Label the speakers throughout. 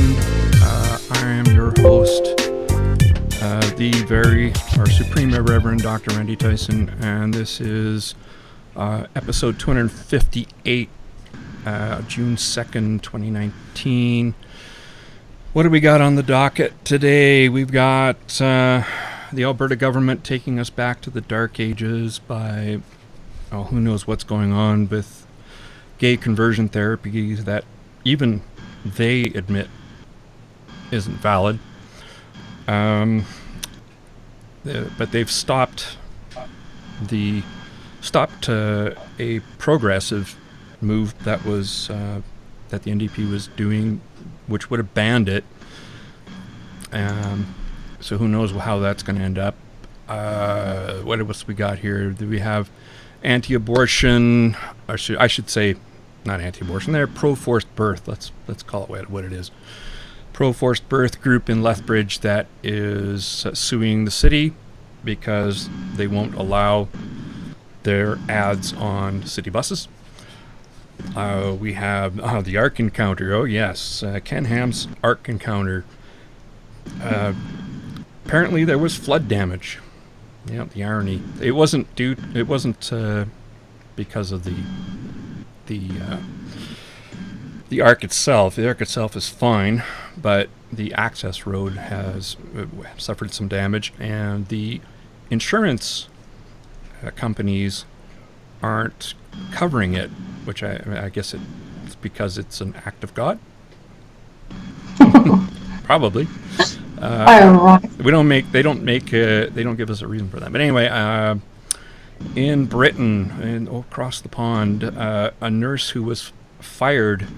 Speaker 1: everyone. I am your host, our Supreme Reverend Dr. Randy Tyson, and this is episode 258, June 2nd, 2019. What do we got on the docket today? We've got the Alberta government taking us back to the Dark Ages by, who knows what's going on with gay conversion therapy that even they admit isn't valid. But they've stopped a progressive move that was that the NDP was doing, which would have banned it. So who knows how that's going to end up. What else we got here? Do we have anti-abortion? Or I should say, not anti-abortion. They're pro-forced birth. Let's call it what it is. Pro-forced birth group in Lethbridge that is suing the city because they won't allow their ads on city buses. We have the Ark Encounter. Oh yes, Ken Ham's Ark Encounter. Apparently there was flood damage. Yeah, the irony. It wasn't because of the Ark itself. The Ark itself is fine, but the access road has suffered some damage, and the insurance companies aren't covering it, which I guess it's because it's an act of God. Probably. They don't give us a reason for that. But anyway, in Britain and across the pond, a nurse who was fired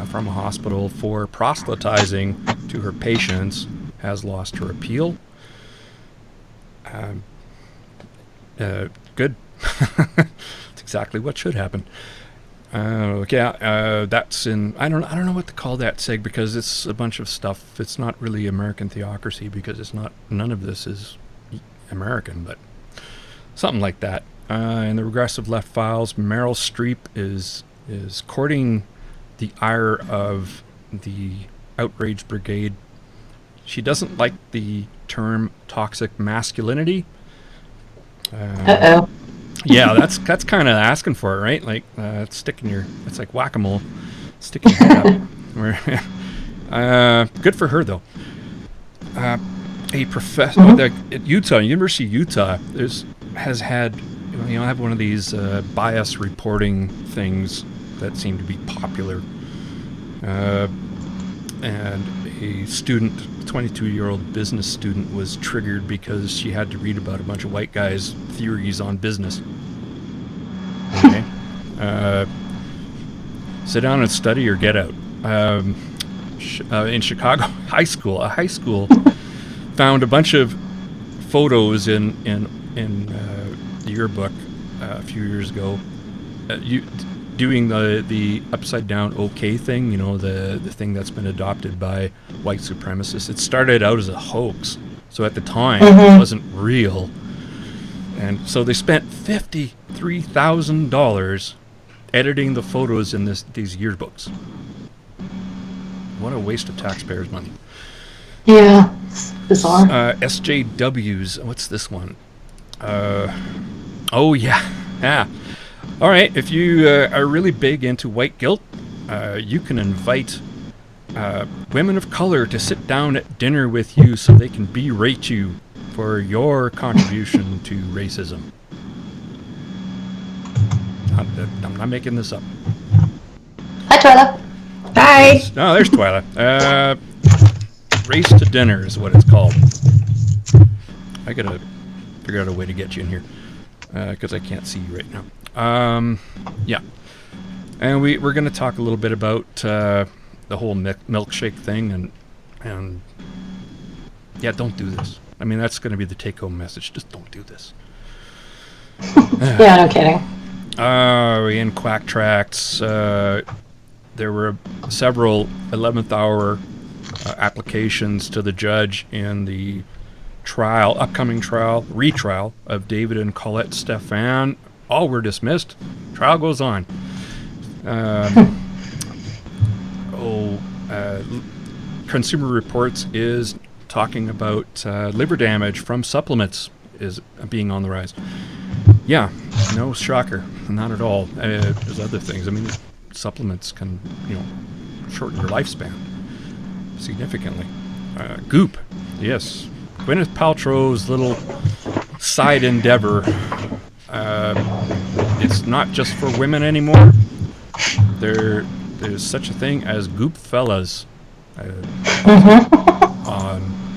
Speaker 1: from a hospital for proselytizing to her patients has lost her appeal. Good. That's exactly what should happen. That's in. I don't know what to call that seg, because it's a bunch of stuff. It's not really American Theocracy, because it's not. None of this is American, but something like that. In the Regressive Left Files, Meryl Streep is courting the ire of the outrage brigade. She doesn't like the term toxic masculinity. Yeah, that's kind of asking for it, right? Like it's like whack-a-mole, sticking your head up. Good for her though. A professor at University of Utah has had, have one of these bias reporting things that seem to be popular, and a student, 22-year-old business student, was triggered because she had to read about a bunch of white guys' theories on business. Okay. Sit down and study or get out. In Chicago, a high school found a bunch of photos in the yearbook a few years ago, doing the upside down OK thing, the thing that's been adopted by white supremacists. It started out as a hoax, so at the time it wasn't real, and so they spent $53,000 editing the photos in these yearbooks. What a waste of taxpayers' money.
Speaker 2: Yeah, it's bizarre.
Speaker 1: SJWs. What's this one? Oh yeah. All right, if you are really big into white guilt, you can invite women of color to sit down at dinner with you so they can berate you for your contribution to racism. I'm not making this up.
Speaker 2: Hi, Twyla.
Speaker 3: Hi.
Speaker 1: No, there's Twyla. Race to dinner is what it's called. I gotta figure out a way to get you in here, because I can't see you right now. Yeah, and we're going to talk a little bit about the whole milkshake thing, and yeah, don't do this. I mean, that's going to be the take-home message. Just don't do this.
Speaker 2: Yeah, no kidding.
Speaker 1: In Quack Tracts, there were several 11th hour applications to the judge in the upcoming retrial of David and Colette Stephans. All were dismissed. Trial goes Consumer Reports is talking about liver damage from supplements is being on the rise. Yeah, no shocker, not at all. There's other things. I mean, supplements can, shorten your lifespan significantly. Goop, yes. Gwyneth Paltrow's little side endeavor. It's not just for women anymore. There's such a thing as Goop fellas on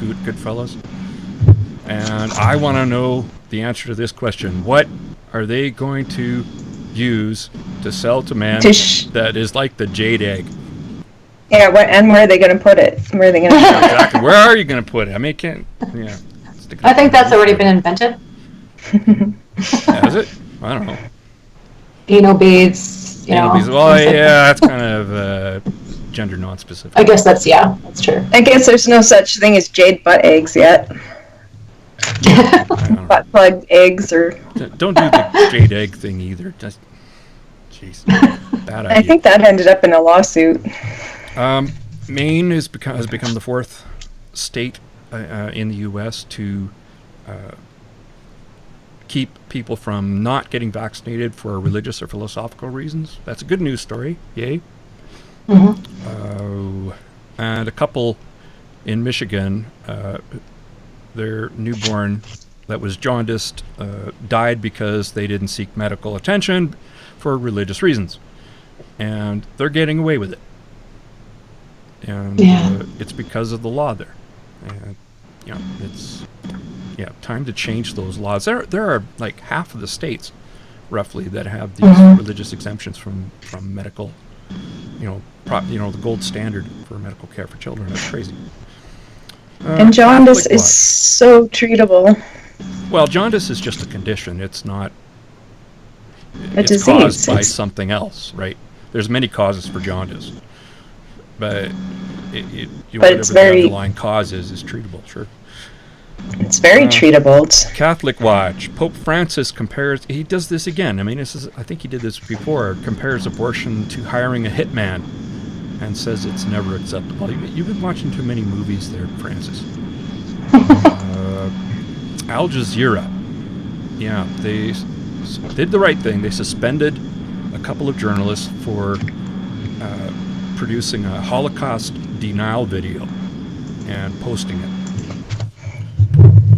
Speaker 1: Goodfellas. And I want to know the answer to this question. What are they going to use to sell to men that is like the jade egg?
Speaker 3: Yeah, and where are they going to put it? Where are they going to put it?
Speaker 1: Exactly. Where are you going to put it? I mean,
Speaker 2: I think that's already been invented.
Speaker 1: Has it? I don't know.
Speaker 2: Anal beads,
Speaker 1: Anal beads. Well, yeah, that's kind of gender non-specific.
Speaker 2: I guess that's true.
Speaker 3: I guess there's no such thing as jade butt eggs yet. Butt plug eggs or...
Speaker 1: Don't do the jade egg thing either. Just, jeez, bad idea.
Speaker 3: I think that ended up in a lawsuit.
Speaker 1: Maine has become the fourth state in the U.S. to keep people from not getting vaccinated for religious or philosophical reasons. That's a good news story. Yay.
Speaker 2: Mm-hmm.
Speaker 1: And a couple in Michigan, their newborn that was jaundiced died because they didn't seek medical attention for religious reasons. And they're getting away with it. And it's because of the law there. And, it's time to change those laws. There are like half of the states, roughly, that have these religious exemptions from medical, the gold standard for medical care for children. That's crazy.
Speaker 3: And jaundice is so treatable.
Speaker 1: Well, jaundice is just a condition. It's not.
Speaker 3: It's
Speaker 1: caused by something else, right? There's many causes for jaundice, but whatever the underlying cause is treatable. Sure.
Speaker 3: It's very treatable.
Speaker 1: Catholic Watch. Pope Francis compares. He does this again. I mean, I think he did this before. Compares abortion to hiring a hitman, and says it's never acceptable. You've been watching too many movies there, Francis. Al Jazeera. Yeah, they did the right thing. They suspended a couple of journalists for producing a Holocaust denial video and posting it.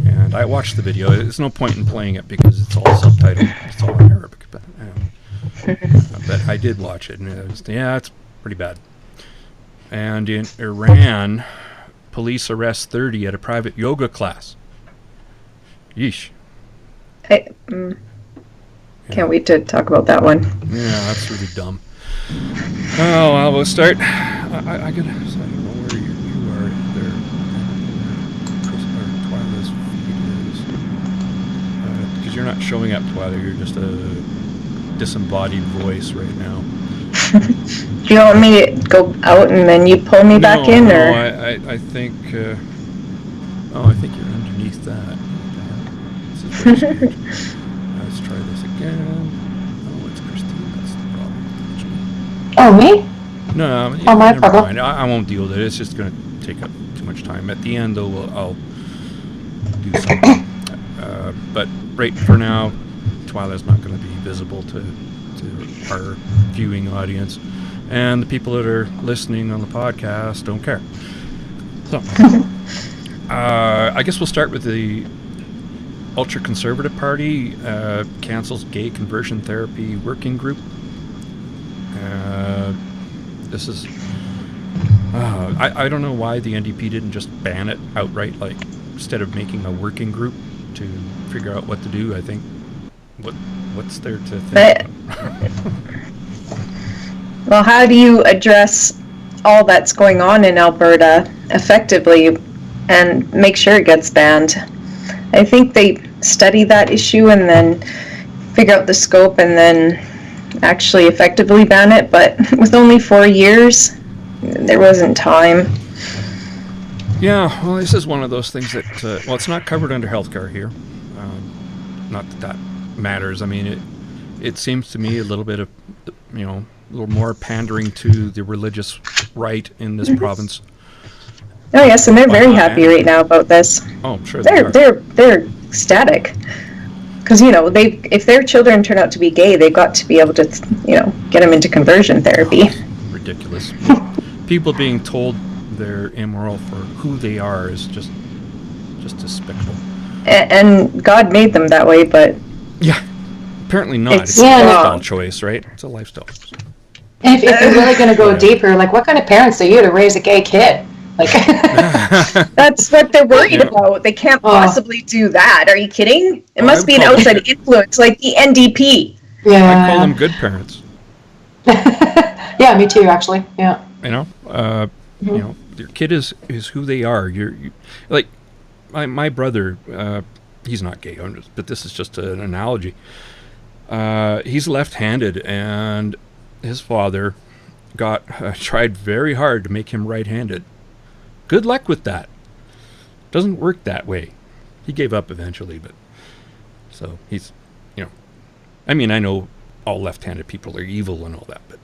Speaker 1: And I watched the video. There's no point in playing it because it's all subtitled. It's all in Arabic. But I did watch it, and it's pretty bad. And in Iran, police arrest 30 at a private yoga class. Yeesh.
Speaker 3: Can't wait to talk about that one.
Speaker 1: Yeah, that's really dumb. Oh, well, we'll start. I don't know where you are there. Twyla's feed is. Because you're not showing up, Twyla. You're just a disembodied voice right now.
Speaker 3: Do you want me to go out and then you pull me back in?
Speaker 1: No, I think... I think you're underneath that. This is very strange. Let's try this again. Oh, it's Christine. That's the problem.
Speaker 2: Oh, me?
Speaker 1: No,
Speaker 2: my
Speaker 1: never
Speaker 2: problem.
Speaker 1: mind. I won't deal with it. It's just going to take up too much time. At the end, though, I'll do something. But right for now, Twyla's not going to be visible to our viewing audience. And the people that are listening on the podcast don't care. So, I guess we'll start with the ultra-conservative party cancels gay conversion therapy working group. This is... I don't know why the NDP didn't just ban it outright, like, instead of making a working group to figure out what to do. I think... What's there to think about?
Speaker 3: Well, how do you address all that's going on in Alberta effectively and make sure it gets banned? I think they study that issue and then figure out the scope and then actually effectively ban it, but with only 4 years, there wasn't time.
Speaker 1: Yeah, well, this is one of those things that, it's not covered under healthcare here. Not that matters. I mean, it seems to me a little bit of, a little more pandering to the religious right in this province.
Speaker 3: Oh yes, and they're very happy right now about this.
Speaker 1: Oh, I'm sure
Speaker 3: They're ecstatic. Because, if their children turn out to be gay, they've got to be able to, get them into conversion therapy.
Speaker 1: Ridiculous. People being told they're immoral for who they are is just despicable.
Speaker 3: And God made them that way, but...
Speaker 1: Yeah. Apparently not. It's a lifestyle choice, right? It's a lifestyle.
Speaker 2: And if you're really going to go deeper, like, what kind of parents are you to raise a gay kid? Like,
Speaker 3: that's what they're worried about. They can't possibly do that. Are you kidding? It must be an outside influence, like the NDP.
Speaker 1: Yeah, I call them good parents.
Speaker 2: Yeah, me too. Actually, yeah.
Speaker 1: Your kid is who they are. You're like my brother. He's not gay, but this is just an analogy. He's left-handed, and his father tried very hard to make him right-handed. Good luck with that. Doesn't work that way. He gave up eventually, but so he's, I mean, I know all left-handed people are evil and all that, but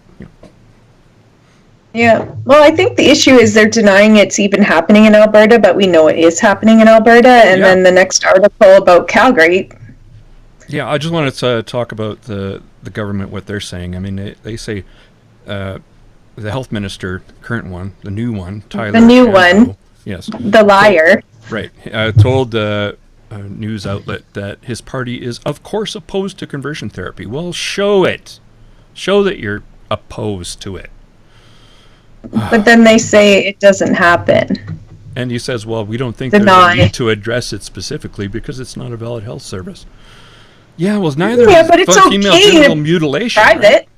Speaker 3: Yeah. Well, I think the issue is they're denying it's even happening in Alberta, but we know it is happening in Alberta. And then the next article about Calgary.
Speaker 1: Yeah, I just wanted to talk about the government, what they're saying. I mean, they say the health minister, current one, the new one, Tyler.
Speaker 3: The new one.
Speaker 1: Yes.
Speaker 3: The liar.
Speaker 1: Right. Told a news outlet that his party is, of course, opposed to conversion therapy. Well, show it. Show that you're opposed to it.
Speaker 3: But then they say it doesn't happen.
Speaker 1: And he says, well, we don't think there's a need to address it specifically because it's not a valid health service. Yeah, well, neither is
Speaker 3: but it's
Speaker 1: female genital mutilation.
Speaker 3: Private.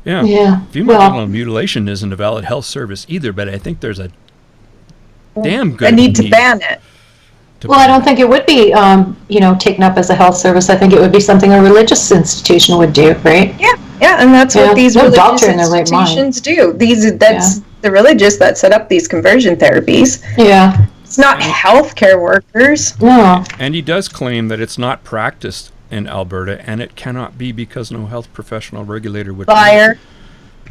Speaker 1: Right?
Speaker 2: Yeah.
Speaker 1: Female genital mutilation isn't a valid health service either, but I think there's a damn good
Speaker 3: need to ban it.
Speaker 2: Well, I don't think it would be, taken up as a health service. I think it would be something a religious institution would do, right?
Speaker 3: Yeah, and that's what these religious
Speaker 2: institutions
Speaker 3: do. That's the religious that set up these conversion therapies.
Speaker 2: Yeah.
Speaker 3: It's not healthcare workers.
Speaker 2: No.
Speaker 1: And he does claim that it's not practiced in Alberta, and it cannot be because no health professional regulator would.
Speaker 3: Liar.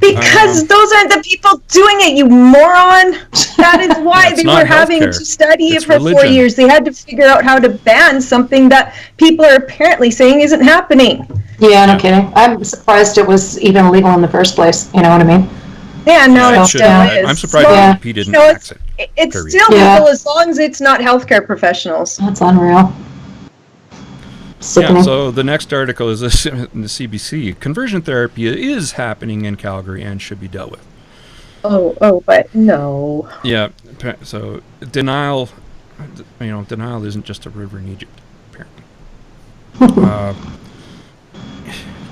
Speaker 3: Because those aren't the people doing it, you moron. That is why they were having to study it for 4 years. They had to figure out how to ban something that people are apparently saying isn't happening.
Speaker 2: Yeah, no kidding. I'm surprised it was even legal in the first place. You know what I mean?
Speaker 3: Yeah, no, it still is.
Speaker 1: I'm surprised he didn't tax it.
Speaker 3: It's still legal as long as it's not healthcare professionals.
Speaker 2: That's unreal.
Speaker 1: Yeah, so the next article is this in the CBC. Conversion therapy is happening in Calgary and should be dealt with.
Speaker 3: But no.
Speaker 1: Yeah, so denial isn't just a river in Egypt, apparently.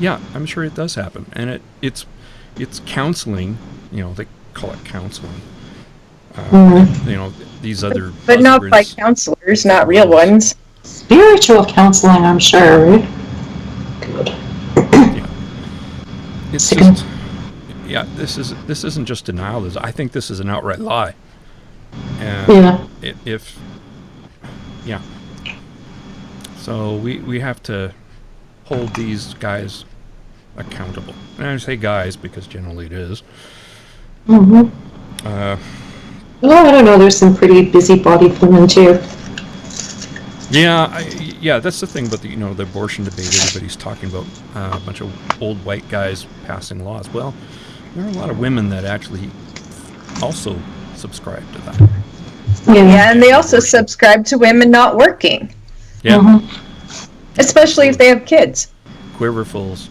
Speaker 1: Yeah, I'm sure it does happen, and it's counseling. They call it counseling. These other
Speaker 3: but not by counselors, not real ones.
Speaker 2: Spiritual counseling, I'm sure, right? Good.
Speaker 1: Yeah. It's just, this isn't just denial. I think this is an outright lie. And So we have to hold these guys accountable. And I say guys because generally it is.
Speaker 2: Mm-hmm. Well, I don't know. There's some pretty busybodied women too.
Speaker 1: Yeah, that's the thing about the abortion debate. Everybody's talking about a bunch of old white guys passing laws. Well, there are a lot of women that actually also subscribe to that.
Speaker 3: Yeah, and they also subscribe to women not working.
Speaker 1: Yeah.
Speaker 3: Mm-hmm. Especially if they have kids.
Speaker 1: Quiverfuls.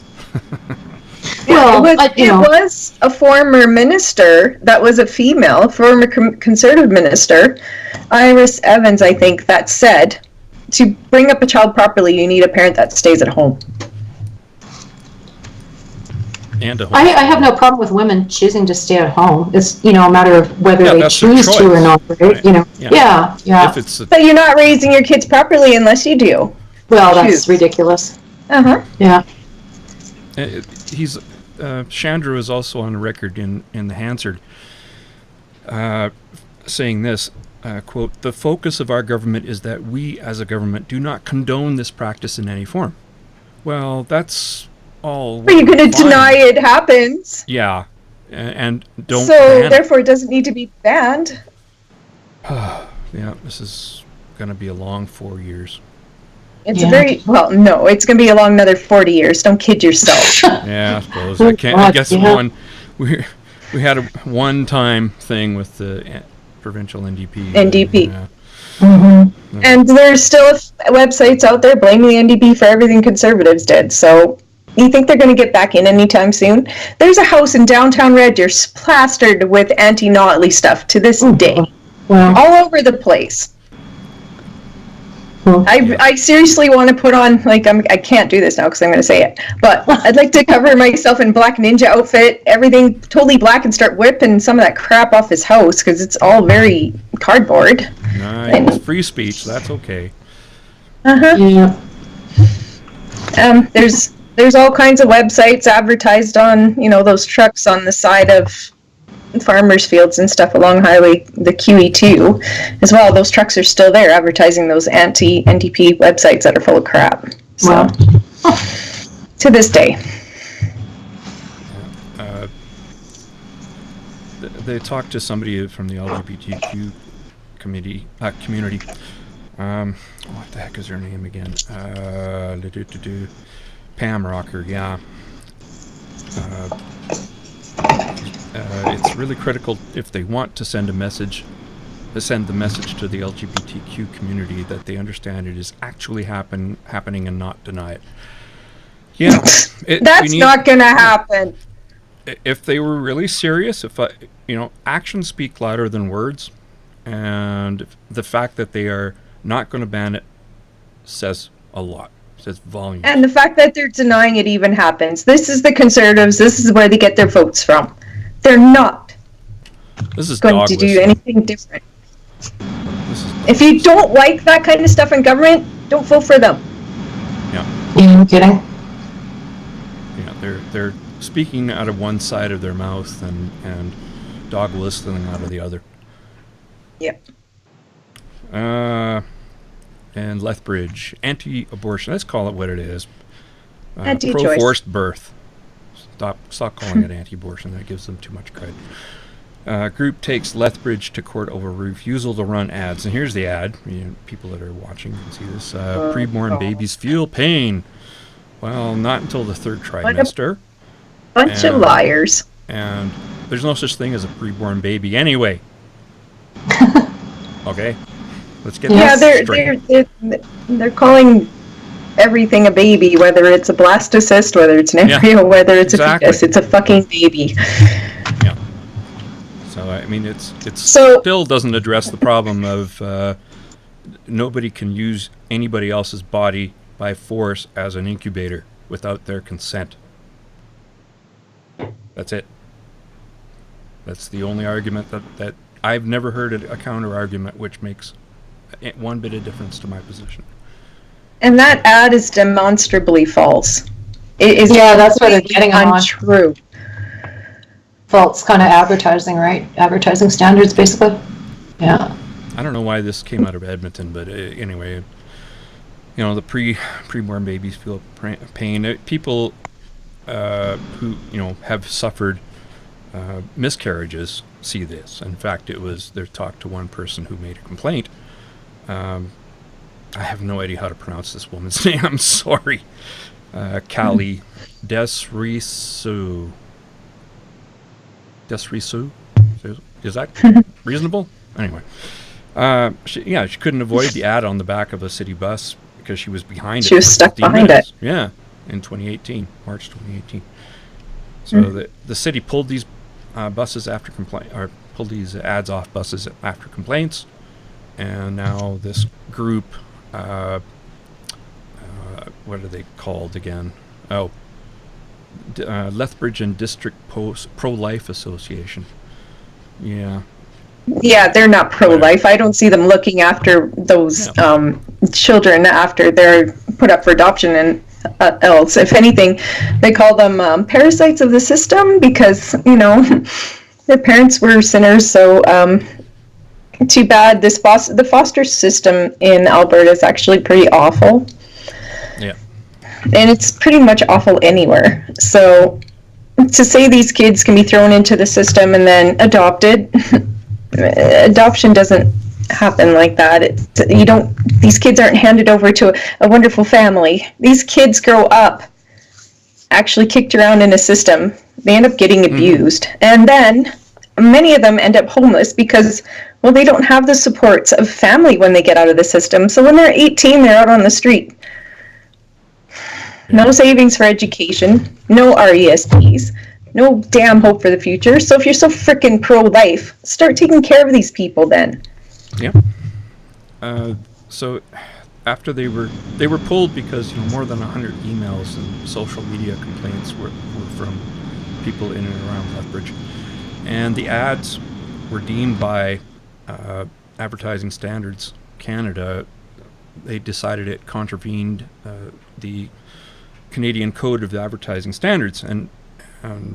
Speaker 3: Well, it was a former minister that was a female, former conservative minister, Iris Evans, I think, that said, to bring up a child properly, you need a parent that stays at home.
Speaker 1: And a home.
Speaker 2: I have no problem with women choosing to stay at home. It's a matter of whether they choose to or not, right? Yeah.
Speaker 3: But you're not raising your kids properly unless you do.
Speaker 2: Well, that's ridiculous. Yeah.
Speaker 1: Chandra is also on record in the Hansard saying this. Quote, the focus of our government is that we as a government do not condone this practice in any form. Well, that's all.
Speaker 3: Are you going to deny it happens?
Speaker 1: Yeah. And don't.
Speaker 3: So, therefore, it doesn't need to be banned.
Speaker 1: Yeah, this is going to be a long 4 years.
Speaker 3: It's it's going to be a long another 40 years. Don't kid yourself.
Speaker 1: Yeah, I suppose. I guess we had a one-time thing with the provincial NDP.
Speaker 3: NDP.
Speaker 1: Yeah.
Speaker 3: Mm-hmm. And there's still websites out there blaming the NDP for everything Conservatives did. So you think they're going to get back in anytime soon? There's a house in downtown Red Deer plastered with anti-Notley stuff to this day.
Speaker 2: Wow.
Speaker 3: All over the place. I seriously want to put on, I can't do this now because I'm going to say it, but I'd like to cover myself in black ninja outfit, everything totally black, and start whipping some of that crap off his house because it's all very cardboard.
Speaker 1: Nice. Free speech, that's okay.
Speaker 2: Yeah.
Speaker 3: There's all kinds of websites advertised on, those trucks on the side of farmers' fields and stuff along highway, the QE2 as well. Those trucks are still there advertising those anti-NDP websites that are full of crap. So,
Speaker 2: Wow.
Speaker 3: To this day.
Speaker 1: They talked to somebody from the LGBTQ community. What the heck is her name again? Pam Rocker, yeah. It's really critical if they want to send the message to the LGBTQ community that they understand it is actually happening and not deny it. Yeah,
Speaker 3: that's not going to happen.
Speaker 1: If they were really serious, actions speak louder than words, and the fact that they are not going to ban it says a lot. Says volumes.
Speaker 3: And the fact that they're denying it even happens. This is the Conservatives. This is where they get their votes from. They're not going to do anything different. If you don't like that kind of stuff in government, don't vote for them.
Speaker 1: Yeah.
Speaker 2: Yeah, I'm kidding.
Speaker 1: Yeah, they're speaking out of one side of their mouth and dog whistling out of the other.
Speaker 3: Yep.
Speaker 1: And Lethbridge, anti-abortion. Let's call it what it is.
Speaker 3: Anti-choice.
Speaker 1: Pro-forced birth. Stop calling it anti-abortion. That gives them too much credit. Group takes Lethbridge to court over refusal to run ads. And here's the ad. People that are watching can see this. Preborn babies feel pain. Well, not until the third trimester.
Speaker 3: Bunch of liars.
Speaker 1: And there's no such thing as a preborn baby anyway. Okay? Let's get that straight.
Speaker 3: They're calling everything a baby, whether it's a blastocyst, whether it's an embryo, whether it's a fetus. It's a fucking baby.
Speaker 1: Yeah. So it still doesn't address the problem of nobody can use anybody else's body by force as an incubator without their consent. That's it. That's the only argument that I've never heard a counter argument which makes one bit of difference to my position.
Speaker 3: And that ad is demonstrably false. It is
Speaker 2: that's where they're getting
Speaker 3: untrue.
Speaker 2: False kind of advertising, right? Advertising standards, basically. Yeah.
Speaker 1: I don't know why this came out of Edmonton, but anyway, the preborn babies feel pain. People who have suffered miscarriages see this. In fact, they're talked to one person who made a complaint. I have no idea how to pronounce this woman's name. I'm sorry. Callie Desrisu. Desrisu? Is that reasonable? Anyway. She couldn't avoid the ad on the back of a city bus because she was behind it.
Speaker 3: She was stuck behind it.
Speaker 1: Yeah, in March 2018. So the city pulled these buses after pulled these ads off buses after complaints. And now this group, what are they called again? Lethbridge and District Pro-Life Association. Yeah. Yeah,
Speaker 3: they're not pro-life. I don't see them looking after those children after they're put up for adoption and else. If anything, they call them parasites of the system because, their parents were sinners, so... too bad. The foster system in Alberta is actually pretty awful.
Speaker 1: Yeah.
Speaker 3: And it's pretty much awful anywhere. So to say these kids can be thrown into the system and then adopted, adoption doesn't happen like that. These kids aren't handed over to a wonderful family. These kids grow up actually kicked around in a system. They end up getting abused. And then many of them end up homeless because, well, they don't have the supports of family when they get out of the system. So when they're 18, they're out on the street. No savings for education, no RESPs, no damn hope for the future. So if you're so frickin' pro-life, start taking care of these people then.
Speaker 1: Yeah. So after they were pulled because more than 100 emails and social media complaints were from people in and around Lethbridge, and the ads were deemed by Advertising Standards Canada. They decided it contravened the Canadian Code of Advertising Standards, and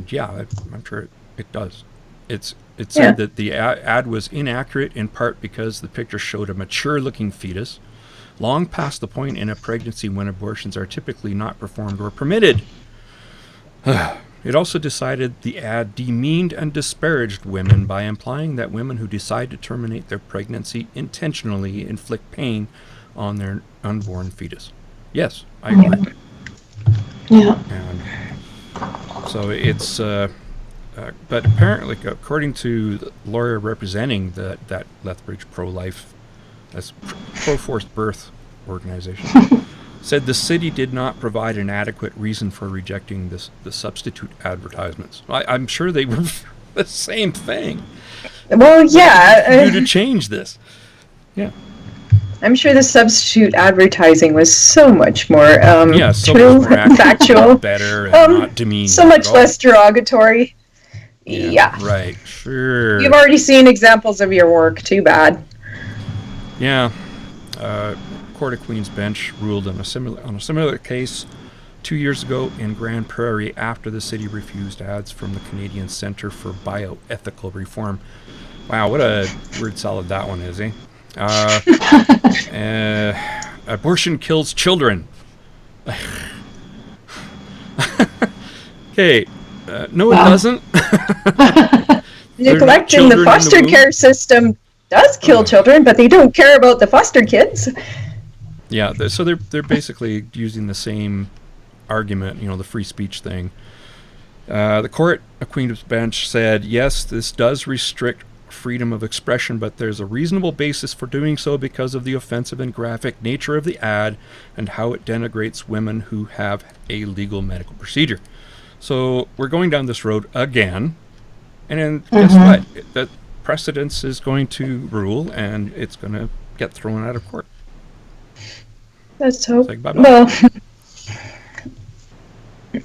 Speaker 1: yeah, I'm sure it does. It said that the ad was inaccurate in part because the picture showed a mature-looking fetus, long past the point in a pregnancy when abortions are typically not performed or permitted. It also decided the ad demeaned and disparaged women by implying that women who decide to terminate their pregnancy intentionally inflict pain on their unborn fetus. Yes, I agree.
Speaker 2: Yeah.
Speaker 1: And so it's, but apparently, according to the lawyer representing that Lethbridge pro-life, that's pro-forced birth organization, said the city did not provide an adequate reason for rejecting the substitute advertisements. I'm sure they were the same thing.
Speaker 3: Well, yeah.
Speaker 1: To change this. Yeah.
Speaker 3: I'm sure the substitute advertising was so much more
Speaker 1: so
Speaker 3: true,
Speaker 1: much more accurate,
Speaker 3: factual,
Speaker 1: better, and not demeaning.
Speaker 3: so much less derogatory. Yeah.
Speaker 1: Right. Sure.
Speaker 3: You've already seen examples of your work. Too bad.
Speaker 1: Yeah. Court of Queen's Bench ruled on a similar case 2 years ago in Grand Prairie after the city refused ads from the Canadian Centre for Bioethical Reform. Wow, what a word salad that one is, eh? Abortion kills children. Okay, no, it doesn't.
Speaker 3: Neglect in the foster care system does kill children, but they don't care about the foster kids.
Speaker 1: Yeah, so they're basically using the same argument, the free speech thing. The Court of Queen's Bench said, yes, this does restrict freedom of expression, but there's a reasonable basis for doing so because of the offensive and graphic nature of the ad and how it denigrates women who have a legal medical procedure. So we're going down this road again, and then guess what? That precedence is going to rule, and it's going to get thrown out of court.
Speaker 3: Let's hope.
Speaker 1: Like, bye-bye.
Speaker 3: Well,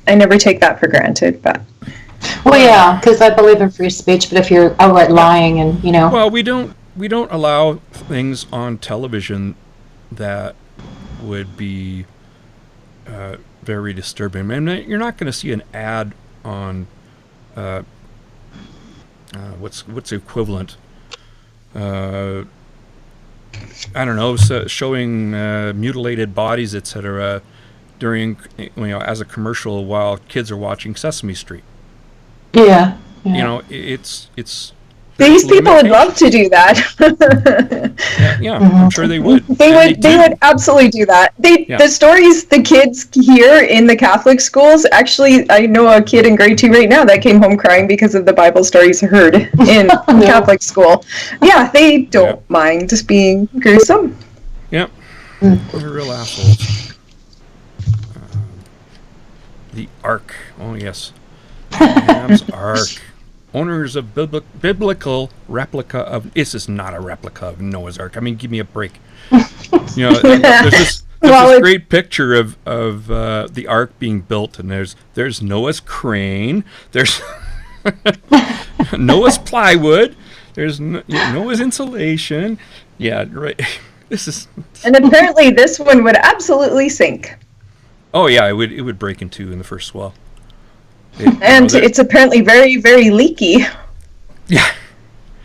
Speaker 3: I never take that for granted, but.
Speaker 2: Well, yeah, because I believe in free speech, but if you're outright lying and,
Speaker 1: Well, we don't allow things on television that would be very disturbing. I mean, you're not going to see an ad on what's the equivalent? I don't know, showing mutilated bodies, etc. during as a commercial while kids are watching Sesame Street.
Speaker 2: Yeah.
Speaker 1: It's
Speaker 3: these people would love to do that.
Speaker 1: I'm sure they would.
Speaker 3: They would absolutely do that. The stories the kids hear in the Catholic schools, actually, I know a kid in grade 2 right now that came home crying because of the Bible stories heard in Catholic school. Yeah, they don't mind just being gruesome.
Speaker 1: Yep. They're real assholes. The Ark. Oh, yes. Ham's Ark. Owners of biblical replica of... This is not a replica of Noah's Ark. I mean, give me a break. There's this great picture of the Ark being built, and there's Noah's crane. There's Noah's plywood. There's Noah's insulation. Yeah, right. This is...
Speaker 3: And apparently this one would absolutely sink.
Speaker 1: Oh, yeah, it would break in two in the first swell.
Speaker 3: It's apparently very, very leaky.
Speaker 1: Yeah.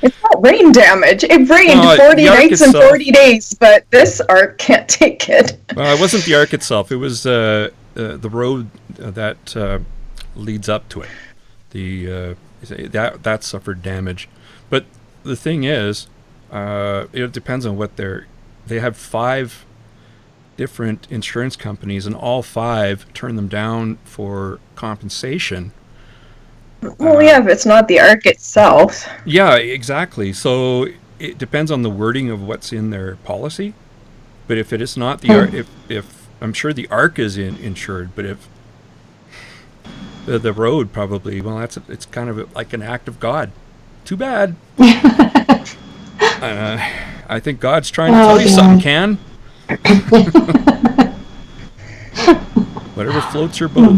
Speaker 3: It's not rain damage. It rained 40 nights and 40 days, but this Ark can't take it.
Speaker 1: Well, it wasn't the Ark itself. It was the road that leads up to it. That suffered damage. But the thing is, It depends on what they have 5 different insurance companies, and all 5 turn them down for compensation.
Speaker 3: Well, yeah, if it's not the Ark itself.
Speaker 1: Yeah, exactly. So it depends on the wording of what's in their policy. But if it is not the Ark, if I'm sure the Ark is insured, but if the road probably, well, it's kind of like an act of God. Too bad. I think God's trying to tell you something, Can. Whatever floats your boat.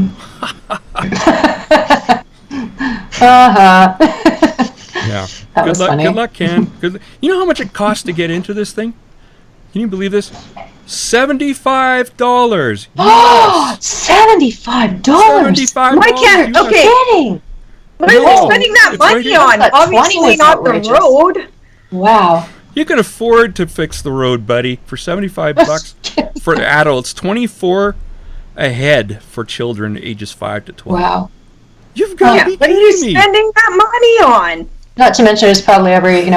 Speaker 1: Yeah.
Speaker 2: That was funny.
Speaker 1: Good luck, Can. You know how much it costs to get into this thing? Can you believe this? $75.
Speaker 2: Oh, $75.
Speaker 1: $75.
Speaker 3: Why can't?
Speaker 2: You're
Speaker 3: Okay.
Speaker 2: kidding.
Speaker 3: What are they spending that
Speaker 1: It's right
Speaker 3: money
Speaker 1: here.
Speaker 3: on?
Speaker 2: But 20
Speaker 3: Obviously
Speaker 2: was
Speaker 3: not
Speaker 2: outrageous.
Speaker 3: the road.
Speaker 2: Wow.
Speaker 1: You can afford to fix the road, buddy, for $75 for adults, 24 a head for children ages 5 to 12.
Speaker 2: Wow.
Speaker 1: You've got
Speaker 3: Yeah,
Speaker 1: to be
Speaker 3: what are you
Speaker 1: kidding me.
Speaker 3: spending that money on?
Speaker 2: Not to mention there's probably every,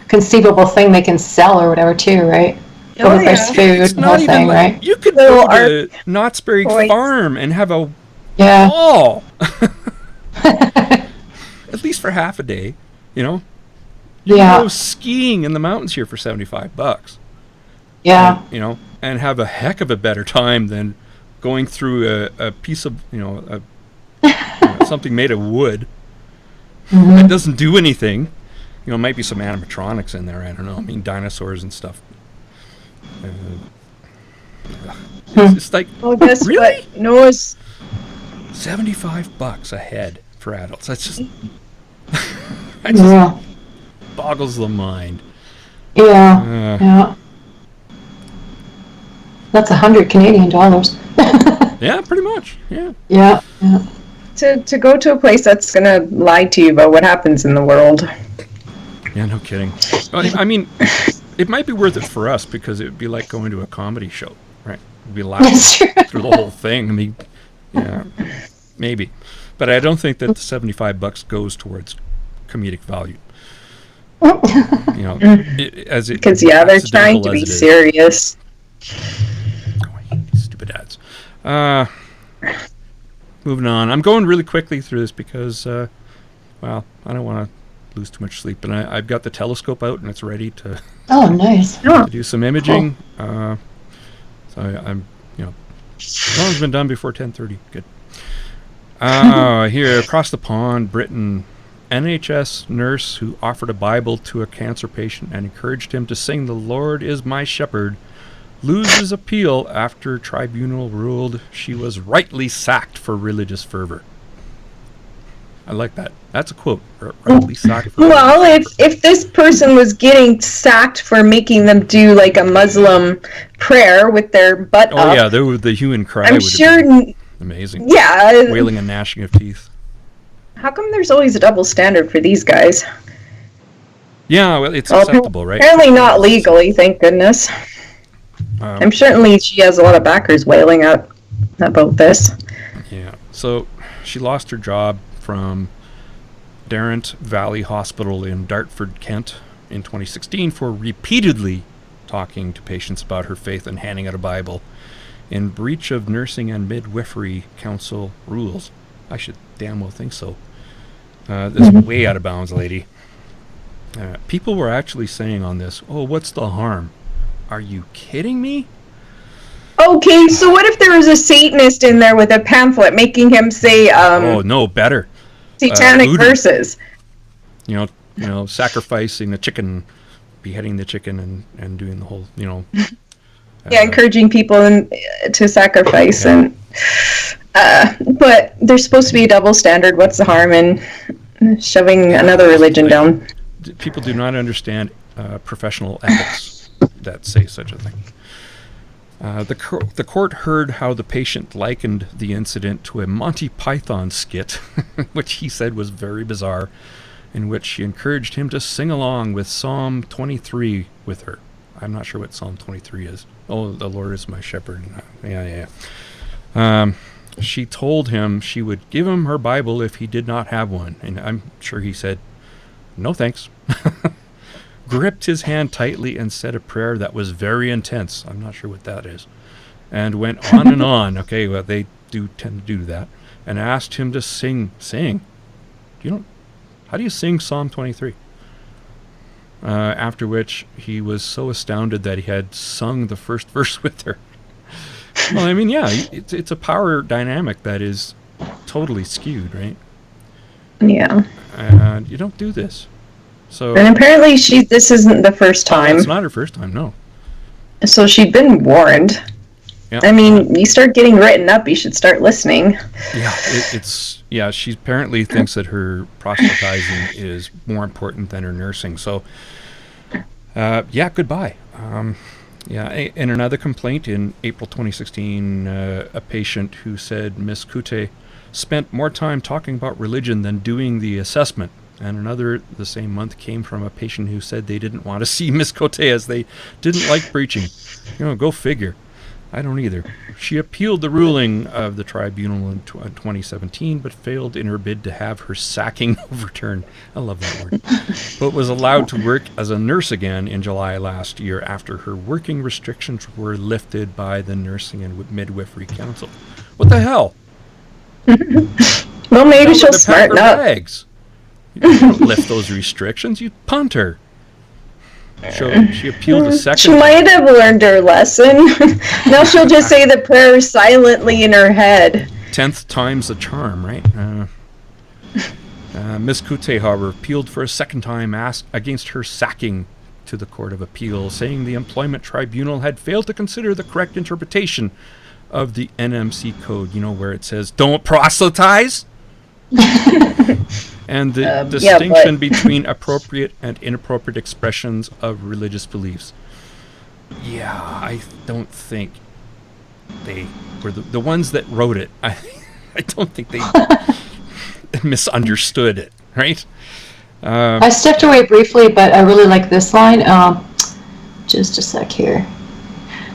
Speaker 2: conceivable thing they can sell or whatever too, right?
Speaker 3: Oh,
Speaker 2: Overpriced
Speaker 3: yeah.
Speaker 2: food,
Speaker 1: It's
Speaker 2: the whole
Speaker 1: not even
Speaker 2: thing,
Speaker 1: like,
Speaker 2: right?
Speaker 1: you could
Speaker 3: Little
Speaker 1: go to Knott's Berry
Speaker 3: toys.
Speaker 1: Farm and have a
Speaker 2: Yeah.
Speaker 1: ball. At least for half a day, You
Speaker 2: Yeah.
Speaker 1: can go skiing in the mountains here for $75.
Speaker 2: Yeah.
Speaker 1: And have a heck of a better time than going through a piece of, something made of wood. It doesn't do anything. Might be some animatronics in there. I don't know. I mean, dinosaurs and stuff. It's like,
Speaker 3: Well, guess
Speaker 1: really?
Speaker 3: what? Noah's
Speaker 1: $75 a head for adults. That's just, that just
Speaker 2: Yeah.
Speaker 1: boggles the mind.
Speaker 2: Yeah. Yeah. That's 100 Canadian dollars.
Speaker 1: Yeah, pretty much. Yeah.
Speaker 2: Yeah. Yeah.
Speaker 3: to go to a place that's gonna lie to you about what happens in the world.
Speaker 1: Yeah, no kidding. I mean, it might be worth it for us because it would be like going to a comedy show, right? We'd be laughing
Speaker 2: That's true.
Speaker 1: through the whole thing. I mean, yeah, maybe. But I don't think that the $75 goes towards comedic value. As it
Speaker 3: Because they're trying
Speaker 1: accidental
Speaker 3: to
Speaker 1: as
Speaker 3: be
Speaker 1: it is.
Speaker 3: serious.
Speaker 1: Oh, I hate these stupid ads. Moving on. I'm going really quickly through this because, I don't want to lose too much sleep. And I've got the telescope out and it's ready to
Speaker 2: Oh, nice.
Speaker 1: do some imaging. So I'm, as long as it's been done before 10:30. Good. Here, across the pond, Britain, NHS nurse who offered a Bible to a cancer patient and encouraged him to sing "The Lord is my shepherd" loses appeal after tribunal ruled she was rightly sacked for religious fervor. I like that. That's a quote. Rightly sacked for
Speaker 3: Well, if this person was getting sacked for making them do like a Muslim prayer with their butt
Speaker 1: Oh
Speaker 3: up,
Speaker 1: yeah, the hue and cry
Speaker 3: I'm
Speaker 1: would
Speaker 3: sure.
Speaker 1: have been amazing.
Speaker 3: Yeah.
Speaker 1: Wailing and gnashing of teeth.
Speaker 3: How come there's always a double standard for these guys?
Speaker 1: Yeah, well, it's acceptable, right?
Speaker 3: Apparently not legally, thank goodness. I'm certainly she has a lot of backers wailing out about this.
Speaker 1: Yeah. So she lost her job from Darrant Valley Hospital in Dartford, Kent, in 2016 for repeatedly talking to patients about her faith and handing out a Bible in breach of Nursing and Midwifery Council rules. I should damn well think so. This is way out of bounds, lady. People were actually saying on this, "Oh, what's the harm? Are you kidding me?"
Speaker 3: Okay, so what if there was a Satanist in there with a pamphlet making him say
Speaker 1: Oh no, better.
Speaker 3: satanic
Speaker 1: voodoo.
Speaker 3: verses?
Speaker 1: Sacrificing the chicken, beheading the chicken, and doing the whole,
Speaker 3: Yeah, encouraging people to sacrifice and but there's supposed to be a double standard. What's the harm in shoving another religion down?
Speaker 1: People do not understand professional ethics that say such a thing. The court heard how the patient likened the incident to a Monty Python skit, which he said was very bizarre, in which she encouraged him to sing along with Psalm 23 with her. I'm not sure what Psalm 23 is. Oh, the Lord is my shepherd. Yeah. She told him she would give him her Bible if he did not have one, and I'm sure he said, "No thanks." gripped his hand tightly and said a prayer that was very intense. I'm not sure what that is. And went on and on. Okay, well, they do tend to do that. And asked him to sing. How do you sing Psalm 23? After which he was so astounded that he had sung the first verse with her. Well, I mean, yeah, it's a power dynamic that is totally skewed, right?
Speaker 3: Yeah.
Speaker 1: And you don't do this. So,
Speaker 3: and apparently this isn't the first time.
Speaker 1: It's not her first time, no.
Speaker 3: So she'd been warned.
Speaker 1: Yeah.
Speaker 3: I mean, you start getting written up, you should start listening.
Speaker 1: Yeah, she apparently thinks that her proselytizing is more important than her nursing. So, goodbye. In another complaint in April 2016, a patient who said Miss Kute spent more time talking about religion than doing the assessment. And another the same month came from a patient who said they didn't want to see Miss Cote as they didn't like preaching. Go figure. I don't either. She appealed the ruling of the tribunal in 2017, but failed in her bid to have her sacking overturned. I love that word. But was allowed to work as a nurse again in July last year after her working restrictions were lifted by the Nursing and Midwifery Council. What the hell?
Speaker 3: Well, maybe she'll smarten up.
Speaker 1: Bags. You don't lift those restrictions. You punt her. She appealed a second.
Speaker 3: She might have learned her lesson. Now she'll just say the prayer silently in her head.
Speaker 1: 10th time's the charm, right? Miss Kute, however, appealed for a second time against her sacking to the Court of Appeal, saying the Employment Tribunal had failed to consider the correct interpretation of the NMC code, where it says, don't proselytize? And the distinction between appropriate and inappropriate expressions of religious beliefs. Yeah, I don't think they were the ones that wrote it. I don't think they misunderstood it, right?
Speaker 2: I stepped away briefly, but I really like this line. Just a sec here.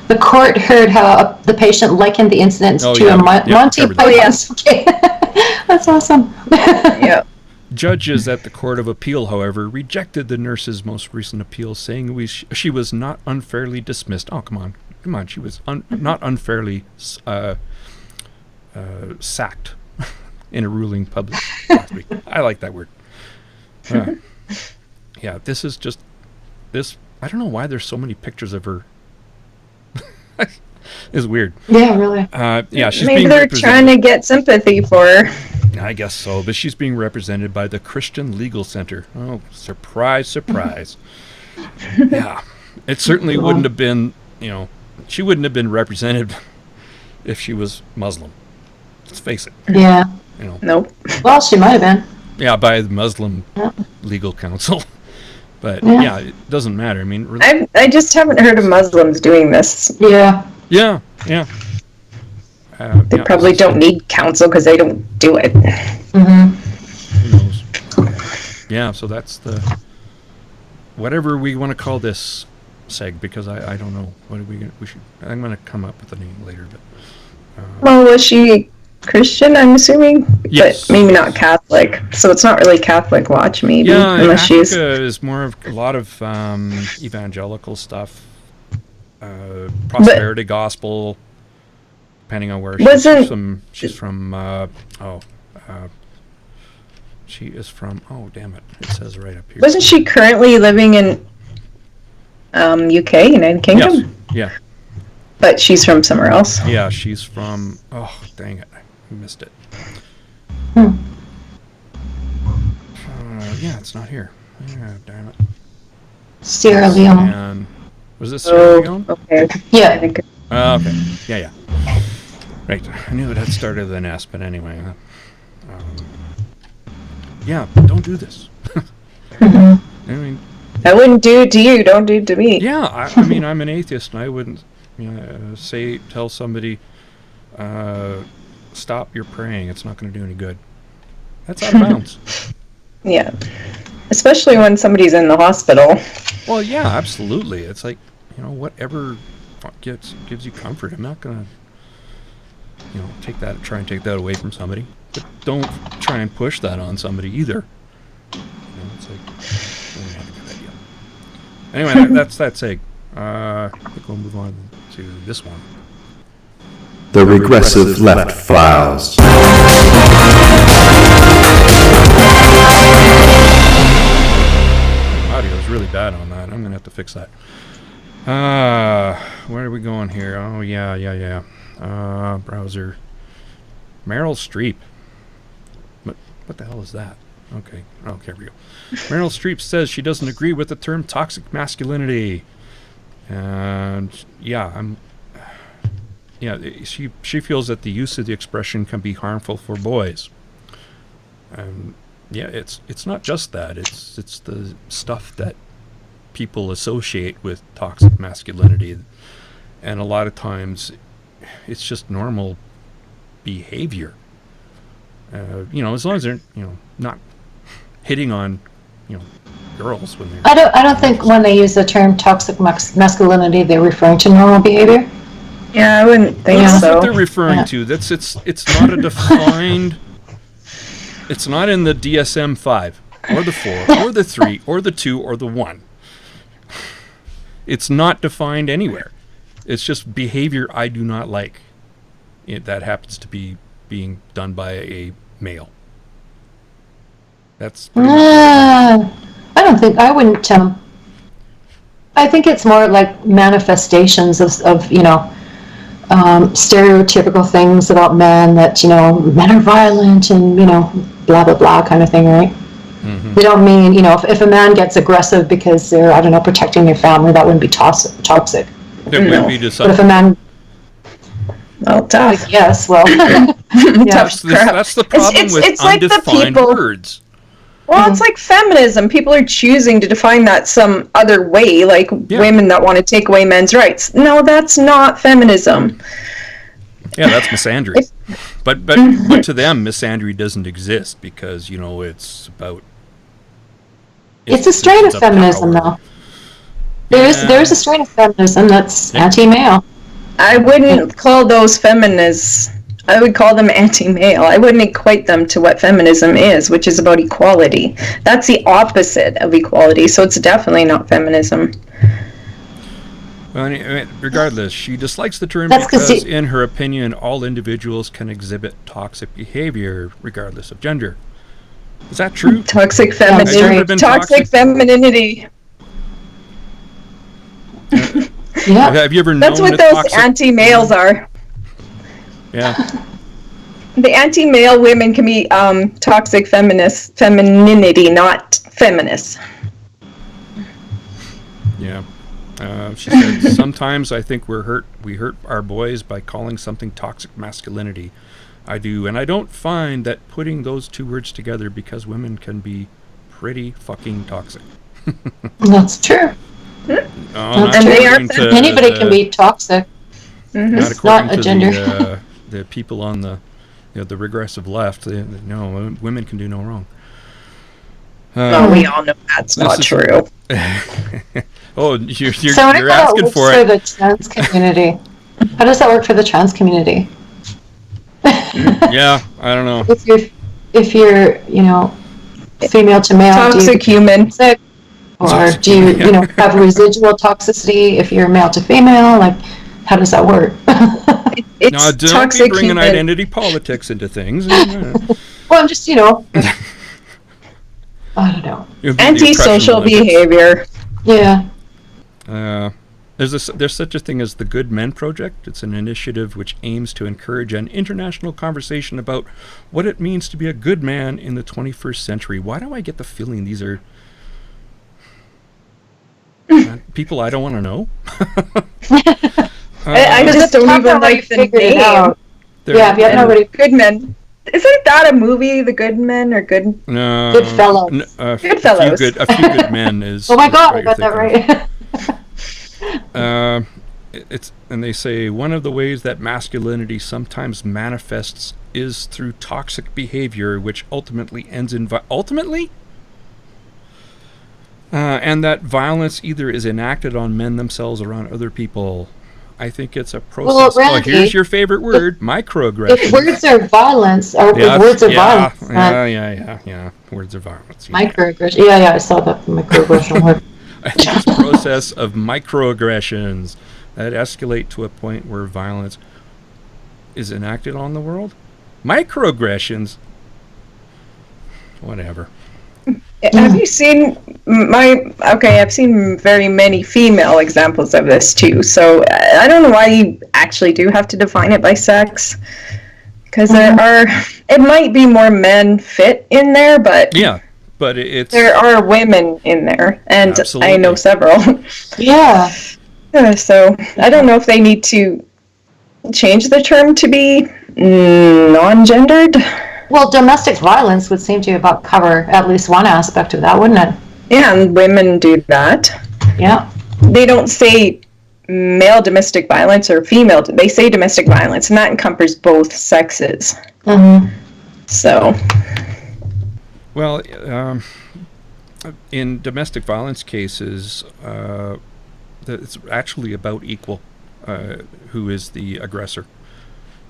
Speaker 2: The court heard how the patient likened the incident to a Monty Python. Yes. Okay. That's awesome.
Speaker 3: Yeah.
Speaker 1: Judges at the Court of Appeal, however, rejected the nurse's most recent appeal, saying she was not unfairly dismissed. Oh, come on. She was not unfairly sacked in a ruling published last week. I like that word. This is just this. I don't know why there's so many pictures of her. It's weird.
Speaker 2: Yeah, really.
Speaker 1: She's
Speaker 3: maybe
Speaker 1: being
Speaker 3: they're trying to get sympathy for her.
Speaker 1: I guess so, but she's being represented by the Christian Legal Center. Oh, surprise, surprise. Yeah, it certainly wouldn't have been, she wouldn't have been represented if she was Muslim. Let's face it.
Speaker 2: Yeah.
Speaker 3: Nope.
Speaker 2: Well, she might have been.
Speaker 1: Yeah, by the Muslim Legal Council. But, it doesn't matter. I mean,
Speaker 3: I just haven't heard of Muslims doing this.
Speaker 2: Yeah.
Speaker 1: Yeah.
Speaker 3: They probably don't need counsel because they don't do it.
Speaker 2: Mm-hmm.
Speaker 1: Who knows? Yeah, so that's the whatever we want to call this seg, because I don't know what I'm going to come up with a name later. But
Speaker 3: well, was she Christian? I'm assuming.
Speaker 1: Yes,
Speaker 3: but maybe not Catholic. So it's not really Catholic Watch, maybe.
Speaker 1: Yeah,
Speaker 3: unless she's
Speaker 1: is more of a lot of evangelical stuff, prosperity gospel. Depending on where she's from. She is from. Oh, damn it! It says right up here.
Speaker 3: Wasn't she currently living in UK, United Kingdom?
Speaker 1: Yes. Yeah.
Speaker 3: But she's from somewhere else.
Speaker 1: Yeah, she's from. Oh, dang it! I missed it. It's not here. Yeah, damn it.
Speaker 2: Sierra Leone.
Speaker 1: And was this Sierra Leone?
Speaker 3: Okay.
Speaker 2: Yeah.
Speaker 3: I think.
Speaker 1: Okay. Yeah. Right. I knew it had started with an S, but anyway. Don't do this. I mean,
Speaker 3: I wouldn't do it to you. Don't do it to me.
Speaker 1: Yeah, I mean, I'm an atheist, and I wouldn't tell somebody, stop your praying. It's not going to do any good. That's out of bounds.
Speaker 3: Yeah. Especially when somebody's in the hospital.
Speaker 1: Well, yeah, absolutely. It's like, whatever gives you comfort. I'm not going to, try and take that away from somebody. But don't try and push that on somebody either. It's like, not a good idea. Anyway, that's that sake. I think we'll move on to this one.
Speaker 4: The Regressive Left Files.
Speaker 1: Audio is really bad on that. I'm going to have to fix that. Where are we going here? Oh, yeah. Browser. Meryl Streep. What the hell is that? Okay, here we go. Meryl Streep says she doesn't agree with the term toxic masculinity. And, she feels that the use of the expression can be harmful for boys. It's not just that. It's the stuff that people associate with toxic masculinity, and a lot of times it's just normal behavior. As long as they're not hitting on girls when they're.
Speaker 2: I don't think when they use the term toxic masculinity they're referring to normal behavior.
Speaker 3: Yeah, I wouldn't think
Speaker 1: That's
Speaker 3: so.
Speaker 1: what they're referring to. It's not a defined. It's not in the DSM-5 or the 4 or the 3 or the 2 or the 1. It's not defined anywhere. It's just behavior I do not like. That happens to be being done by a male. That's pretty much
Speaker 2: I wouldn't. I think it's more like manifestations of stereotypical things about men that, men are violent and, blah, blah, blah kind of thing, right?
Speaker 1: Mm-hmm.
Speaker 2: They don't mean, if a man gets aggressive because they're, protecting their family, that wouldn't be toxic.
Speaker 1: It would be just
Speaker 2: but if a man...
Speaker 3: Well, tough.
Speaker 2: Yes, well...
Speaker 1: That's the problem with
Speaker 3: it's like
Speaker 1: undefined words.
Speaker 3: Well, it's like feminism. People are choosing to define that some other way, like women that want to take away men's rights. No, that's not feminism.
Speaker 1: Yeah, that's misandry. But to them, misandry doesn't exist because, it's about...
Speaker 2: It's a strain of feminism, though. There's a strain of feminism that's anti-male.
Speaker 3: I wouldn't call those feminists. I would call them anti-male. I wouldn't equate them to what feminism is, which is about equality. That's the opposite of equality, so it's definitely not feminism.
Speaker 1: Well, regardless, she dislikes the term
Speaker 2: That's
Speaker 1: because, in her opinion, all individuals can exhibit toxic behavior, regardless of gender. Is that true?
Speaker 3: Toxic femininity. Toxic femininity.
Speaker 1: Yeah. Have you ever known
Speaker 3: That's what those anti-males are.
Speaker 1: Yeah.
Speaker 3: The anti-male women can be toxic femininity, not feminists.
Speaker 1: Yeah. She said, sometimes I think we hurt our boys by calling something toxic masculinity. I do, and I don't find that putting those two words together because women can be pretty fucking toxic.
Speaker 2: That's true. Anybody can be toxic.
Speaker 3: Mm-hmm.
Speaker 1: Not according
Speaker 2: not a
Speaker 1: to
Speaker 2: gender.
Speaker 1: The people on the regressive left. Women can do no wrong.
Speaker 3: Well, we all know that's not true.
Speaker 1: You're asking for it.
Speaker 2: For the trans community. How does that work for the trans community?
Speaker 1: Yeah, I don't know.
Speaker 2: If you're female to male,
Speaker 3: toxic human.
Speaker 2: Or do you have residual toxicity if you're male to female? Like, how does that work?
Speaker 3: It's
Speaker 1: don't
Speaker 3: toxic
Speaker 1: be bringing
Speaker 3: human.
Speaker 1: identity politics into things.
Speaker 2: Well, I'm just, I don't know.
Speaker 3: Antisocial behavior.
Speaker 2: Yeah.
Speaker 1: There's such a thing as the Good Men Project. It's an initiative which aims to encourage an international conversation about what it means to be a good man in the 21st century. Why do I get the feeling these are people I don't want to know?
Speaker 3: I just don't even like the name.
Speaker 2: Yeah, yeah, nobody.
Speaker 3: Good Men. Isn't that a movie, The Good Men or Good?
Speaker 1: No.
Speaker 2: Goodfellas.
Speaker 3: Goodfellas.
Speaker 1: A few good men is.
Speaker 2: Oh my God, I got that right.
Speaker 1: And they say one of the ways that masculinity sometimes manifests is through toxic behavior, which ultimately ends in and that violence either is enacted on men themselves or on other people. I think it's a process.
Speaker 2: Well, Randy,
Speaker 1: here's your favorite word: microaggression.
Speaker 2: If words are violence, words are violence.
Speaker 1: Yeah. Words are violence.
Speaker 2: Microaggression. Yeah, I saw that microaggression word.
Speaker 1: I think it's a process of microaggressions that escalate to a point where violence is enacted on the world. Microaggressions? Whatever.
Speaker 3: Have you seen I've seen very many female examples of this too, so I don't know why you actually do have to define it by sex, because it might be more men fit in there, but
Speaker 1: yeah, but
Speaker 3: there are women in there, and
Speaker 1: absolutely.
Speaker 3: I know several.
Speaker 2: Yeah.
Speaker 3: So I don't know if they need to change the term to be non-gendered.
Speaker 2: Well, domestic violence would seem to about cover at least one aspect of that, wouldn't it?
Speaker 3: Yeah, and women do that.
Speaker 2: Yeah.
Speaker 3: They don't say male domestic violence or female. They say domestic violence, and that encompasses both sexes.
Speaker 2: Mm-hmm.
Speaker 3: So.
Speaker 1: Well, in domestic violence cases, it's actually about equal who is the aggressor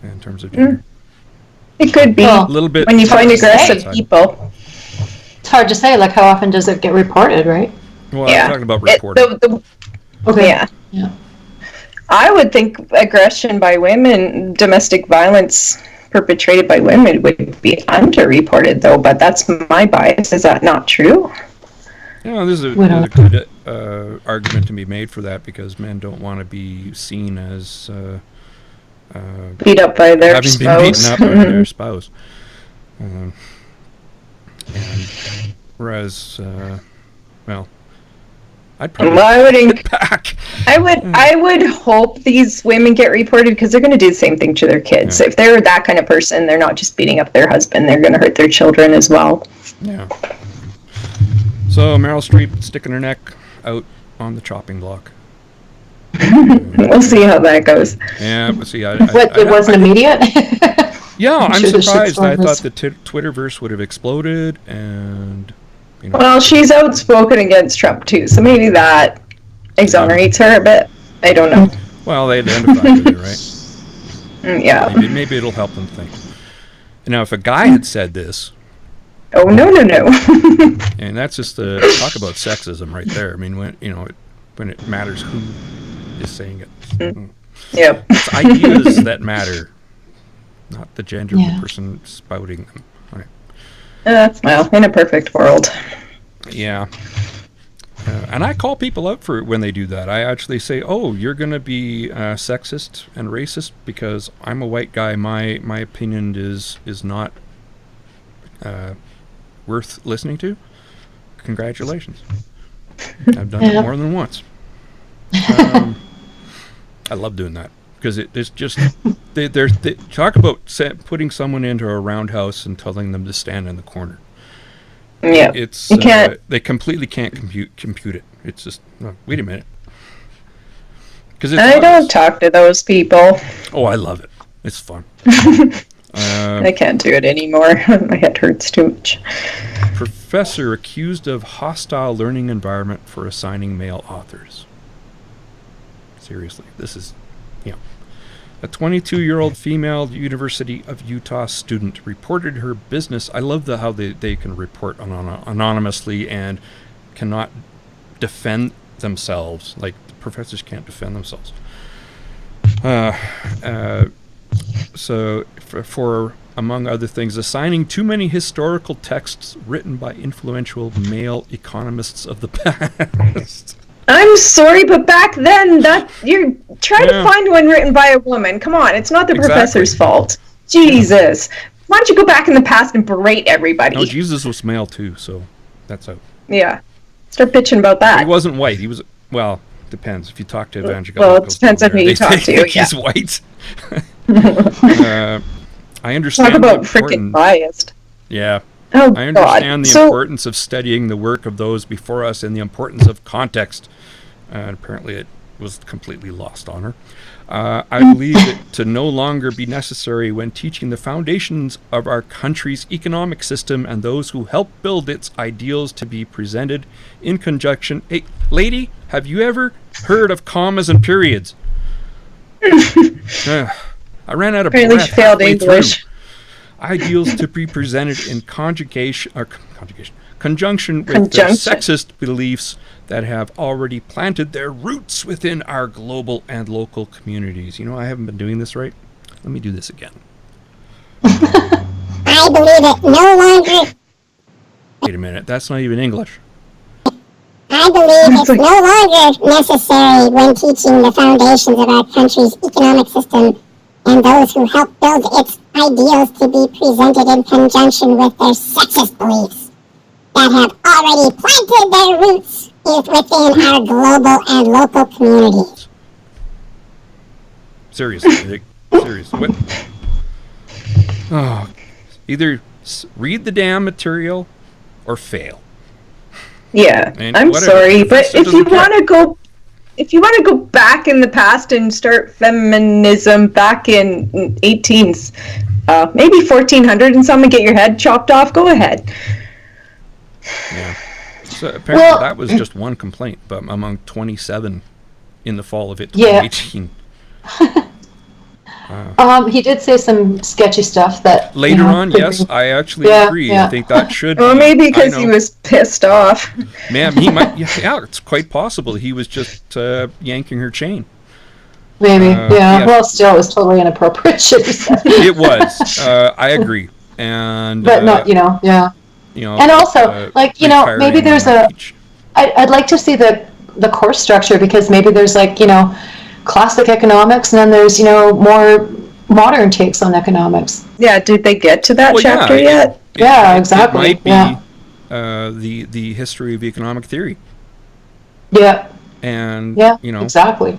Speaker 1: in terms of gender.
Speaker 3: It could be
Speaker 1: a little bit
Speaker 3: when you find aggressive people.
Speaker 2: It's hard to say. Like, how often does it get reported, right?
Speaker 1: Well, I'm talking about reporting.
Speaker 2: Okay.
Speaker 3: Yeah. I would think aggression by women, domestic violence perpetrated by women, would be underreported, though. But that's my bias. Is that not true?
Speaker 1: There's a good argument to be made for that, because men don't want to be seen as
Speaker 3: beat up by their
Speaker 1: having
Speaker 3: spouse.
Speaker 1: been beaten up by their spouse. And whereas, I'd probably
Speaker 3: I would hope these women get reported, because they're going to do the same thing to their kids.
Speaker 1: Yeah.
Speaker 3: If they're that kind of person, they're not just beating up their husband, they're going to hurt their children as well.
Speaker 1: Yeah. So Meryl Streep sticking her neck out on the chopping block.
Speaker 3: We'll see how that goes.
Speaker 1: Yeah, we'll see.
Speaker 2: It wasn't immediate?
Speaker 1: Yeah, I'm
Speaker 2: sure
Speaker 1: surprised. I thought the Twitterverse would have exploded, and
Speaker 3: Well, she's outspoken against Trump too, so maybe that exonerates her a bit. I don't know.
Speaker 1: Well, they identified with it, right?
Speaker 3: Yeah.
Speaker 1: Maybe it'll help them think. Now, if a guy had said this,
Speaker 3: oh no.
Speaker 1: and that's just the talk about sexism right there. I mean, when it matters who is saying it.
Speaker 3: Yep.
Speaker 1: It's ideas that matter, not the gender of the person spouting them. Okay.
Speaker 3: Well, in a perfect world.
Speaker 1: Yeah. And I call people out for it when they do that. I actually say, "Oh, you're going to be sexist and racist because I'm a white guy. My opinion is not worth listening to. Congratulations. I've done it more than once." I love doing that, because it's just they talk about putting someone into a roundhouse and telling them to stand in the corner.
Speaker 3: Yeah,
Speaker 1: it's
Speaker 3: you can't.
Speaker 1: They completely can't compute it. It's just wait a minute, because
Speaker 3: I don't talk to those people.
Speaker 1: Oh, I love it. It's fun.
Speaker 3: I can't do it anymore. My head hurts too much.
Speaker 1: Professor accused of hostile learning environment for assigning male authors. Seriously, this is, a 22-year-old female University of Utah student reported her business. I love how they can report anonymously and cannot defend themselves. Like, the professors can't defend themselves. So, for among other things, assigning too many historical texts written by influential male economists of the past.
Speaker 3: I'm sorry, but back then, you're trying to find one written by a woman. Come on, it's not the professor's fault. Jesus. Why don't you go back in the past and berate everybody?
Speaker 1: No, Jesus was male too, so that's out.
Speaker 3: Yeah. Start bitching about that.
Speaker 1: He wasn't white. He was, depends. If you talk to evangelicals.
Speaker 3: Well, it depends on who you talk to.
Speaker 1: He's white. I understand.
Speaker 3: Talk about freaking biased.
Speaker 1: Yeah.
Speaker 3: Oh,
Speaker 1: I understand the importance of studying the work of those before us and the importance of context. And apparently it was completely lost on her. I believe it to no longer be necessary when teaching the foundations of our country's economic system and those who help build its ideals to be presented in conjunction. Hey, lady, have you ever heard of commas and periods? I ran out of
Speaker 3: apparently
Speaker 1: breath
Speaker 3: she failed
Speaker 1: halfway
Speaker 3: English.
Speaker 1: through. Ideals to be presented in conjunction with their sexist beliefs that have already planted their roots within our global and local communities. You know, I haven't been doing this right. Let me do this again.
Speaker 5: I believe it no longer...
Speaker 1: Wait a minute, that's not even English.
Speaker 5: I believe it's no longer necessary when teaching the foundations of our country's economic system and those who help build its ideals to be presented in conjunction with their sexist beliefs that have already planted their roots within our global and local communities.
Speaker 1: Seriously, seriously. What? Oh, either read the damn material or fail.
Speaker 3: Yeah,
Speaker 1: And
Speaker 3: I'm
Speaker 1: whatever.
Speaker 3: sorry,
Speaker 1: The
Speaker 3: but
Speaker 1: professor
Speaker 3: if you
Speaker 1: doesn't care.
Speaker 3: want to go back in the past and start feminism back in maybe 1400 and something, get your head chopped off, go ahead.
Speaker 1: Yeah. So apparently that was just one complaint, but among 27 in the fall of 2018.
Speaker 2: He did say some sketchy stuff that
Speaker 1: Later on, yes, I actually agree. I think that should.
Speaker 3: Well, maybe because he was pissed off.
Speaker 1: Man, he might. Yeah, it's quite possible he was just yanking her chain.
Speaker 2: Maybe, Well, still, it was totally inappropriate shit he said.
Speaker 1: It was. I agree, and
Speaker 2: but not, and also, maybe there's I'd like to see the course structure, because maybe there's classic economics, and then there's more modern takes on economics.
Speaker 3: Yeah, did they get to that chapter yet?
Speaker 2: Exactly.
Speaker 1: It might be the history of economic theory.
Speaker 2: Yeah.
Speaker 1: And
Speaker 2: exactly.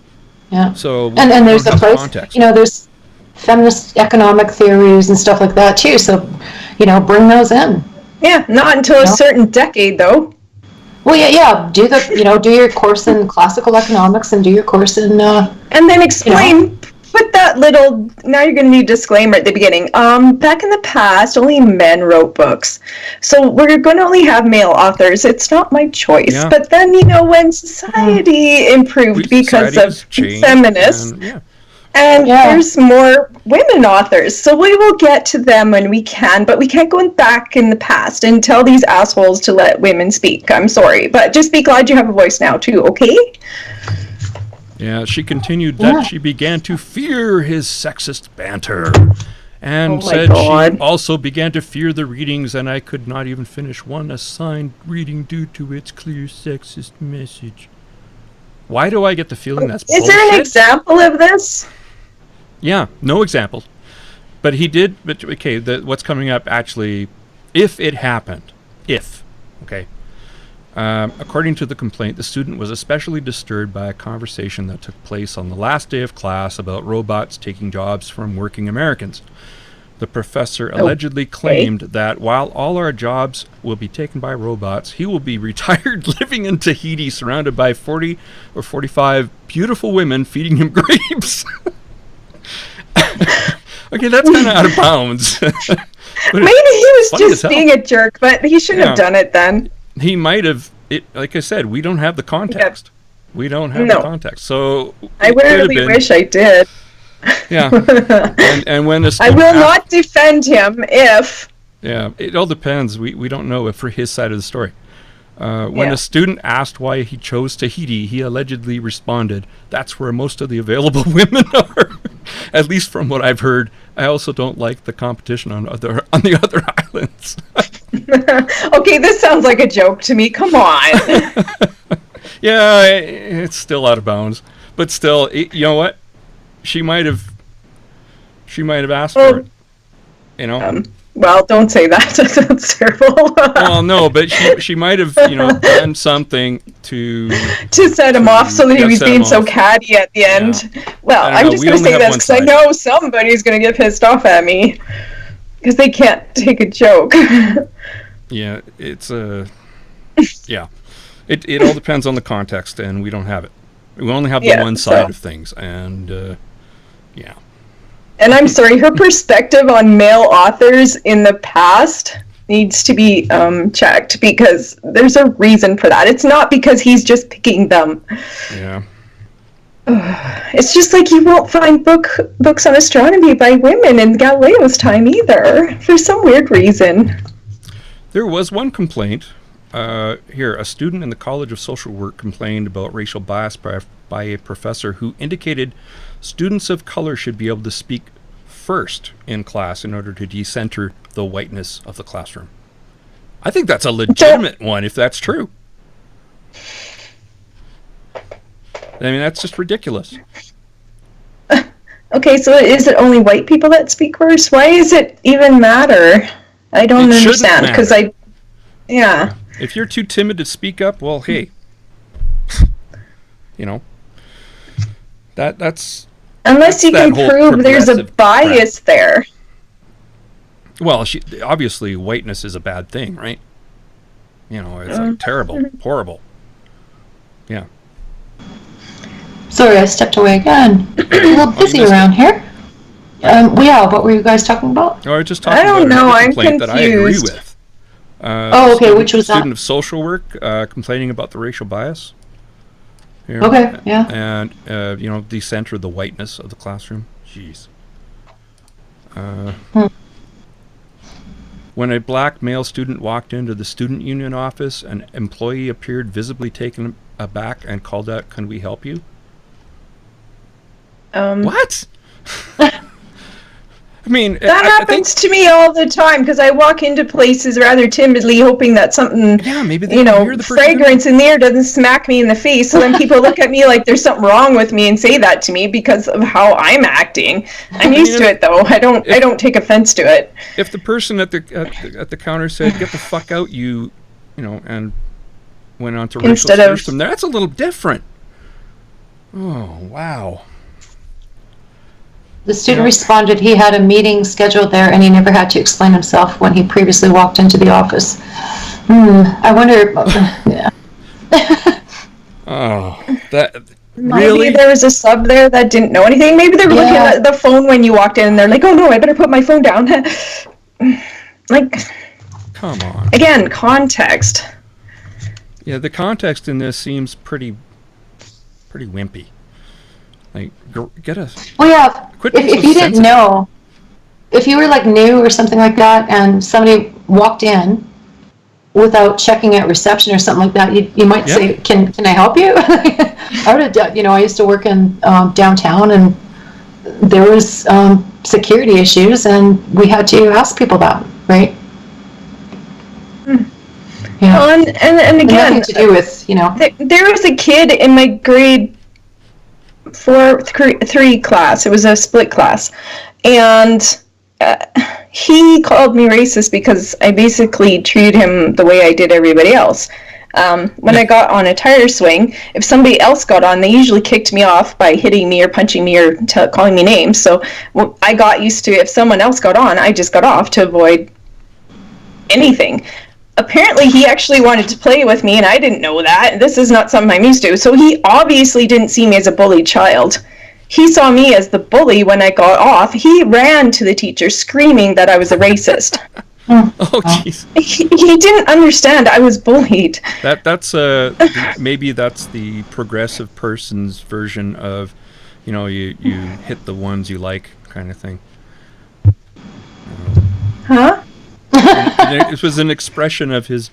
Speaker 2: Yeah.
Speaker 1: So
Speaker 2: and there's a place, there's feminist economic theories and stuff like that too. So, bring those in.
Speaker 3: Yeah, not until a certain decade though.
Speaker 2: Well, yeah. Do do your course in classical economics and do your course in.
Speaker 3: And then explain. Put that little. Now you're going to need a disclaimer at the beginning. Back in the past, only men wrote books, so we're going to only have male authors. It's not my choice.
Speaker 1: Yeah.
Speaker 3: But then when society improved because of feminists. And there's more women authors, so we will get to them when we can, but we can't go back in the past and tell these assholes to let women speak. I'm sorry, but just be glad you have a voice now too, okay?
Speaker 1: Yeah, she continued that she began to fear his sexist banter, and said she also began to fear the readings, and I could not even finish one assigned reading due to its clear sexist message. Why do I get the feeling that's bullshit?
Speaker 3: Is there an example of this?
Speaker 1: Yeah, no examples. But he did, what's coming up actually, if it happened, according to the complaint, the student was especially disturbed by a conversation that took place on the last day of class about robots taking jobs from working Americans. The professor allegedly claimed that while all our jobs will be taken by robots, he will be retired living in Tahiti surrounded by 40 or 45 beautiful women feeding him grapes. Okay, that's kind of out of bounds.
Speaker 3: Maybe he was just being a jerk, but he shouldn't have done it then.
Speaker 1: He might have. Like I said, we don't have the context. We don't have the context. So
Speaker 3: I really wish I did.
Speaker 1: Yeah. and when
Speaker 3: I will not defend him if...
Speaker 1: Yeah, it all depends. We don't know for his side of the story. When a student asked why he chose Tahiti, he allegedly responded, "That's where most of the available women are." At least from what I've heard. I also don't like the competition on the other islands.
Speaker 3: Okay, this sounds like a joke to me. Come on.
Speaker 1: Yeah, it's still out of bounds. But still, you know what? She might have asked for it.
Speaker 3: Well, don't say that. That's terrible.
Speaker 1: Well, no, but she might have, done something to
Speaker 3: set him off so that he was being so catty at the end. Yeah. Well, I'm just going to say this because I know somebody's going to get pissed off at me because they can't take a joke.
Speaker 1: Yeah, it's yeah. It all depends on the context, and we don't have it. We only have the one side of things, and yeah.
Speaker 3: And I'm sorry, her perspective on male authors in the past needs to be checked because there's a reason for that. It's not because he's just picking them.
Speaker 1: Yeah.
Speaker 3: It's just like you won't find books on astronomy by women in Galileo's time either, for some weird reason.
Speaker 1: There was one complaint Here, a student in the College of Social Work complained about racial bias by a professor who indicated students of color should be able to speak first in class in order to decenter the whiteness of the classroom. I think that's a legitimate one, if that's true. I mean, that's just ridiculous.
Speaker 3: Okay, so is it only white people that speak first? Why does it even matter? I don't understand, because yeah.
Speaker 1: If you're too timid to speak up, well, hey, you know, that's...
Speaker 3: Unless you can prove there's a bias there.
Speaker 1: Well, obviously whiteness is a bad thing, right? You know, it's like terrible, horrible. Yeah.
Speaker 2: Sorry, I stepped away again. A little busy around here. What were you guys talking about?
Speaker 1: Oh, I was just talking about another complaint that I agree with.
Speaker 2: Okay, which was that?
Speaker 1: Student of social work complaining about the racial bias. Here.
Speaker 2: Okay, yeah.
Speaker 1: And, decenter the whiteness of the classroom. Jeez. When a black male student walked into the student union office, an employee appeared visibly taken aback and called out, "Can we help you?" What? I mean,
Speaker 3: that happens to me all the time because I walk into places rather timidly, hoping that something, fragrance in the air doesn't smack me in the face. So then people look at me like there's something wrong with me and say that to me because of how I'm acting. I'm used to it though. I don't take offense to it.
Speaker 1: If the person at the counter said, "Get the fuck out, and went on to racial slurs from there, that's a little different. Oh wow.
Speaker 2: The student responded he had a meeting scheduled there and he never had to explain himself when he previously walked into the office. I wonder... yeah.
Speaker 1: Oh, that...
Speaker 3: Maybe
Speaker 1: really?
Speaker 3: There was a sub there that didn't know anything. Maybe they were looking at the phone when you walked in and they're like, "Oh no, I better put my phone down." Like...
Speaker 1: Come on.
Speaker 3: Again, context.
Speaker 1: Yeah, the context in this seems pretty wimpy. Like, get a...
Speaker 2: Well, yeah, if you didn't know, if you were like new or something like that and somebody walked in without checking at reception or something like that, you might say, can I help you? I used to work in downtown and there was security issues and we had to ask people that, right?
Speaker 3: Yeah. Well, and again,
Speaker 2: nothing to do with,
Speaker 3: there was a kid in my grade 4-3 class. It was a split class, and he called me racist because I basically treated him the way I did everybody else. When I got on a tire swing, if somebody else got on, they usually kicked me off by hitting me or punching me or calling me names. So I got used to, if someone else got on, I just got off to avoid anything. Apparently he actually wanted to play with me and I didn't know that. This is not something I'm used to. So he obviously didn't see me as a bullied child. He saw me as the bully when I got off. He ran to the teacher screaming that I was a racist.
Speaker 1: Oh, jeez.
Speaker 3: He didn't understand I was bullied.
Speaker 1: That's maybe that's the progressive person's version of, you hit the ones you like kind of thing.
Speaker 3: Huh?
Speaker 1: It was an expression of his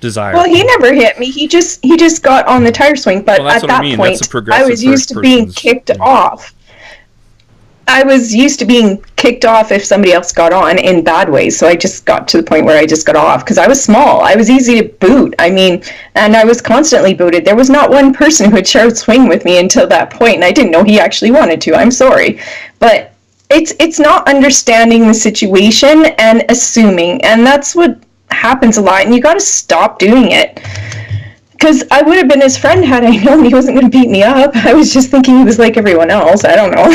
Speaker 1: desire.
Speaker 3: Well, he never hit me. He just got on the tire swing. But at that point, I was used to being kicked off. I was used to being kicked off if somebody else got on in bad ways. So I just got to the point where I just got off because I was small. I was easy to boot. And I was constantly booted. There was not one person who would share swing with me until that point, and I didn't know he actually wanted to. I'm sorry, but. It's not understanding the situation and assuming, and that's what happens a lot, and you got to stop doing it. Because I would have been his friend had I known he wasn't going to beat me up. I was just thinking he was like everyone else. I don't know.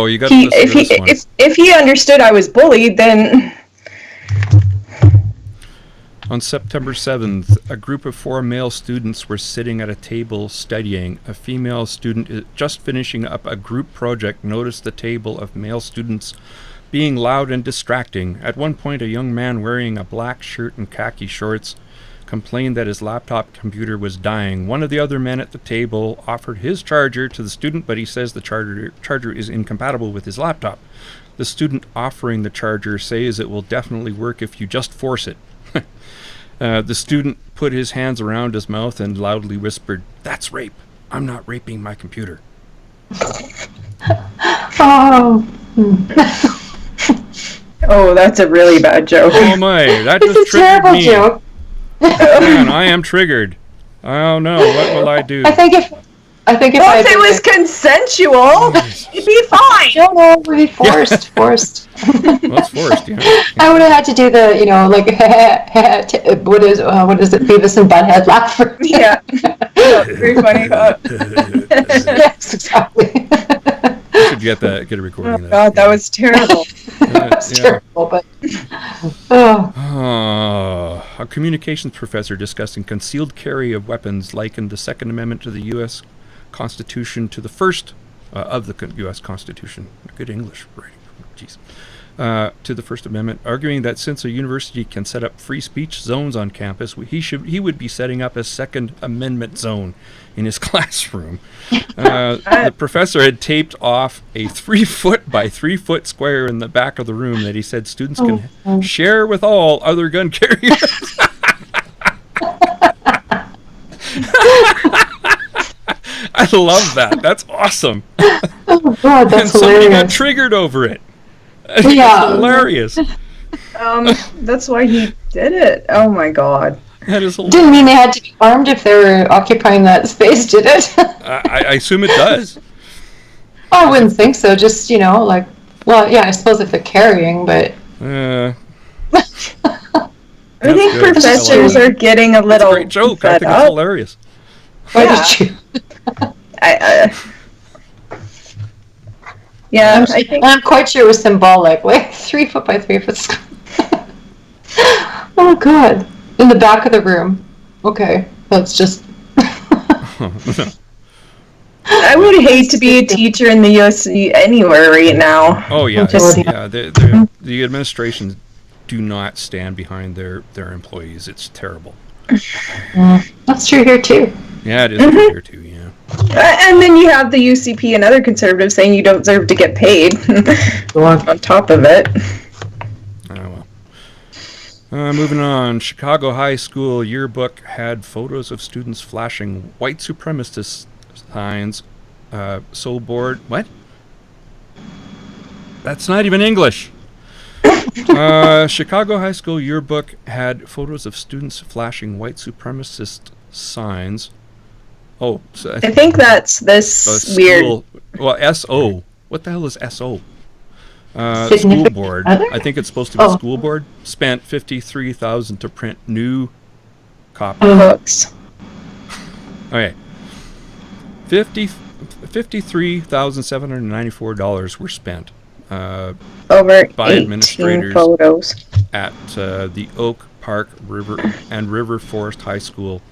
Speaker 1: You got to listen to this one.
Speaker 3: If he understood I was bullied, then...
Speaker 1: On September 7th, a group of 4 male students were sitting at a table studying. A female student just finishing up a group project noticed the table of male students being loud and distracting. At one point, a young man wearing a black shirt and khaki shorts complained that his laptop computer was dying. One of the other men at the table offered his charger to the student, but he says the charger is incompatible with his laptop. The student offering the charger says it will definitely work if you just force it. The student put his hands around his mouth and loudly whispered, "That's rape. I'm not raping my computer."
Speaker 2: Oh.
Speaker 3: Oh, that's a really bad joke.
Speaker 1: Oh my, that just
Speaker 2: It's a
Speaker 1: triggered
Speaker 2: terrible
Speaker 1: me.
Speaker 2: joke.
Speaker 1: Man, I am triggered. Oh no, what will I do?
Speaker 2: I think if
Speaker 3: Well, if it was consensual, it'd be fine.
Speaker 2: No, it would be forced. Forced.
Speaker 1: Well, it's forced, yeah.
Speaker 2: I would have had to do the, like, what is it, Beavis and Butthead laugh for me.
Speaker 3: Yeah. Very funny.
Speaker 2: Yes, exactly.
Speaker 1: I should get a recording
Speaker 3: Oh
Speaker 1: of that.
Speaker 3: God, that was terrible.
Speaker 2: That's
Speaker 1: Yeah.
Speaker 2: terrible, but oh,
Speaker 1: A communications professor discussing concealed carry of weapons likened the Second Amendment to the U.S. Constitution to the first of the U.S. Constitution. Good English writing. Jeez. To the First Amendment, arguing that since a university can set up free speech zones on campus, he would be setting up a Second Amendment zone in his classroom. The professor had taped off a 3-foot by 3-foot square in the back of the room that he said students can share with all other gun carriers. I love that. That's awesome.
Speaker 2: oh God, that's
Speaker 1: And somebody got
Speaker 2: hilarious.
Speaker 1: triggered over it.
Speaker 2: Yeah.
Speaker 1: It's hilarious.
Speaker 3: That's why he did it. Oh my God.
Speaker 1: That is hilarious.
Speaker 2: Didn't mean they had to be armed if they were occupying that space, did it?
Speaker 1: I assume it does.
Speaker 2: I wouldn't think so. Just, well, yeah, I suppose if they're carrying, but
Speaker 1: Uh,
Speaker 3: I think
Speaker 1: good.
Speaker 3: professors are getting a
Speaker 1: That's a
Speaker 3: little
Speaker 1: great joke. I
Speaker 3: fed
Speaker 1: think it's
Speaker 3: up.
Speaker 1: hilarious.
Speaker 2: why
Speaker 3: Yeah.
Speaker 2: did you?
Speaker 3: Yeah, I think
Speaker 2: I'm quite sure it was symbolic. Like 3-foot by 3-foot square. Oh God! In the back of the room. Okay, that's just.
Speaker 3: I would hate to be a teacher in the U.S. anywhere right now.
Speaker 1: Oh yeah,
Speaker 3: Just-
Speaker 1: yeah. The administrations do not stand behind their employees. It's terrible.
Speaker 2: That's true here too.
Speaker 1: Yeah, it is here too. Yeah.
Speaker 3: And then you have the UCP and other conservatives saying you don't deserve to get paid on top of it.
Speaker 1: Oh well. Moving on. Chicago High School yearbook had photos of students flashing white supremacist signs. So bored. What? That's not even English. Chicago High School yearbook had photos of students flashing white supremacist signs. Oh, so
Speaker 3: I think that's this weird.
Speaker 1: school, well, SO. What the hell is SO? School
Speaker 2: Significant
Speaker 1: board.
Speaker 2: other?
Speaker 1: I think it's supposed to be
Speaker 2: Oh.
Speaker 1: school board. Spent $53,000 to print new copies.
Speaker 3: Books.
Speaker 1: Okay. $53,794 were spent
Speaker 3: Over
Speaker 1: by
Speaker 3: 18
Speaker 1: administrators.
Speaker 3: photos.
Speaker 1: at the Oak Park River Forest High School.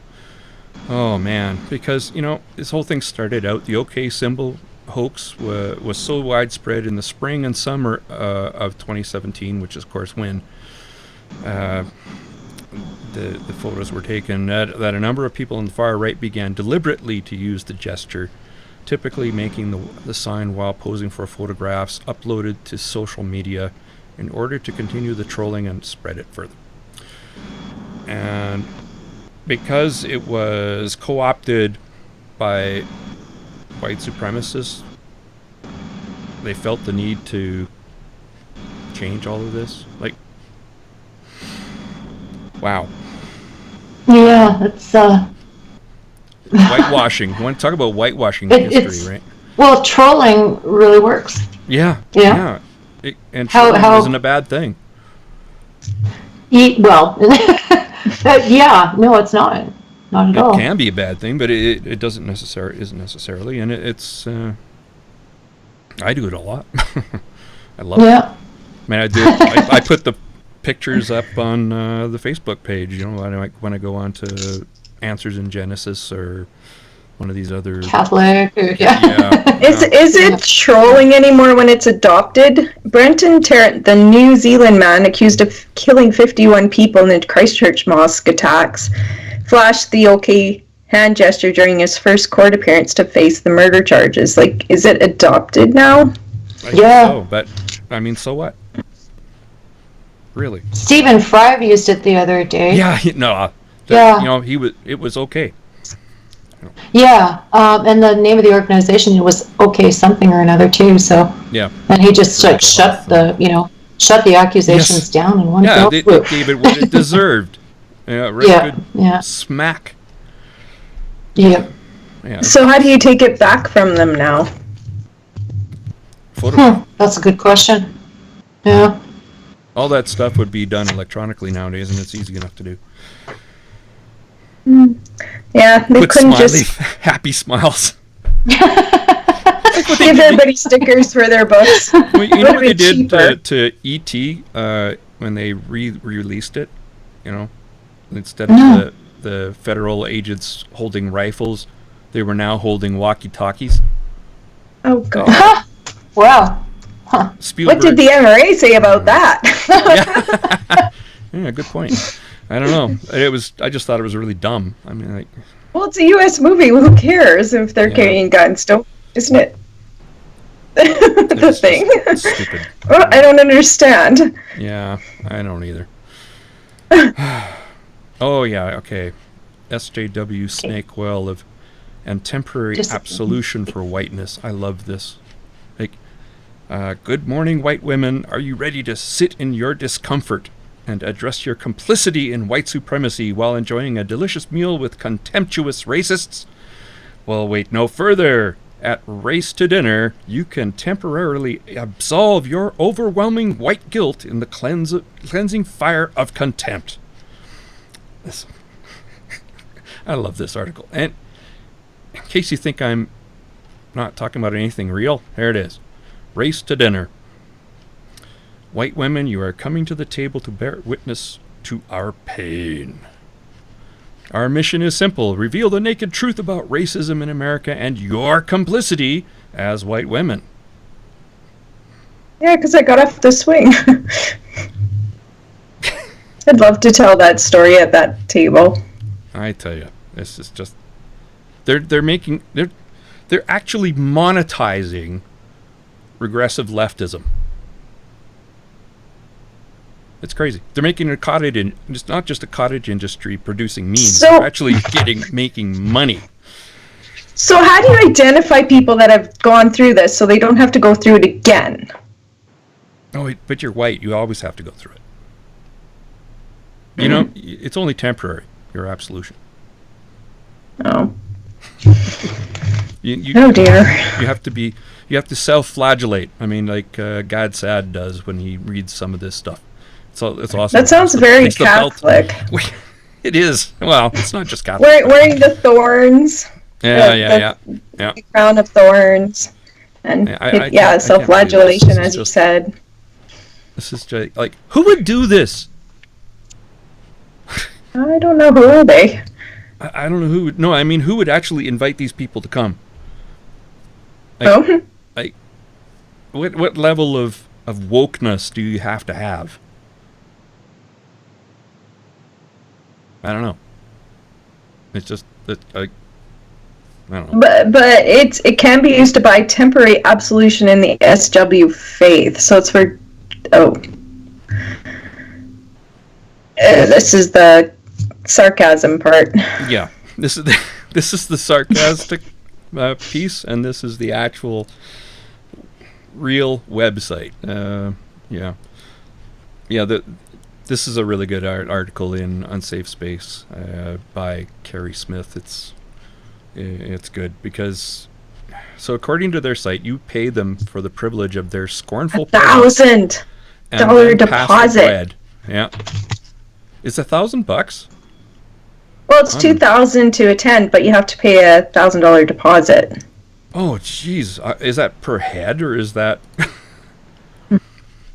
Speaker 1: Oh man, because this whole thing started out, the OK symbol hoax was so widespread in the spring and summer of 2017, which is of course when the photos were taken, that a number of people on the far right began deliberately to use the gesture, typically making the sign while posing for photographs uploaded to social media in order to continue the trolling and spread it further. And because it was co-opted by white supremacists, they felt the need to change all of this. Like, wow.
Speaker 2: Yeah, it's
Speaker 1: Whitewashing. You want to talk about whitewashing history, right?
Speaker 2: Well, trolling really works.
Speaker 1: Yeah.
Speaker 2: Yeah.
Speaker 1: And
Speaker 2: How-
Speaker 1: trolling isn't a bad thing.
Speaker 2: Well, yeah, no, it's not. Not at all.
Speaker 1: It can be a bad thing, but it isn't necessarily, and it's I do it a lot. I love it.
Speaker 2: Yeah.
Speaker 1: I mean, I do. I put the pictures up on the Facebook page. When I go on to Answers in Genesis or one of these other
Speaker 2: Catholic. Or,
Speaker 3: Is it trolling anymore when it's adopted? Brenton Tarrant, the New Zealand man accused of killing 51 people in the Christchurch mosque attacks, flashed the OK hand gesture during his first court appearance to face the murder charges. Like, is it adopted now?
Speaker 1: I think so, but I mean, so what? Really?
Speaker 2: Stephen Fry used it the other day.
Speaker 1: Yeah, you know, it was okay.
Speaker 2: Yeah, and the name of the organization was OK something or another too. So
Speaker 1: yeah,
Speaker 2: and he just shut the accusations down in one fell swoop.
Speaker 1: They gave it what it deserved. Good smack.
Speaker 2: Yeah.
Speaker 3: So how do you take it back from them now?
Speaker 2: That's a good question. Yeah.
Speaker 1: All that stuff would be done electronically nowadays, and it's easy enough to do.
Speaker 3: Yeah, they couldn't just
Speaker 1: happy smiles.
Speaker 3: Give everybody stickers for their books.
Speaker 1: Well, you know what they did to E.T. When they released it? You know, instead of the federal agents holding rifles, they were now holding walkie-talkies.
Speaker 3: Oh God!
Speaker 2: Wow. Huh.
Speaker 3: What did the NRA say about that?
Speaker 1: Yeah, good point. I don't know. I just thought it was really dumb. I mean, like.
Speaker 3: Well, it's a U.S. movie. Who cares if they're carrying guns? Isn't it? The thing.
Speaker 1: Stupid.
Speaker 3: Well, I don't understand.
Speaker 1: Yeah, I don't either. Oh yeah, okay. SJW Snake Well and temporary absolution for whiteness. I love this. Like, good morning, white women. Are you ready to sit in your discomfort and address your complicity in white supremacy while enjoying a delicious meal with contemptuous racists? Well, wait no further. At Race to Dinner, you can temporarily absolve your overwhelming white guilt in the cleansing fire of contempt. I love this article. And in case you think I'm not talking about anything real, here it is. Race to Dinner. White women, you are coming to the table to bear witness to our pain. Our mission is simple. Reveal the naked truth about racism in America and your complicity as white women.
Speaker 3: Yeah, because I got off the swing. I'd love to tell that story at that table.
Speaker 1: I tell you, this is just... They're actually monetizing regressive leftism. It's crazy. They're making it's not just a cottage industry producing memes. They're actually making money.
Speaker 3: So how do you identify people that have gone through this so they don't have to go through it again?
Speaker 1: Oh, but you're white. You always have to go through it. You know, it's only temporary, your absolution.
Speaker 3: Oh.
Speaker 1: Oh
Speaker 3: dear.
Speaker 1: You have to self-flagellate. I mean, like Gad Sad does when he reads some of this stuff. It's awesome.
Speaker 3: That sounds very Catholic.
Speaker 1: It is. Well, it's not just Catholic.
Speaker 3: Wearing the thorns.
Speaker 1: Yeah.
Speaker 3: The crown of thorns. And self-flagellation, as you said.
Speaker 1: This is just, like, who would do this?
Speaker 3: I don't know. Who are they?
Speaker 1: I don't know who would. No, I mean, who would actually invite these people to come? Like, what level of wokeness do you have to have? I don't know. It's just that I don't know.
Speaker 3: But it can be used to buy temporary absolution in the SW faith. So it's for this is the sarcasm part.
Speaker 1: Yeah, this is the sarcastic piece, and this is the actual real website. This is a really good article in Unsafe Space by Carrie Smith. It's good because, so according to their site, you pay them for the privilege of their scornful
Speaker 3: $1,000 deposit.
Speaker 1: Yeah, it's $1,000.
Speaker 3: Well, it's $2,000 to attend, but you have to pay $1,000 deposit.
Speaker 1: Oh, jeez, is that per head or is that?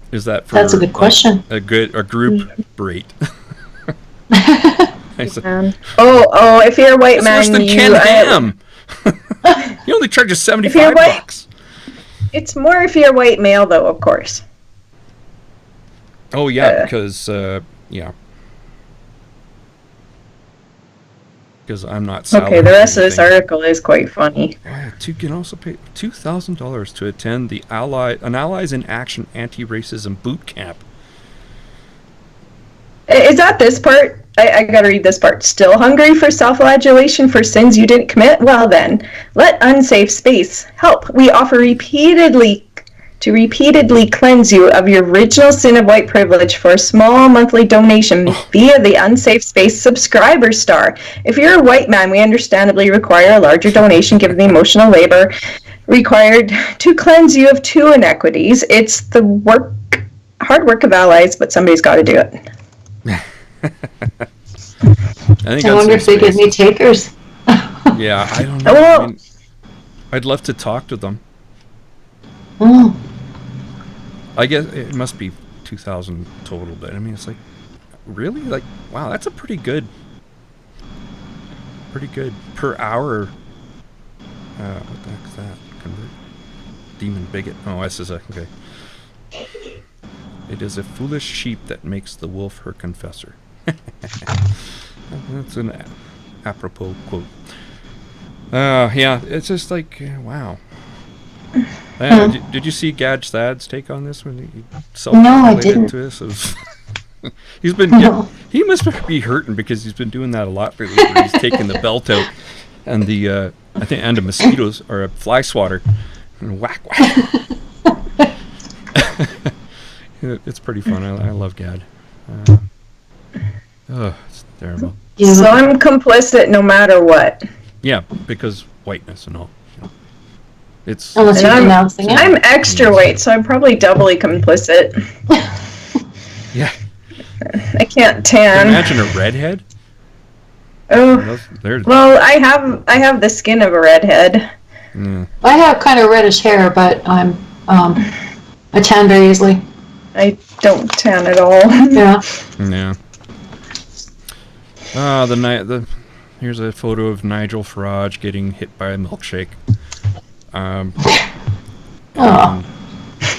Speaker 1: Is that for?
Speaker 2: That's a good question.
Speaker 1: A group rate.
Speaker 3: If you're a white man,
Speaker 1: Worse than Ken Ham. He only charges $75.
Speaker 3: If you're white, it's more if you're white male, though, of course.
Speaker 1: Oh yeah, because yeah. Because I'm not salaried.
Speaker 3: Okay, the rest of this article is quite funny.
Speaker 1: You can also pay $2,000 to attend an Allies in Action Anti-Racism Boot Camp.
Speaker 3: Is that this part? I gotta read this part. Still hungry for self-flagellation for sins you didn't commit? Well then, let Unsafe Space help. We offer repeatedly cleanse you of your original sin of white privilege for a small monthly donation via the Unsafe Space subscriber star. If you're a white man, we understandably require a larger donation given the emotional labor required to cleanse you of two inequities. It's the hard work of allies, but somebody's got to do it.
Speaker 2: I wonder if they get any takers.
Speaker 1: Yeah, I don't know.
Speaker 3: Well,
Speaker 1: I mean, I'd love to talk to them. I guess it must be 2,000 total, but I mean, it's like, really? Like, wow, that's a pretty good per hour. What the heck is that? Convert. Demon bigot. Oh, this is okay. It is a foolish sheep that makes the wolf her confessor. That's an apropos quote. Yeah, it's just like, wow. Did you see Gaj Thad's take on this when he self-related to this? He's been he must be hurting because he's been doing that a lot lately. Where he's taking the belt out and the I think and a mosquitoes or a fly swatter and whack. It's pretty fun. I love Gad. It's terrible.
Speaker 3: So I'm complicit no matter what.
Speaker 1: Yeah, because whiteness and all. It's
Speaker 2: unless you're denouncing it.
Speaker 3: I'm extra white, so I'm probably doubly complicit.
Speaker 1: Yeah.
Speaker 3: I can't tan.
Speaker 1: Imagine a redhead.
Speaker 3: Oh. Well, I have the skin of a redhead.
Speaker 1: Mm.
Speaker 2: I have kind of reddish hair, but I tan very easily.
Speaker 3: I don't tan at all.
Speaker 2: Yeah.
Speaker 1: Yeah. Here's a photo of Nigel Farage getting hit by a milkshake.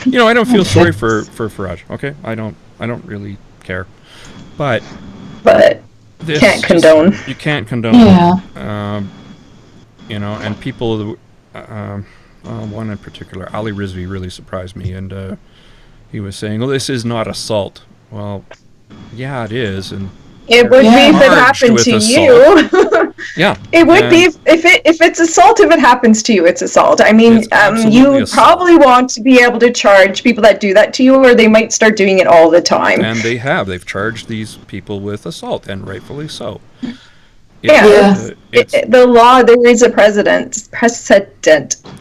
Speaker 1: You know, I don't feel sorry for Farage. Okay, I don't really care, but
Speaker 3: this can't condone.
Speaker 1: You can't condone.
Speaker 2: Yeah.
Speaker 1: You know, and people. One in particular, Ali Rizvi, really surprised me, and he was saying, "Oh, this is not assault." Well, yeah, it is, and
Speaker 3: it would be if it happened to you.
Speaker 1: Yeah,
Speaker 3: it would be if it's assault. If it happens to you, it's assault. I mean, you probably want to be able to charge people that do that to you, or they might start doing it all the time.
Speaker 1: And they've charged these people with assault, and rightfully so.
Speaker 3: The law. There is a precedent.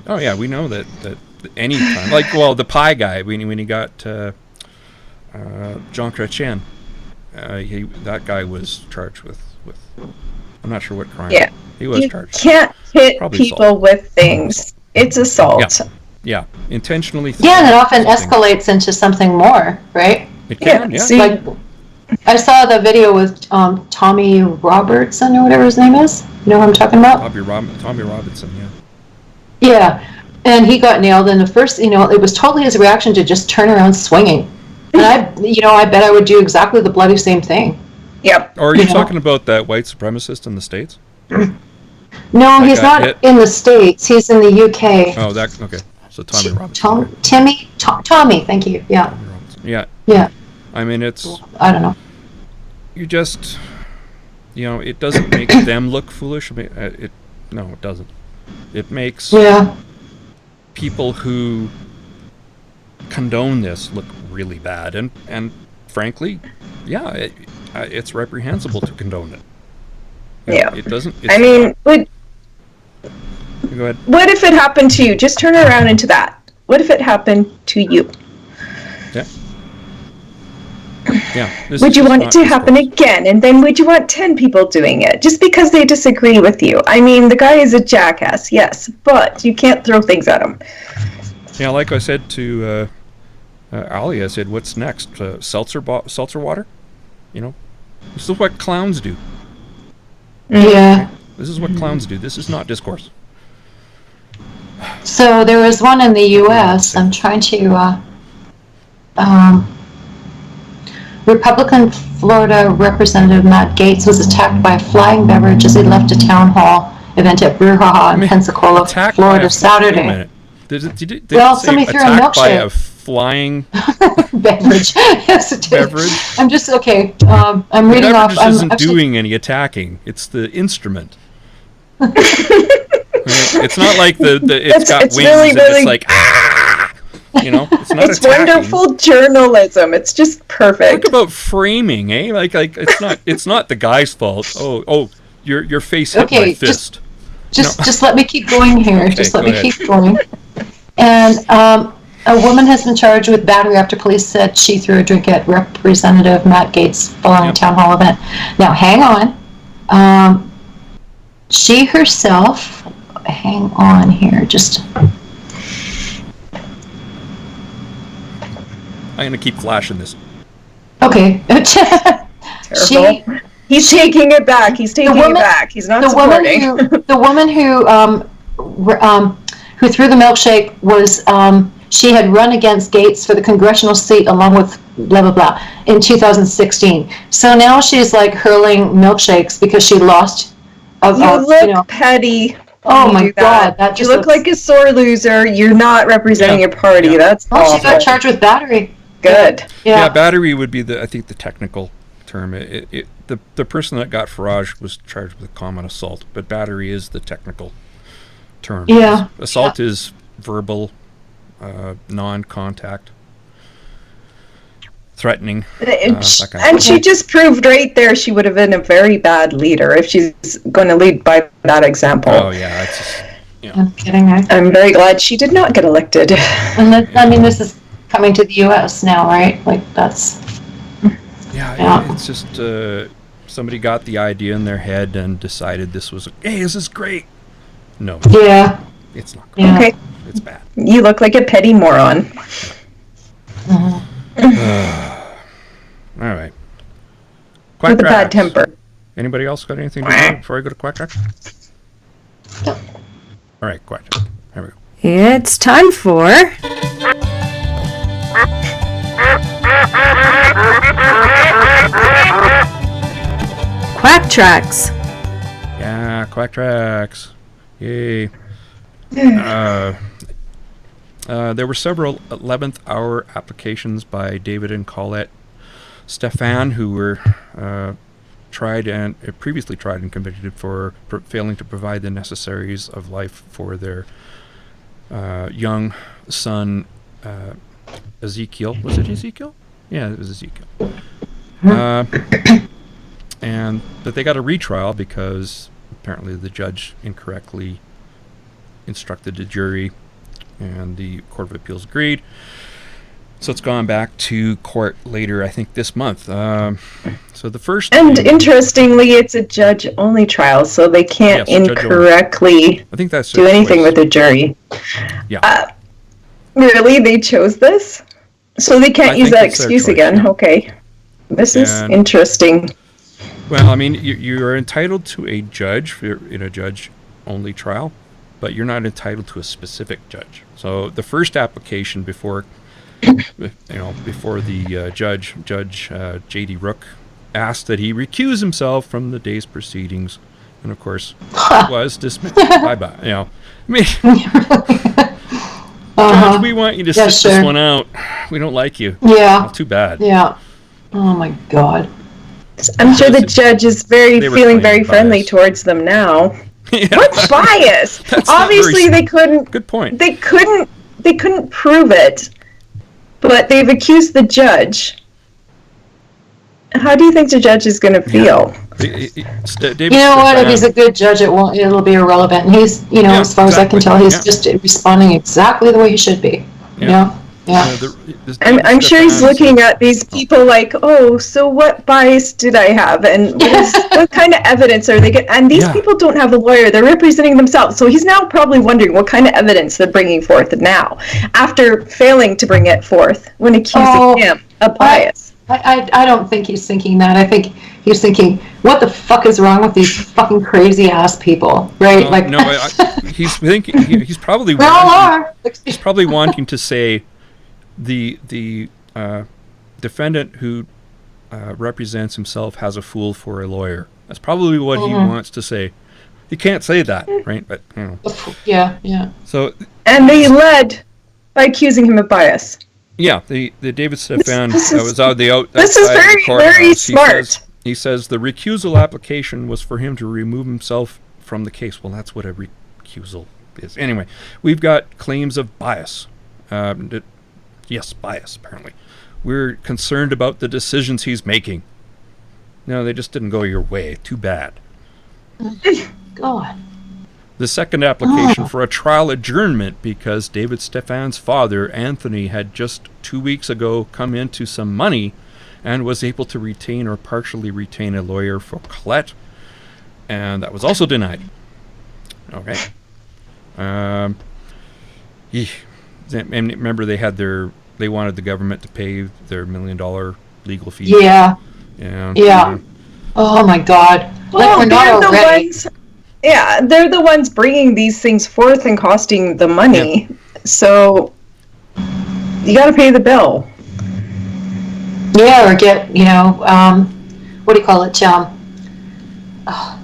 Speaker 1: Oh yeah, we know that any time, like, well, the pie guy when he got Jean Chrétien, that guy was charged with I'm not sure what crime.
Speaker 3: Yeah,
Speaker 1: he was charged.
Speaker 3: You can't hit
Speaker 1: Probably
Speaker 3: people
Speaker 1: assault.
Speaker 3: With things. It's assault.
Speaker 1: Yeah, intentionally.
Speaker 2: Yeah, and it often escalates into something more, right?
Speaker 1: It can. Yeah.
Speaker 2: Like, I saw the video with Tommy Robertson or whatever his name is. You know who I'm talking about?
Speaker 1: Tommy Robinson. Yeah.
Speaker 2: Yeah, and he got nailed. And the first, it was totally his reaction to just turn around swinging. And I bet I would do exactly the bloody same thing.
Speaker 3: Yep.
Speaker 1: Or are you talking about that white supremacist in the States?
Speaker 2: No, he's not in the States. He's in the UK.
Speaker 1: Oh, okay. So Tommy Robinson.
Speaker 2: Tommy, thank you. Yeah.
Speaker 1: Yeah.
Speaker 2: Yeah.
Speaker 1: I mean,
Speaker 2: I don't know.
Speaker 1: You just, it doesn't make them look foolish. I mean, no, it doesn't. It makes people who condone this look really bad, and frankly, it's reprehensible to condone it. It doesn't.
Speaker 3: I mean,
Speaker 1: go ahead.
Speaker 3: What if it happened to you? Just turn around into that. What if it happened to you?
Speaker 1: Yeah. Yeah.
Speaker 3: Would you want it to happen again? And then would you want 10 people doing it just because they disagree with you? I mean, the guy is a jackass, yes, but you can't throw things at him.
Speaker 1: Yeah, like I said to Ali, I said, "What's next? Seltzer water? This is what clowns do."
Speaker 2: Yeah.
Speaker 1: This is what clowns do. This is not discourse.
Speaker 2: So there was one in the U.S. I'm trying to. Republican Florida Representative Matt Gaetz was attacked by a flying beverage as he left a town hall event at Brouhaha in Pensacola, Florida, Saturday. Somebody threw a milkshake.
Speaker 1: By a flying
Speaker 2: beverage. Yes, it did.
Speaker 1: Beverage.
Speaker 2: I'm just okay. I'm reading off.
Speaker 1: The beverage isn't doing any attacking. It's the instrument. It's not like it's got wings really, and it's like it's not
Speaker 3: it's
Speaker 1: attacking.
Speaker 3: Wonderful journalism. It's just perfect.
Speaker 1: Talk about framing, eh? Like it's not the guy's fault. Oh, your face hit my fist.
Speaker 2: Just let me keep going here.
Speaker 1: Okay,
Speaker 2: just let me keep going. And a woman has been charged with battery after police said she threw a drink at Representative Matt Gaetz following a town hall event. Now, hang on. She herself, hang on here, just...
Speaker 1: I'm going to keep flashing this.
Speaker 2: Okay.
Speaker 3: He's taking it back. He's taking it back. He's not supporting.
Speaker 2: The woman who threw the milkshake was... she had run against Gaetz for the congressional seat along with blah, blah, blah in 2016. So now she's like hurling milkshakes because she lost.
Speaker 3: You look petty.
Speaker 2: Oh my God. That
Speaker 3: you look like a sore loser. You're not representing your party. Yeah. That's awful.
Speaker 2: She got charged with battery.
Speaker 3: Good.
Speaker 1: Yeah, battery would be I think the technical term. The person that got Farage was charged with common assault, but battery is the technical term.
Speaker 2: Yeah.
Speaker 1: Assault is verbal, non-contact, threatening.
Speaker 3: And she just proved right there she would have been a very bad leader if she's going to lead by that example.
Speaker 1: Oh yeah, it's just,
Speaker 2: I'm kidding.
Speaker 3: I'm very glad she did not get elected.
Speaker 2: And this is coming to the U.S. now, right? Like that's.
Speaker 1: Yeah. It's just somebody got the idea in their head and decided this is great. No.
Speaker 2: Yeah.
Speaker 1: It's not great.
Speaker 2: Yeah.
Speaker 3: Okay.
Speaker 1: It's bad.
Speaker 3: You look like a petty moron.
Speaker 1: All right. Quack
Speaker 3: With a bad
Speaker 1: Tracts.
Speaker 3: temper.
Speaker 1: Anybody else got anything to do before I go to Quack Tracts?
Speaker 2: No.
Speaker 1: All right, Quack Tracts. Here we go.
Speaker 6: It's time for... Quack Tracts.
Speaker 1: Yeah, Quack Tracts. Yay. There were several 11th hour applications by David and Colette Stephans who were previously tried and convicted for failing to provide the necessaries of life for their young son Ezekiel. Was it Ezekiel? Yeah, it was Ezekiel. But they got a retrial because apparently the judge incorrectly instructed the jury, and the Court of Appeals agreed. So it's gone back to court later, I think this month. So the first...
Speaker 3: And interestingly, it's a judge-only trial, so they can't incorrectly
Speaker 1: I think that's
Speaker 3: do anything with the jury.
Speaker 1: Yeah.
Speaker 3: Really? They chose this? So they can't use that excuse again? Yeah. Okay. This is interesting.
Speaker 1: Well, I mean, you are entitled to a judge in a judge-only trial, but you're not entitled to a specific judge. So the first application before the judge J.D. Rook asked that he recuse himself from the day's proceedings, and of course was dismissed. Bye-bye. I mean, Judge, we want you to sit this one out. We don't like you.
Speaker 2: Yeah.
Speaker 1: Well, too bad.
Speaker 2: Yeah. Oh my God.
Speaker 3: I'm sure the judge is feeling very friendly towards them now.
Speaker 1: Yeah.
Speaker 3: What bias? Obviously, they couldn't.
Speaker 1: Good point.
Speaker 3: They couldn't prove it, but they've accused the judge. How do you think the judge is going to feel?
Speaker 2: You know what? If he's a good judge, it'll be irrelevant. And he's, as far as I can tell, he's just responding exactly the way he should be. Yeah.
Speaker 3: I'm sure he's looking at these people like, oh, so what bias did I have? And what kind of evidence are they getting? And these people don't have a lawyer. They're representing themselves. So he's now probably wondering what kind of evidence they're bringing forth now after failing to bring it forth when accusing him of bias.
Speaker 2: I don't think he's thinking that. I think he's thinking, what the fuck is wrong with these fucking crazy ass people, right?
Speaker 1: No, he's thinking. He's probably.
Speaker 2: We all are.
Speaker 1: He's probably wanting to say, the defendant who represents himself has a fool for a lawyer. That's probably what he wants to say. He can't say that, right? But
Speaker 2: Yeah.
Speaker 1: So.
Speaker 3: And they led by accusing him of bias.
Speaker 1: Yeah, the David Stephans was out the out.
Speaker 3: This is very smart.
Speaker 1: He says the recusal application was for him to remove himself from the case. Well, that's what a recusal is. Anyway, we've got claims of bias. Yes, bias, apparently. We're concerned about the decisions he's making. No, they just didn't go your way. Too bad.
Speaker 2: God.
Speaker 1: The second application for a trial adjournment because David Stephans' father, Anthony, had just 2 weeks ago come into some money and was able to retain or partially retain a lawyer for Colette. And that was also denied. Okay. And remember, they wanted the government to pay their $1 million legal fee.
Speaker 2: Yeah.
Speaker 1: Yeah.
Speaker 2: Oh my God.
Speaker 3: Well,
Speaker 2: we're not already.
Speaker 3: They're the ones bringing these things forth and costing the money.
Speaker 1: Yeah.
Speaker 3: So you got to pay the bill.
Speaker 2: Yeah, or get, what do you call it?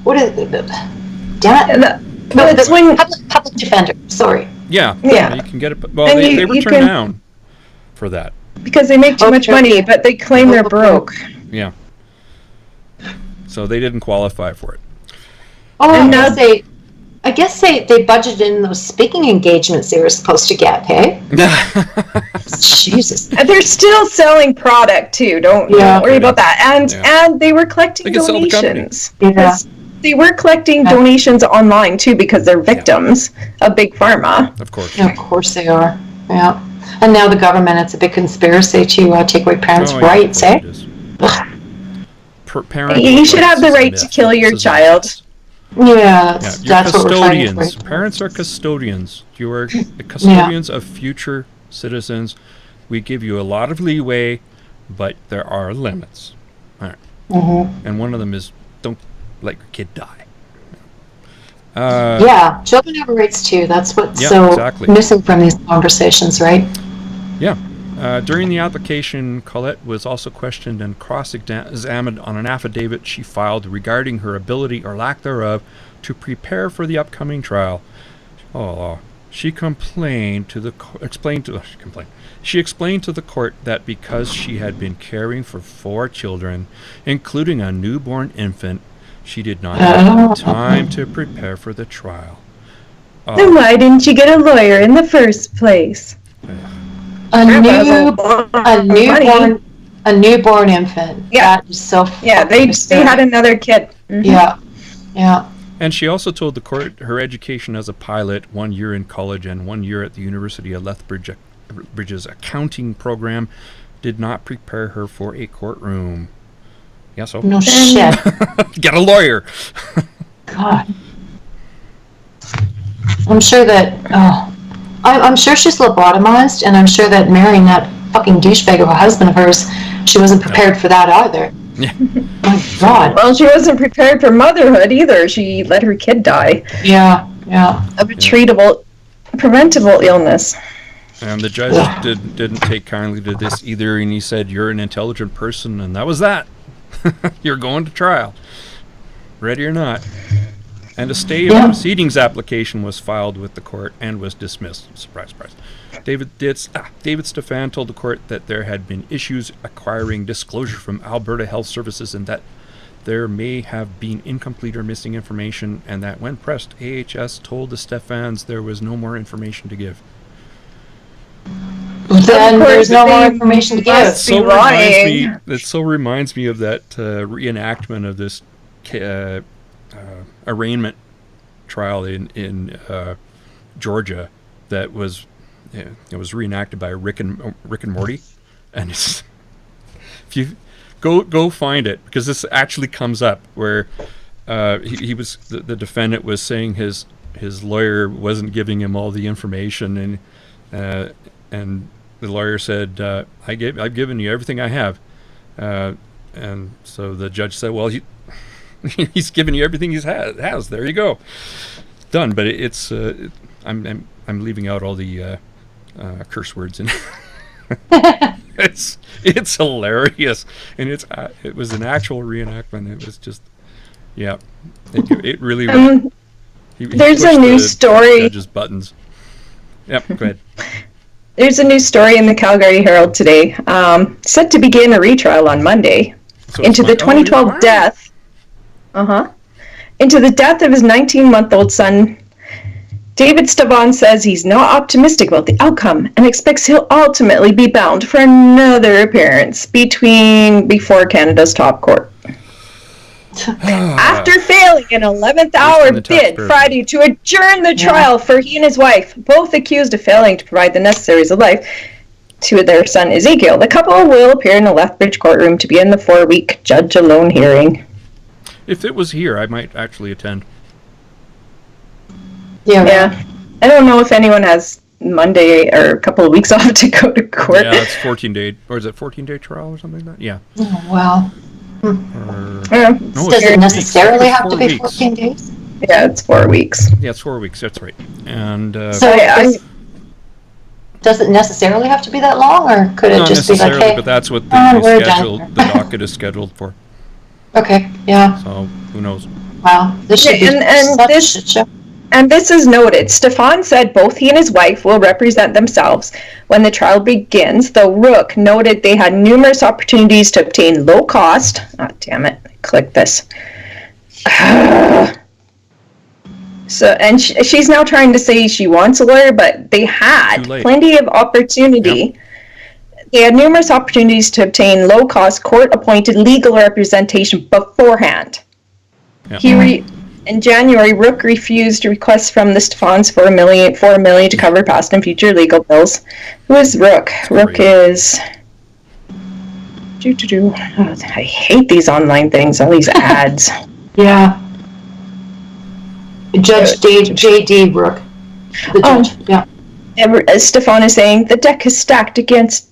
Speaker 2: What is it? Damn it.
Speaker 3: That's when
Speaker 2: public defender. Sorry.
Speaker 1: Yeah. You can get it. Well, they were turned down for that.
Speaker 3: Because they make too much money, but they claim they're broke.
Speaker 1: Yeah. So they didn't qualify for it.
Speaker 2: Oh, I guess they budgeted in those speaking engagements they were supposed to get, hey? Jesus.
Speaker 3: And they're still selling product too. Don't worry about that. And they were collecting donations. They were collecting donations online too because they're victims of Big Pharma.
Speaker 1: Of course.
Speaker 2: Yeah, of course they are. Yeah. And now the government, it's a big conspiracy to take away parents' rights, eh?
Speaker 3: You should have the right to kill your child.
Speaker 2: Yeah, that's what we're trying to
Speaker 1: custodians. Parents are custodians. You are the custodians of future citizens. We give you a lot of leeway, but there are limits. All right. Mm-hmm. And one of them is don't let your kid die.
Speaker 2: Children have rights too. That's what's missing from these conversations, right?
Speaker 1: Yeah. During the application, Colette was also questioned and cross-examined on an affidavit she filed regarding her ability or lack thereof to prepare for the upcoming trial. She explained to the court that because she had been caring for 4 children, including a newborn infant, she did not have time to prepare for the trial.
Speaker 3: Then why didn't you get a lawyer in the first place?
Speaker 2: A newborn infant.
Speaker 3: Yeah.
Speaker 2: That is so
Speaker 3: they had another kid. Mm-hmm.
Speaker 2: Yeah.
Speaker 1: And she also told the court her education as a pilot, 1 year in college and 1 year at the University of Lethbridge's accounting program, did not prepare her for a courtroom. Yeah, so?
Speaker 2: No shit.
Speaker 1: Get a lawyer.
Speaker 2: God. I'm sure that... I'm sure she's lobotomized, and I'm sure that marrying that fucking douchebag of a husband of hers, she wasn't prepared for that either.
Speaker 1: Yeah.
Speaker 2: My God.
Speaker 3: Well, she wasn't prepared for motherhood either. She let her kid die.
Speaker 2: Yeah.
Speaker 3: Of a treatable, preventable illness.
Speaker 1: And the judge didn't take kindly to this either, and he said, "You're an intelligent person," and that was that. You're going to trial, ready or not. And a stay of proceedings application was filed with the court and was dismissed. Surprise, surprise. David Stephans told the court that there had been issues acquiring disclosure from Alberta Health Services and that there may have been incomplete or missing information, and that when pressed, AHS told the Stephans there was no more information to give.
Speaker 2: Then there's no more information to give.
Speaker 1: It so reminds me of that reenactment of this arraignment trial in Georgia that was it was reenacted by Rick and Morty, and it's, if you go find it, because this actually comes up where he was the defendant was saying his lawyer wasn't giving him all the information, and the lawyer said, I've given you everything I have, and so the judge said, well, he's given you everything he has. There you go. done, but it's I'm leaving out all the curse words in. It's hilarious, and it was an actual reenactment. It was just, yeah, it really.
Speaker 3: There's a new story.
Speaker 1: Judge's buttons. Yep, go ahead.
Speaker 3: There's a new story in the Calgary Herald today, set to begin a retrial on Monday into the 2012 death. Into the death of his 19-month-old son. David Stephans says he's not optimistic about the outcome and expects he'll ultimately be bound for another appearance before Canada's top court. After failing an 11th hour bid Friday to adjourn the trial for he and his wife, both accused of failing to provide the necessaries of life to their son Ezekiel, the couple will appear in the Lethbridge courtroom to begin the 4-week judge-alone hearing.
Speaker 1: If it was here, I might actually attend.
Speaker 3: Yeah. I don't know if anyone has Monday or a couple of weeks off to go to court.
Speaker 1: Yeah, it's 14-day, or is it 14-day trial or something like that? Yeah.
Speaker 2: Oh, wow.
Speaker 1: No,
Speaker 2: Does it necessarily have to be 14 days?
Speaker 3: Yeah, it's 4 weeks.
Speaker 1: Yeah, it's 4 weeks. That's right. And
Speaker 2: does it necessarily have to be that long, or could it just be like, hey,
Speaker 1: but that's what the docket is scheduled for.
Speaker 2: Okay, yeah.
Speaker 1: So who knows?
Speaker 2: Wow, this should be such a shit show.
Speaker 3: And this is noted. Stefan said both he and his wife will represent themselves when the trial begins, though Rook noted they had numerous opportunities to obtain low cost. Oh, damn it. Click this. And she's now trying to say she wants a lawyer, but they had plenty of opportunity. Yep. They had numerous opportunities to obtain low cost court appointed legal representation beforehand. Yep. In January, Rook refused requests from the Stephans for $4 million to cover past and future legal bills. Who is Rook? Rook is... Oh, I hate these online things, all these ads.
Speaker 2: Yeah. Judge J.D. Rook. The judge, yeah.
Speaker 3: As Stefan is saying, the deck is stacked against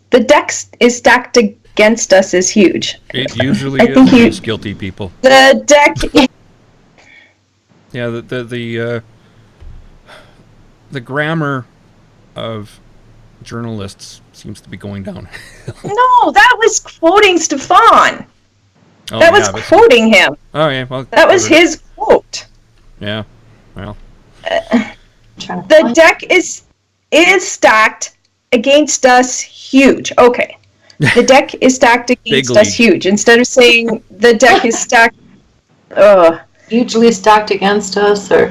Speaker 3: us is huge.
Speaker 1: It usually is against guilty people.
Speaker 3: The deck...
Speaker 1: Yeah, the grammar of journalists seems to be going down.
Speaker 3: No, that was quoting Stefan.
Speaker 1: Oh,
Speaker 3: that was quoting him.
Speaker 1: Oh yeah, well
Speaker 3: that was his quote.
Speaker 1: Yeah, well.
Speaker 3: The deck is stacked against us huge. Okay, the deck is stacked against us huge. Instead of saying the deck is stacked.
Speaker 2: Hugely stacked against us, or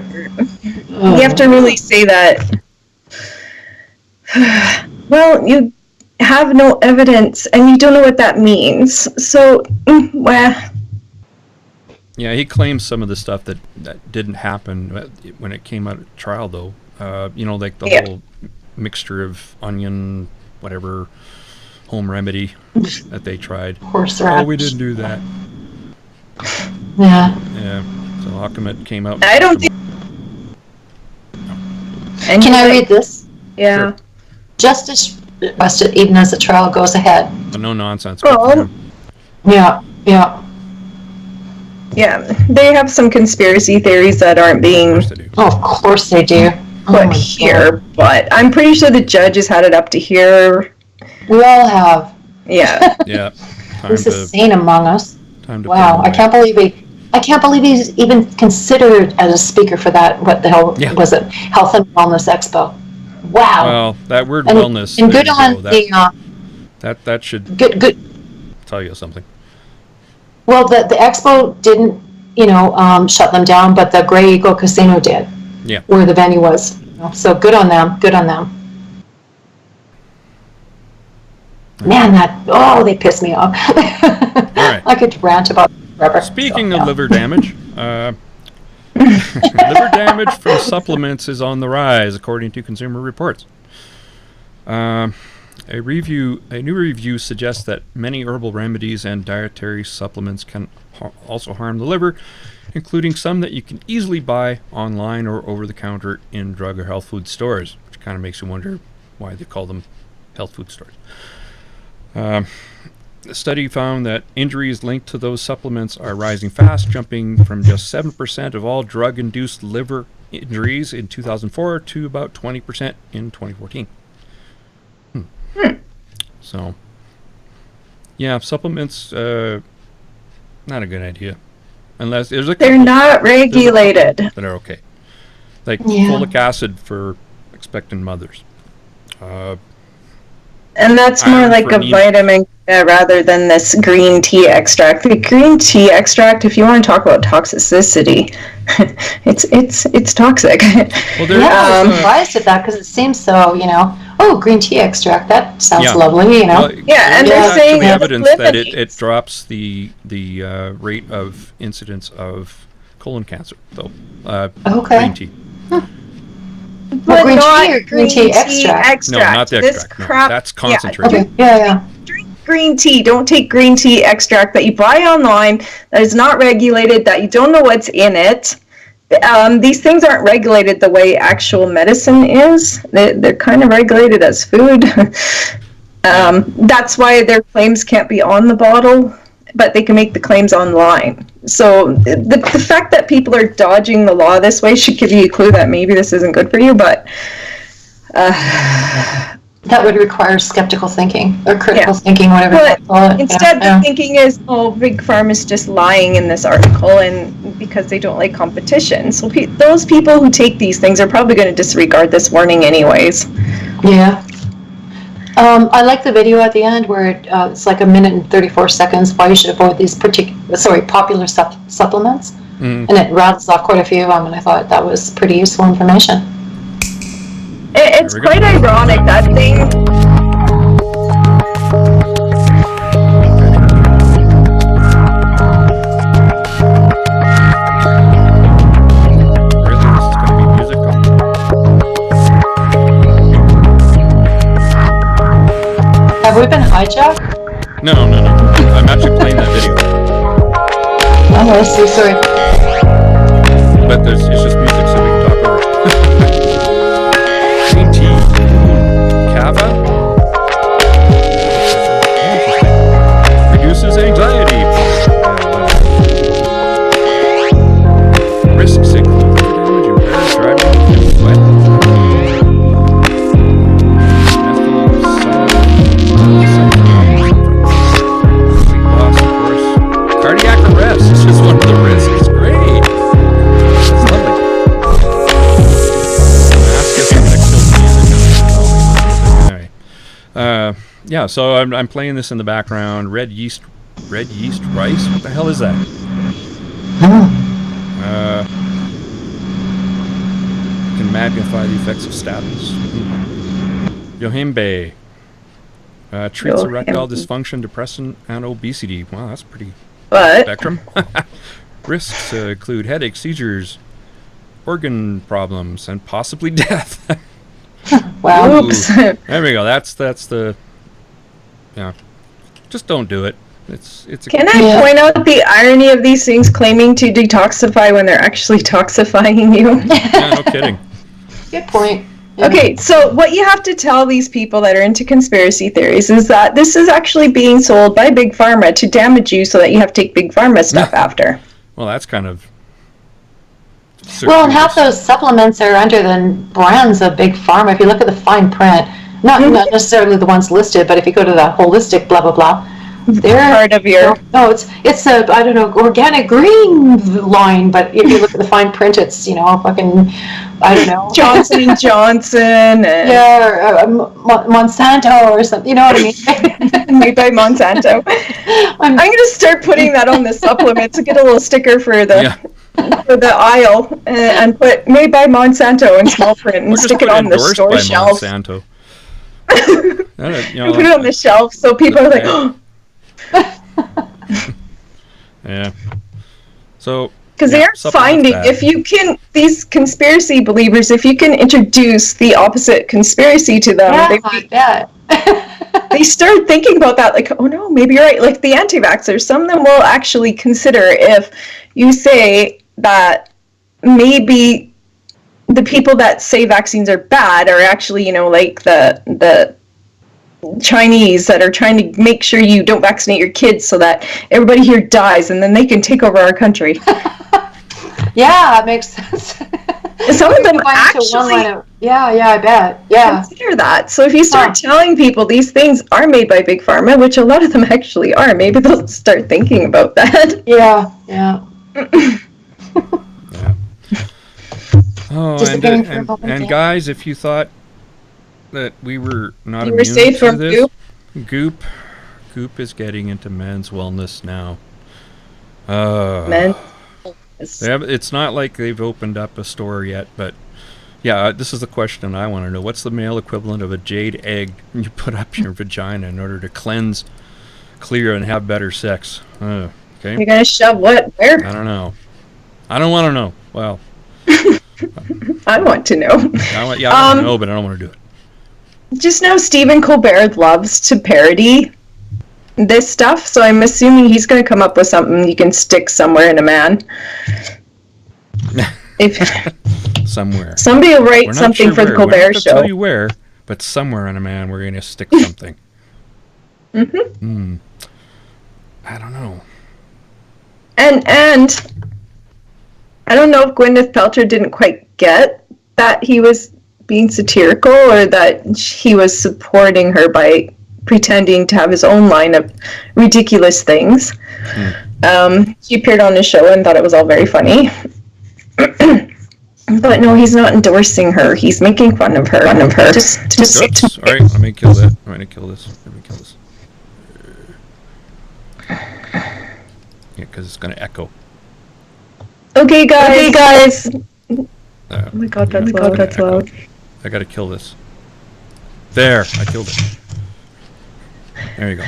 Speaker 3: you have to really say that. Well, you have no evidence and you don't know what that means, so well.
Speaker 1: Yeah, he claims some of the stuff that didn't happen when it came out at trial, though. Like the whole mixture of onion, whatever, home remedy that they tried.
Speaker 2: Horseradish.
Speaker 1: Oh, we didn't do that.
Speaker 2: Yeah.
Speaker 1: Yeah. So how come it came out?
Speaker 3: I don't think.
Speaker 2: Can I read this?
Speaker 3: Yeah.
Speaker 1: Sure.
Speaker 2: Justice requested even as the trial goes ahead.
Speaker 1: But no nonsense.
Speaker 2: Yeah.
Speaker 3: They have some conspiracy theories that aren't being.
Speaker 2: Of course they do.
Speaker 3: Put here, but I'm pretty sure the judge has had it up to here.
Speaker 2: We all have.
Speaker 3: Yeah.
Speaker 1: Yeah.
Speaker 2: Who's the sane among us?
Speaker 1: Wow,
Speaker 2: I can't believe he's even considered as a speaker for that. What the hell was it? Health and Wellness Expo. Wow.
Speaker 1: Well, that word wellness.
Speaker 2: And good on
Speaker 1: that should
Speaker 2: good
Speaker 1: tell you something.
Speaker 2: Well, the expo didn't, shut them down, but the Grey Eagle Casino did.
Speaker 1: Yeah.
Speaker 2: Where the venue was. So good on them. Good on them. Man, they piss me off.
Speaker 1: All right.
Speaker 2: I could rant about forever.
Speaker 1: Speaking of liver damage, liver damage from supplements is on the rise, according to Consumer Reports. A new review suggests that many herbal remedies and dietary supplements can also harm the liver, including some that you can easily buy online or over the counter in drug or health food stores, which kind of makes you wonder why they call them health food stores. The study found that injuries linked to those supplements are rising fast, jumping from just 7% of all drug-induced liver injuries in 2004 to about 20% in 2014. So, yeah, supplements, not a good idea. Unless there's a
Speaker 3: They're not regulated.
Speaker 1: That are okay. Like folic acid for expectant mothers.
Speaker 3: And that's more like a vitamin rather than this green tea extract. The green tea extract, if you want to talk about toxicity, it's toxic.
Speaker 2: Well, I'm surprised at that because it seems so, green tea extract, that sounds lovely,
Speaker 1: Well,
Speaker 3: and they're saying
Speaker 1: evidence that it drops the rate of incidence of colon cancer, though. Green tea.
Speaker 3: But
Speaker 2: green
Speaker 3: not
Speaker 2: tea or green tea extract?
Speaker 1: No, not the extract. No, that's concentrated.
Speaker 3: Drink green tea. Don't take green tea extract that you buy online that is not regulated, that you don't know what's in it. These things aren't regulated the way actual medicine is. They're kind of regulated as food. That's why their claims can't be on the bottle, but they can make the claims online. So the fact that people are dodging the law this way should give you a clue that maybe this isn't good for you, but
Speaker 2: that would require skeptical thinking or critical thinking, whatever you call it.
Speaker 3: Instead, the thinking is, Big Pharma is just lying in this article, and because they don't like competition. So those people who take these things are probably going to disregard this warning anyways.
Speaker 2: Yeah. I like the video at the end where it's like 1 minute and 34 seconds why you should avoid these popular supplements. And it rattles off quite a few of them, and I thought that was pretty useful information.
Speaker 3: It's quite ironic, that thing.
Speaker 2: Have we been hijacked?
Speaker 1: No. I'm actually playing that video.
Speaker 2: Oh, I see. Sorry.
Speaker 1: But it's just music, so we can talk over it. Green tea. Kava. Interesting. Reduces anxiety. Risks include damage, impaired driving, sweat. Cardiac arrest is just one of the risks. Great. It's lovely. Anyway. So I'm playing this in the background. Red yeast rice? What the hell is that? Can magnify the effects of statins. Yohimbe. Treats erectile dysfunction, depression, and obesity. Wow, that's pretty spectrum. Risks include headaches, seizures, organ problems, and possibly death.
Speaker 2: Wow.
Speaker 3: Oops.
Speaker 1: There we go. That's the. Yeah. Just don't do it. It's.
Speaker 3: Can I point out the irony of these things claiming to detoxify when they're actually toxifying you?
Speaker 1: Yeah, no kidding.
Speaker 2: Good point.
Speaker 3: Okay, so what you have to tell these people that are into conspiracy theories is that this is actually being sold by Big Pharma to damage you so that you have to take Big Pharma stuff after.
Speaker 1: Well, that's kind of...
Speaker 2: Well, and half those supplements are under the brands of Big Pharma. If you look at the fine print, not necessarily the ones listed, but if you go to the holistic blah, blah, blah, they're
Speaker 3: part of your...
Speaker 2: No, it's a, I don't know, organic green line, but if you look at the fine print, it's, fucking... I don't know.
Speaker 3: Johnson & Johnson. And
Speaker 2: or Monsanto or something. You know what I mean?
Speaker 3: Made by Monsanto. I'm going to start putting that on the supplement to get a little sticker for the aisle and put made by Monsanto in small print and stick it on the store shelf.
Speaker 1: Monsanto.
Speaker 3: Put it on the shelf so people are like, oh.
Speaker 1: Yeah. So...
Speaker 3: Because they are finding, if you can, these conspiracy believers, if you can introduce the opposite conspiracy to them, they start thinking about that, like, oh no, maybe you're right. Like the anti-vaxxers, some of them will actually consider if you say that maybe the people that say vaccines are bad are actually, like the Chinese that are trying to make sure you don't vaccinate your kids so that everybody here dies and then they can take over our country.
Speaker 2: Yeah, it makes sense.
Speaker 3: Some of them
Speaker 2: Combine to one
Speaker 3: actually
Speaker 2: line of- yeah, I bet. Yeah.
Speaker 3: consider that. So if you start telling people these things are made by Big Pharma, which a lot of them actually are, maybe they'll start thinking about that.
Speaker 2: Yeah.
Speaker 1: Oh,
Speaker 2: Just depending for a moment,
Speaker 1: and
Speaker 2: yeah.
Speaker 1: guys, if you thought that we were not
Speaker 3: You
Speaker 1: immune
Speaker 3: were safe
Speaker 1: to
Speaker 3: from
Speaker 1: this,
Speaker 3: goop?
Speaker 1: Goop is getting into men's wellness now.
Speaker 3: Men.
Speaker 1: It's not like they've opened up a store yet, but yeah, this is the question I want to know. What's the male equivalent of a jade egg you put up your vagina in order to cleanse, clear, and have better sex? Okay.
Speaker 3: You're gonna shove what? Where?
Speaker 1: I don't know. I don't want to know. Well,
Speaker 3: I want to know.
Speaker 1: I want to know, but I don't want to do it.
Speaker 3: Just know Stephen Colbert loves to parody this stuff, so I'm assuming he's going to come up with something you can stick somewhere in a man. If
Speaker 1: somewhere.
Speaker 3: Somebody will write something
Speaker 1: sure
Speaker 3: for the
Speaker 1: where.
Speaker 3: Colbert
Speaker 1: We're not
Speaker 3: Show.
Speaker 1: tell you where, but somewhere on a man we're going to stick something. I don't know.
Speaker 3: And I don't know if Gwyneth Paltrow didn't quite get that he was being satirical or that he was supporting her by pretending to have his own line of ridiculous things. She appeared on the show and thought it was all very funny. But no, he's not endorsing her. He's making fun of her.
Speaker 1: Oops. All right, let me kill that. I'm going to kill this. Let me kill this. Yeah, because it's going to echo.
Speaker 3: Okay, guys. Oh my God,
Speaker 1: Yeah,
Speaker 3: that's loud.
Speaker 1: I got to kill this. There, I killed it. There you go.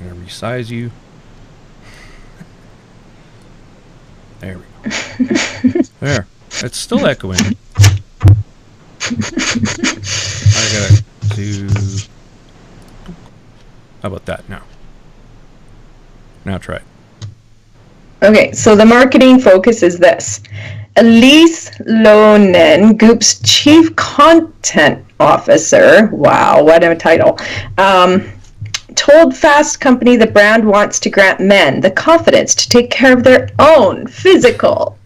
Speaker 1: I'm going to resize you. There we go. There. It's still echoing. I got to... How about that now? Now try it.
Speaker 3: Okay, so the marketing focus is this. Elise Lonen, Goop's chief content officer, wow, what a title, told Fast Company the brand wants to grant men the confidence to take care of their own physical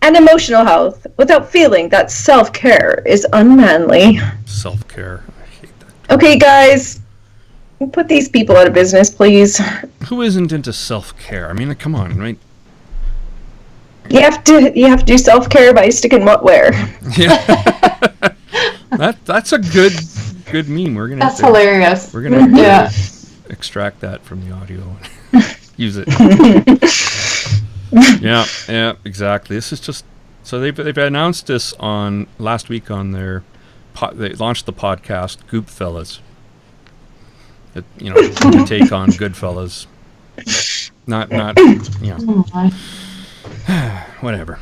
Speaker 3: and emotional health without feeling that self-care is unmanly.
Speaker 1: Self-care. I hate that.
Speaker 3: Okay, guys, put these people out of business, please.
Speaker 1: Who isn't into self-care? I mean, come on, right?
Speaker 3: You have to do self-care by sticking what where.
Speaker 1: Yeah. That's a good meme. We're gonna.
Speaker 2: That's hilarious.
Speaker 1: We're gonna
Speaker 2: Yeah.
Speaker 1: extract that from the audio and use it. Yeah, exactly. This is just so they've announced this on last week on their they launched the podcast Goop Fellas. It, to take on Goodfellas. Not whatever.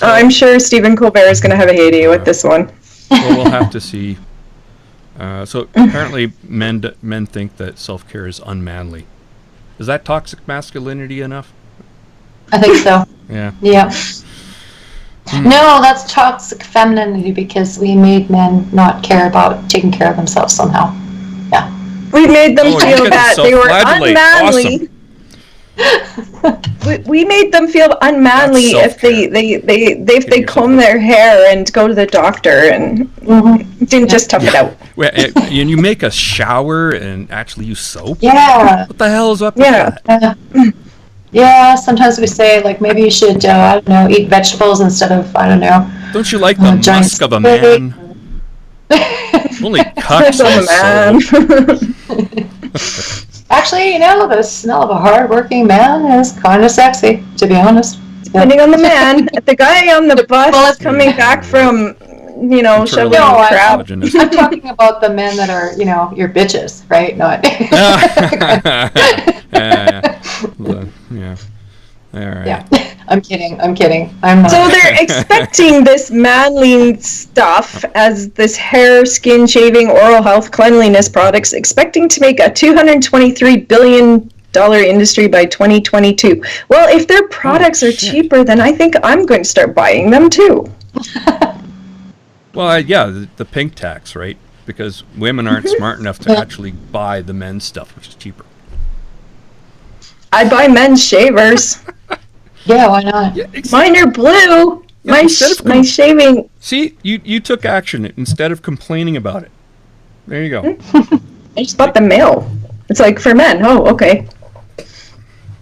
Speaker 3: I'm sure Stephen Colbert is going to have a heyday with this one.
Speaker 1: Well, we'll have to see. So apparently men think that self-care is unmanly. Is that toxic masculinity enough?
Speaker 2: I think so.
Speaker 1: Yeah.
Speaker 2: Yeah. No, that's toxic femininity because we made men not care about taking care of themselves somehow. Yeah.
Speaker 3: We made them
Speaker 1: you
Speaker 3: feel
Speaker 1: get to
Speaker 3: that they were
Speaker 1: self-flagellate.
Speaker 3: unmanly.
Speaker 1: Awesome.
Speaker 3: We made them feel unmanly
Speaker 1: That's
Speaker 3: if they comb their hair and go to the doctor and didn't just tough it out.
Speaker 1: And you make a shower and actually use soap?
Speaker 2: Yeah.
Speaker 1: What the hell is up with that?
Speaker 2: Yeah, sometimes we say, like, maybe you should, I don't know, eat vegetables instead of, I don't know.
Speaker 1: Don't you like the
Speaker 2: giant
Speaker 1: musk of a
Speaker 2: steak.
Speaker 1: man? Only cucks on soap.
Speaker 2: Actually, the smell of a hard-working man is kind of sexy, to be honest.
Speaker 3: Depending on the man. The guy on the bus coming back from, shoveling crap.
Speaker 2: I'm talking about the men that are, your bitches, right? Not.
Speaker 1: Yeah. All right.
Speaker 2: Yeah. I'm kidding. I'm not.
Speaker 3: So they're expecting this manly stuff as this hair, skin shaving, oral health, cleanliness products, expecting to make a $223 billion industry by 2022. Well, if their products are cheaper, then I think I'm going to start buying them too.
Speaker 1: Well, the pink tax, right? Because women aren't smart enough to actually buy the men's stuff, which is cheaper.
Speaker 3: I buy men's shavers.
Speaker 2: Yeah, why not?
Speaker 1: Yeah,
Speaker 3: Mine are blue.
Speaker 1: Yeah,
Speaker 3: My shaving.
Speaker 1: See, you took action instead of complaining about it. There you go.
Speaker 3: I just bought the male. It's like for men. Oh, okay.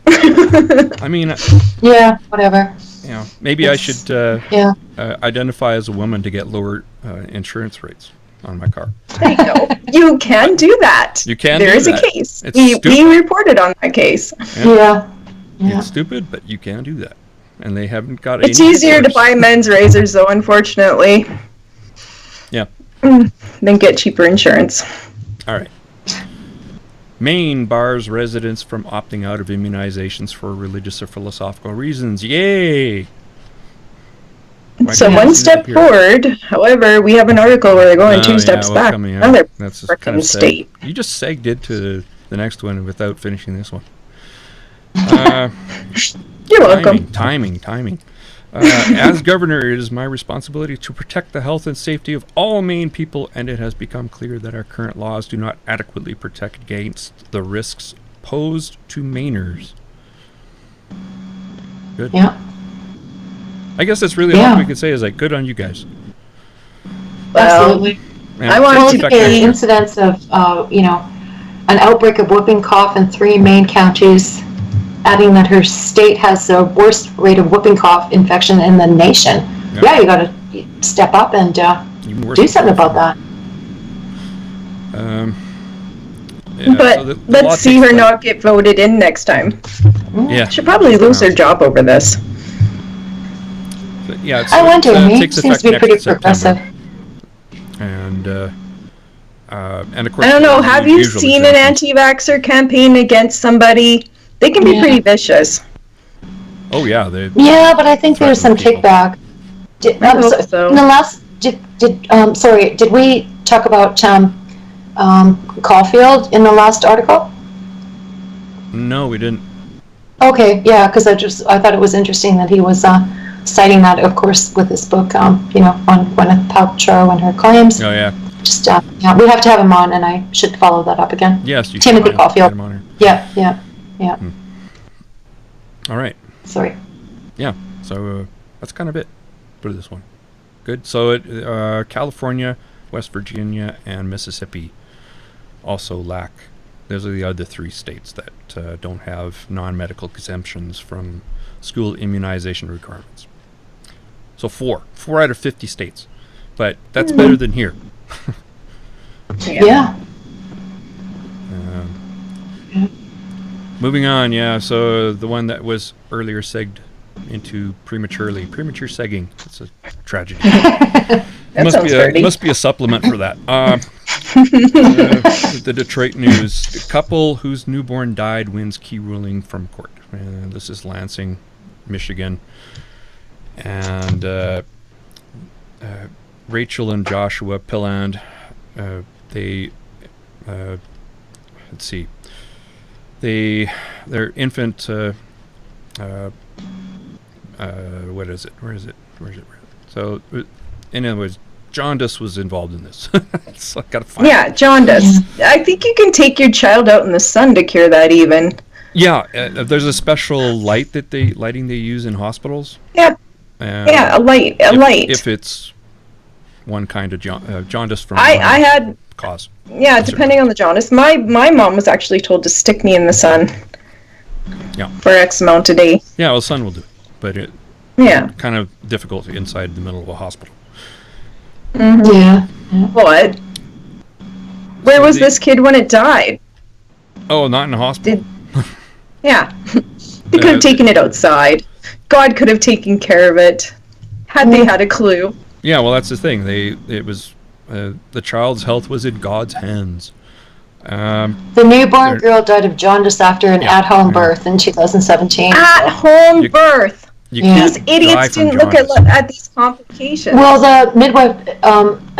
Speaker 1: I mean,
Speaker 2: Yeah, whatever.
Speaker 1: you know, maybe I should
Speaker 2: Yeah.
Speaker 1: identify as a woman to get lower insurance rates on my car.
Speaker 3: There you go. You can do that.
Speaker 1: You can
Speaker 3: There
Speaker 1: do
Speaker 3: is
Speaker 1: that.
Speaker 3: a case.
Speaker 1: It's
Speaker 3: We
Speaker 1: stupid.
Speaker 3: reported on that case.
Speaker 2: Yeah. Yeah.
Speaker 1: It's stupid, but you can do that. And they haven't got
Speaker 3: It's
Speaker 1: any
Speaker 3: easier to
Speaker 1: recourse.
Speaker 3: buy men's razors, though, unfortunately,
Speaker 1: Yeah.
Speaker 3: than get cheaper insurance.
Speaker 1: All right. Maine bars residents from opting out of immunizations for religious or philosophical reasons. Yay! Why
Speaker 3: So
Speaker 1: can't I
Speaker 3: one
Speaker 1: see that
Speaker 3: step
Speaker 1: up here?
Speaker 3: forward. However, we have an article where they're going
Speaker 1: Oh,
Speaker 3: two
Speaker 1: yeah,
Speaker 3: steps
Speaker 1: well,
Speaker 3: back.
Speaker 1: coming up.
Speaker 3: Another
Speaker 1: That's just
Speaker 3: freaking
Speaker 1: kind of
Speaker 3: state.
Speaker 1: You just segged into the next one without finishing this one.
Speaker 3: You're welcome.
Speaker 1: Timing. As governor, it is my responsibility to protect the health and safety of all Maine people, and it has become clear that our current laws do not adequately protect against the risks posed to Mainers. Good.
Speaker 2: Yeah.
Speaker 1: I guess that's really all we can say is like, good on you guys.
Speaker 3: Well,
Speaker 2: Absolutely.
Speaker 1: Man,
Speaker 3: I want
Speaker 2: Well,
Speaker 3: to
Speaker 1: protect
Speaker 2: there are
Speaker 1: our-
Speaker 2: incidents of, an outbreak of whooping cough in 3 Maine counties, adding that her state has the worst rate of whooping cough infection in the nation.
Speaker 1: Yeah.
Speaker 2: Yeah, you got to step up and
Speaker 1: Even worse
Speaker 2: do
Speaker 1: than
Speaker 2: something about that.
Speaker 1: yeah,
Speaker 3: but
Speaker 1: so the law
Speaker 3: let's see
Speaker 1: takes
Speaker 3: her
Speaker 1: place.
Speaker 3: not get voted in next time.
Speaker 1: Yeah.
Speaker 3: She'll probably lose her job over this.
Speaker 1: But yeah,
Speaker 2: I wonder, Maine
Speaker 1: takes
Speaker 2: seems
Speaker 1: effect
Speaker 2: to be
Speaker 1: next
Speaker 2: pretty
Speaker 1: September.
Speaker 2: progressive.
Speaker 1: And of course,
Speaker 3: I don't know. Have you
Speaker 1: usual
Speaker 3: seen an
Speaker 1: exemptions.
Speaker 3: anti-vaxxer campaign against somebody? They can be
Speaker 2: Yeah.
Speaker 3: pretty vicious.
Speaker 1: Oh yeah, they.
Speaker 2: Yeah, but I think there's some
Speaker 1: Threaten people.
Speaker 2: kickback.
Speaker 3: I hope so.
Speaker 2: In the last, did we talk about Caulfield in the last article?
Speaker 1: No, we didn't.
Speaker 2: Okay, yeah, because I thought it was interesting that he was citing that, of course, with his book, on Gwyneth Paltrow and her claims.
Speaker 1: Oh yeah.
Speaker 2: Just, yeah, we have to have him on, and I should follow that up again.
Speaker 1: Yes, you
Speaker 2: Timothy
Speaker 1: can
Speaker 2: Caulfield.
Speaker 1: get him on here.
Speaker 2: Yeah.
Speaker 1: All right.
Speaker 2: Sorry.
Speaker 1: Yeah. So that's kind of it for this one. Good. So California, West Virginia, and Mississippi also lack. Those are the other 3 states that don't have non-medical exemptions from school immunization requirements. So 4 out of 50 states, but that's better than here.
Speaker 2: Yeah.
Speaker 1: Moving on, yeah. So the one that was earlier segged into premature segging. It's a tragedy.
Speaker 3: That sounds dirty.
Speaker 1: Must be a supplement for that. The Detroit News: a couple whose newborn died wins key ruling from court. This is Lansing, Michigan, and Rachel and Joshua Pilland. They let's see. Their infant. What is it? Where is it? So, in other words, jaundice was involved in this. So I gotta find it.
Speaker 3: Yeah, jaundice. I think you can take your child out in the sun to cure that even.
Speaker 1: Yeah, there's a special lighting they use in hospitals.
Speaker 3: Yeah. Yeah, a light.
Speaker 1: If it's one kind of jaundice from
Speaker 3: I had,
Speaker 1: cause.
Speaker 3: yeah, depending on the jaundice. My mom was actually told to stick me in the sun.
Speaker 1: Yeah.
Speaker 3: For X amount a day.
Speaker 1: Yeah, well, sun will do it, but it
Speaker 3: Yeah.
Speaker 1: kind of difficult inside the middle of a hospital.
Speaker 2: Yeah.
Speaker 3: What? Where
Speaker 1: So
Speaker 3: was
Speaker 1: the-
Speaker 3: this kid when it died?
Speaker 1: Oh, not in a hospital.
Speaker 3: Yeah. They could have taken it outside. God could have taken care of it. Had they had a clue.
Speaker 1: Yeah, well, that's the thing. It was the child's health was in God's hands.
Speaker 2: The newborn
Speaker 1: There-
Speaker 2: girl died of jaundice after an
Speaker 1: Yeah,
Speaker 2: at-home
Speaker 1: yeah.
Speaker 2: birth in 2017.
Speaker 3: At home
Speaker 1: You-
Speaker 3: birth.
Speaker 1: You
Speaker 2: Yeah.
Speaker 3: These
Speaker 1: can't die
Speaker 3: idiots
Speaker 1: from
Speaker 3: didn't look
Speaker 1: jaundice.
Speaker 3: at these complications.
Speaker 2: Well, the midwife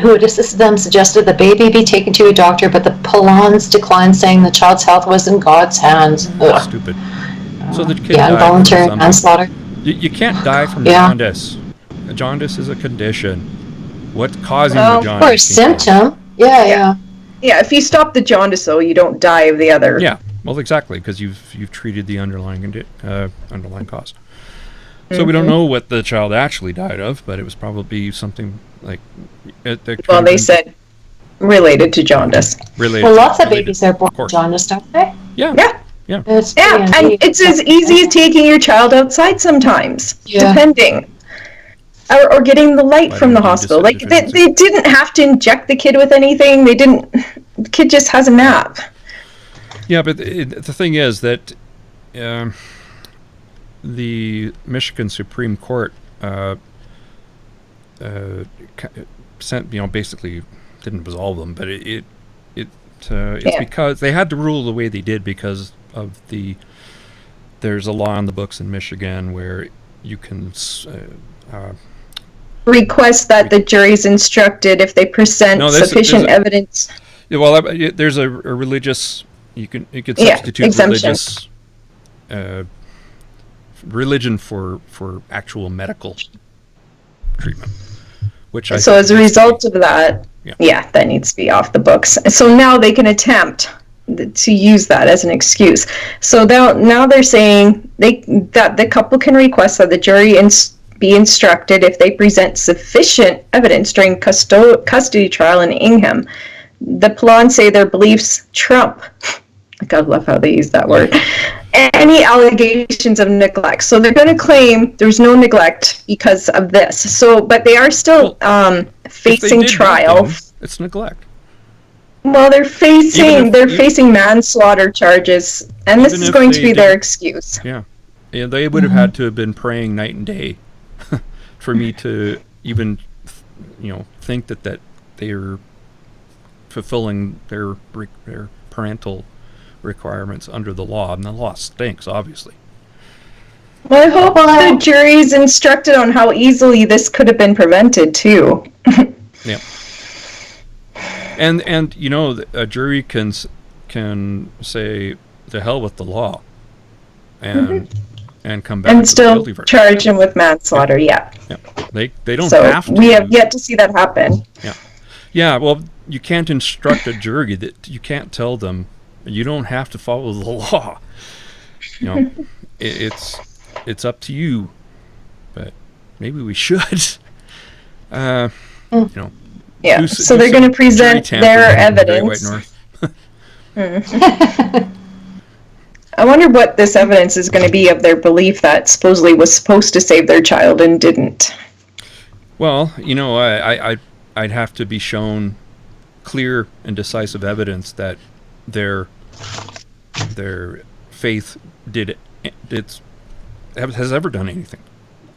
Speaker 2: who had assisted them suggested the baby be taken to a doctor, but the Pillans declined, saying the child's health was in God's hands. Ugh.
Speaker 1: Stupid. So the kid
Speaker 2: Yeah,
Speaker 1: died from
Speaker 2: involuntary
Speaker 1: something.
Speaker 2: manslaughter.
Speaker 1: You can't die from
Speaker 2: Yeah.
Speaker 1: jaundice. Jaundice is a condition. What's causing
Speaker 3: Well,
Speaker 1: the
Speaker 2: Or a
Speaker 1: jaundice? can cause-
Speaker 2: symptom. Yeah.
Speaker 3: yeah, if you stop the jaundice, though, you don't die of the other.
Speaker 1: Yeah, well, exactly, because you've treated the underlying cause. So we don't know what the child actually died of, but it was probably something like...
Speaker 3: Well, they said related to jaundice.
Speaker 2: Well, lots of babies are born with jaundice, don't they?
Speaker 1: Yeah.
Speaker 3: Yeah.
Speaker 1: Yeah.
Speaker 3: And it's as easy as taking your child outside sometimes, depending. Or getting the light from the hospital. Like, they didn't have to inject the kid with anything. The kid just has a nap. Yeah,
Speaker 1: but the thing is that the Michigan Supreme Court sent, basically didn't absolve them, but it's because they had to rule the way they did because of there's a law on the books in Michigan where you can
Speaker 3: request that the jury's instructed if they present sufficient evidence.
Speaker 1: Yeah, well, there's a religious. You can substitute religion for actual medical treatment. So
Speaker 3: as a result of that, that needs to be off the books. So now they can attempt to use that as an excuse. So now they're saying that the couple can request that the jury be instructed if they present sufficient evidence during custody trial in Ingham. The Pelons say their beliefs trump. I love how they use that word. Any allegations of neglect. So they're going to claim there's no neglect because of this. So, but they are still facing trial.
Speaker 1: It's neglect.
Speaker 3: Well, they're facing manslaughter charges, and this is going to be their excuse.
Speaker 1: Yeah, they would have had to have been praying night and day for me to even, think that they're fulfilling their parental requirements under the law, and the law stinks, obviously.
Speaker 3: Well, I hope the jury's instructed on how easily this could have been prevented too.
Speaker 1: Yeah. And a jury can say the hell with the law, and come back
Speaker 3: and
Speaker 1: with
Speaker 3: still
Speaker 1: a guilty verdict.
Speaker 3: Charge him with manslaughter. Yeah.
Speaker 1: They don't
Speaker 3: So
Speaker 1: have to.
Speaker 3: we have yet to see that happen.
Speaker 1: Yeah. Yeah. Well, you can't instruct a jury that you can't tell them you don't have to follow the law. It's up to you, but maybe we should.
Speaker 3: Yeah, so they're going to present their evidence. I wonder what this evidence is going to be of their belief that supposedly was supposed to save their child and didn't.
Speaker 1: Well, I'd have to be shown clear and decisive evidence that their faith has ever done anything.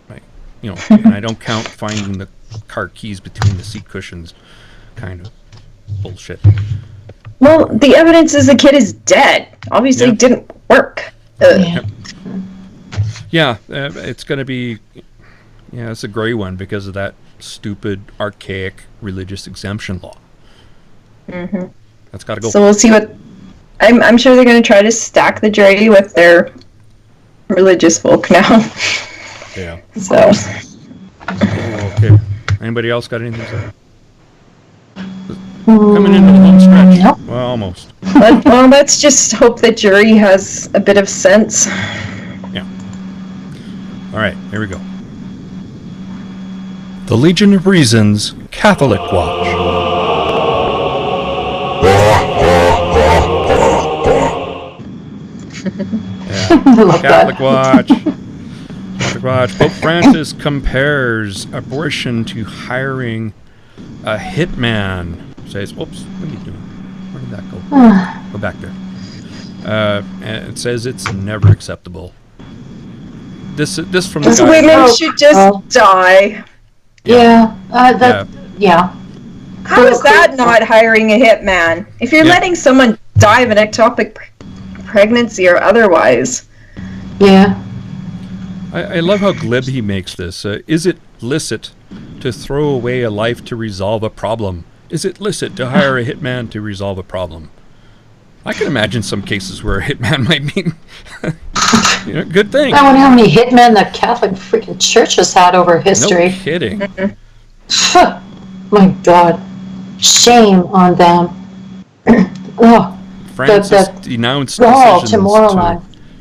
Speaker 1: Right? And I don't count finding the car keys between the seat cushions kind of bullshit.
Speaker 3: Well, the evidence is the kid is dead. Obviously it didn't work.
Speaker 1: Yeah, it's going to be it's a gray one because of that stupid archaic religious exemption law. Mm-hmm. That's got to go.
Speaker 3: So we'll see what I'm sure they're going to try to stack the jury with their religious folk now.
Speaker 1: Yeah.
Speaker 3: So
Speaker 1: okay. Anybody else got anything to say? Coming into the home stretch.
Speaker 2: Nope.
Speaker 1: Well, almost.
Speaker 3: Well, let's just hope the jury has a bit of sense.
Speaker 1: Yeah. All right, here we go. The Legion of Reasons Catholic Watch. Catholic Watch. Catholic Watch. Pope Francis compares abortion to hiring a hitman. Says, "Whoops, what are you doing? Where did that go? Go back there." And it says it's never acceptable. This from the guy.
Speaker 3: Women should just die.
Speaker 2: Yeah.
Speaker 3: How is that not hiring a hitman? If you're letting someone die of an ectopic pregnancy or otherwise.
Speaker 2: Yeah.
Speaker 1: I love how glib he makes this. Is it licit to throw away a life to resolve a problem? Is it licit to hire a hitman to resolve a problem? I can imagine some cases where a hitman might be good thing.
Speaker 2: I wonder how many hitmen the Catholic freaking Church has had over history.
Speaker 1: No kidding.
Speaker 2: My God. Shame on them.
Speaker 1: Francis denounced decisions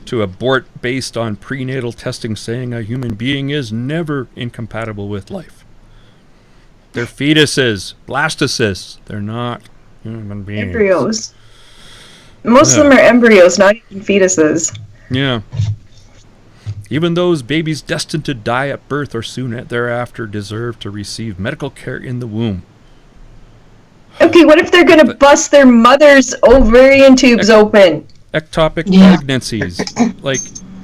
Speaker 1: to to abort based on prenatal testing saying a human being is never incompatible with life. They're fetuses, blastocysts. They're not human beings.
Speaker 3: Embryos. Most of them are embryos, not even fetuses.
Speaker 1: Yeah. Even those babies destined to die at birth or soon thereafter deserve to receive medical care in the womb.
Speaker 3: Okay, what if they're going to bust their mother's ovarian tubes open?
Speaker 1: Ectopic pregnancies, like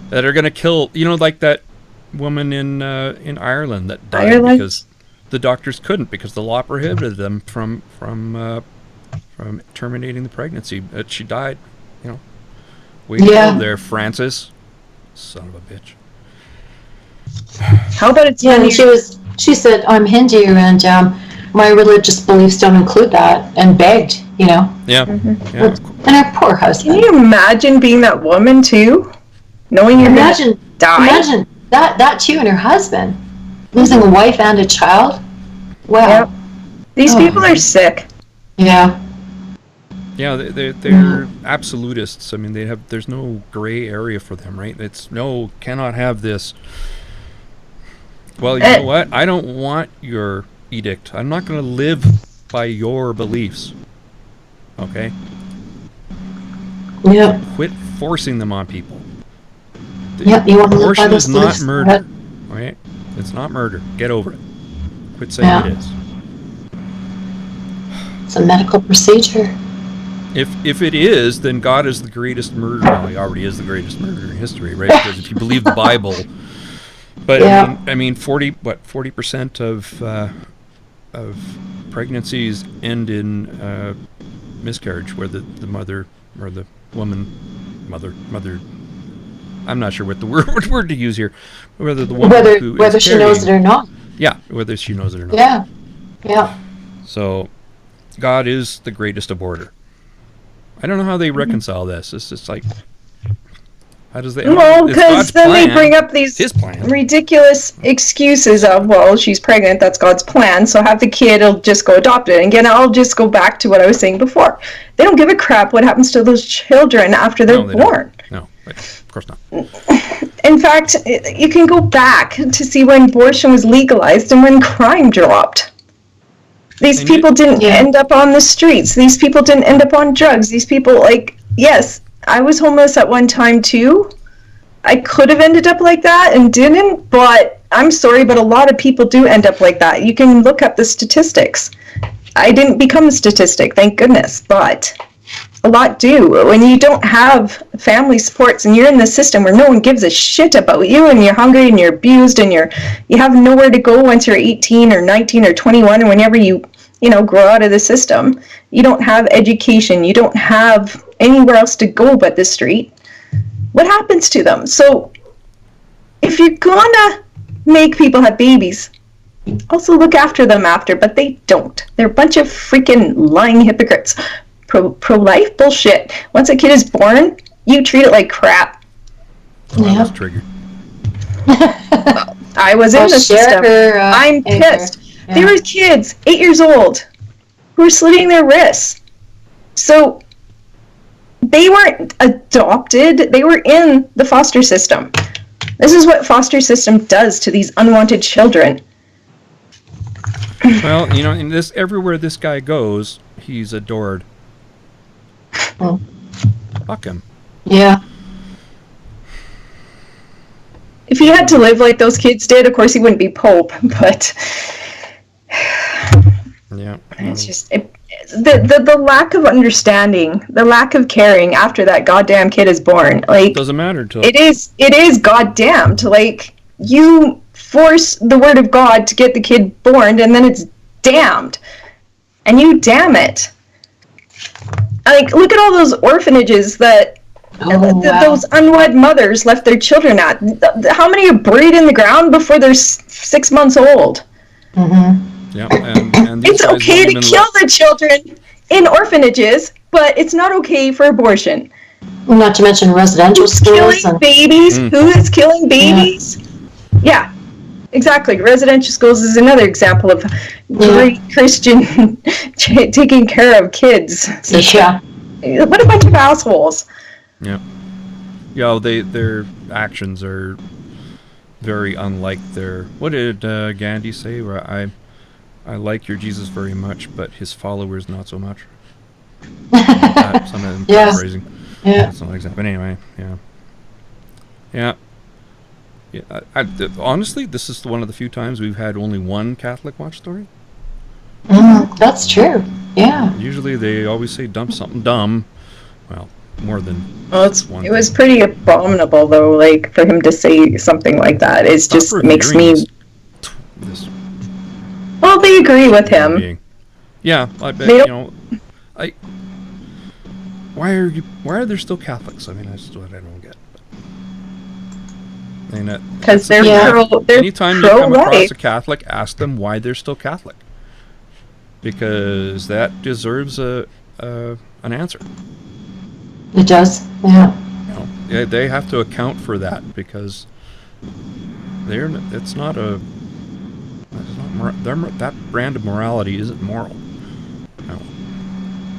Speaker 1: that are going to kill. Like that woman in Ireland that died because the doctors couldn't, because the law prohibited them from terminating the pregnancy. She died. Way to go there, Francis. Son of a bitch.
Speaker 3: How about it's
Speaker 2: she said, I'm Hindu and my religious beliefs don't include that, and begged, Yeah.
Speaker 3: Mm-hmm.
Speaker 1: Yeah.
Speaker 2: And her poor husband.
Speaker 3: Can you imagine being that woman too? Knowing you're going to die?
Speaker 2: Imagine that too, and her husband. Losing a wife and a child. Wow.
Speaker 3: Yep. These people are sick.
Speaker 2: Yeah.
Speaker 1: Yeah, they're absolutists. I mean, there's no gray area for them, right? It's no, cannot have this. Well, you know what? I don't want your edict. I'm not going to live by your beliefs. Okay?
Speaker 2: Yeah.
Speaker 1: Quit forcing them on people.
Speaker 2: Yep, you want to live by
Speaker 1: Abortion
Speaker 2: those
Speaker 1: is not
Speaker 2: beliefs.
Speaker 1: murder. Right? It's not murder. Get over it. Quit saying it is.
Speaker 2: It's a medical procedure.
Speaker 1: If it is, then God is the greatest murderer. Well, he already is the greatest murderer in history, right? Because if you believe the Bible, but I mean, 40% of pregnancies end in miscarriage, where the mother or the mother. I'm not sure what the word to use here. Whether the woman
Speaker 2: whether she knows it or not.
Speaker 1: Yeah, whether she knows it or not.
Speaker 2: Yeah. Yeah.
Speaker 1: So, God is the greatest aborter. I don't know how they reconcile this. It's just like, how does they?
Speaker 3: Well, because then they bring up these ridiculous excuses of, well, she's pregnant, that's God's plan, so have the kid, it'll just go adopted. And again, I'll just go back to what I was saying before. They don't give a crap what happens to those children after they're born.
Speaker 1: No, of course not.
Speaker 3: In fact, you can go back to see when abortion was legalized and when crime dropped. These people didn't end up on the streets. These people didn't end up on drugs. These people, yes, I was homeless at one time too. I could have ended up like that and didn't, but I'm sorry, but a lot of people do end up like that. You can look up the statistics. I didn't become a statistic, thank goodness, but a lot do. When you don't have family supports and you're in the system where no one gives a shit about you and you're hungry and you're abused and you have nowhere to go once you're 18 or 19 or 21 or whenever you grow out of the system, you don't have education, you don't have anywhere else to go but the street, what happens to them? So if you're gonna make people have babies, also look after them after, but they don't. They're a bunch of freaking lying hypocrites. Pro-life bullshit. Once a kid is born, you treat it like crap.
Speaker 1: I was triggered.
Speaker 3: I was in the system. I'm pissed. Yeah. There were kids, 8 years old, who were slitting their wrists. So they weren't adopted. They were in the foster system. This is what foster system does to these unwanted children.
Speaker 1: Well, in this, everywhere this guy goes, he's adored.
Speaker 2: Oh.
Speaker 1: Fuck him.
Speaker 2: Yeah.
Speaker 3: If he had to live like those kids did, of course he wouldn't be Pope, but
Speaker 1: yeah,
Speaker 3: it's just the lack of understanding, the lack of caring after that goddamn kid is born. Like,
Speaker 1: doesn't matter to
Speaker 3: it is goddamned. Like, you force the word of God to get the kid born, and then it's damned, and you damn it. Like, look at all those orphanages that those unwed mothers left their children at. How many are buried in the ground before they're 6 months old?
Speaker 2: Mm-hmm.
Speaker 1: Yeah, and
Speaker 3: it's okay to kill the children in orphanages, but it's not okay for abortion.
Speaker 2: Not to mention residential schools.
Speaker 3: Killing babies? Who is killing babies? Yeah, exactly. Residential schools is another example of great Christian taking care of kids.
Speaker 2: Yeah.
Speaker 3: What a bunch of assholes.
Speaker 1: Yeah. their actions are very unlike their. What did Gandhi say? Where I like your Jesus very much, but his followers not so much. Some of them paraphrasing.
Speaker 2: Yeah.
Speaker 1: That's not exact, but anyway, yeah. Honestly, this is one of the few times we've had only one Catholic watch story.
Speaker 2: That's true. Yeah.
Speaker 1: Usually they always say dump something dumb. Well, more than one.
Speaker 3: It was pretty abominable though, like for him to say something like that. It just makes me. Well, they agree with him.
Speaker 1: Yeah, I bet Why are there still Catholics? I mean, that's what I don't get.
Speaker 3: Because they're
Speaker 1: anytime you come across a Catholic, ask them why they're still Catholic. Because that deserves an answer.
Speaker 2: It does, yeah.
Speaker 1: They have to account for that because that brand of morality isn't moral. No.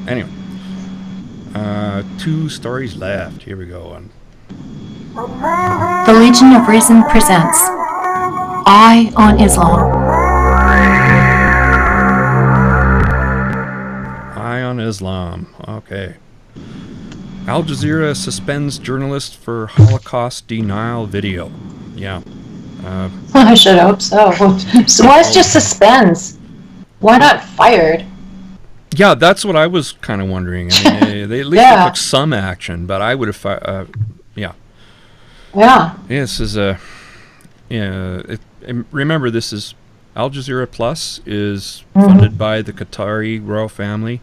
Speaker 1: Anyway, 2 stories left. Here we go.
Speaker 7: The Legion of Reason presents Eye on Islam.
Speaker 1: Eye on Islam. Okay. Al Jazeera suspends journalist for Holocaust denial video. Yeah.
Speaker 2: I should hope so. So why is just suspends? Why not fired?
Speaker 1: Yeah, that's what I was kind of wondering. I mean, they at least took some action, but I would have. Yeah. This is remember, this is Al Jazeera Plus is funded by the Qatari royal family,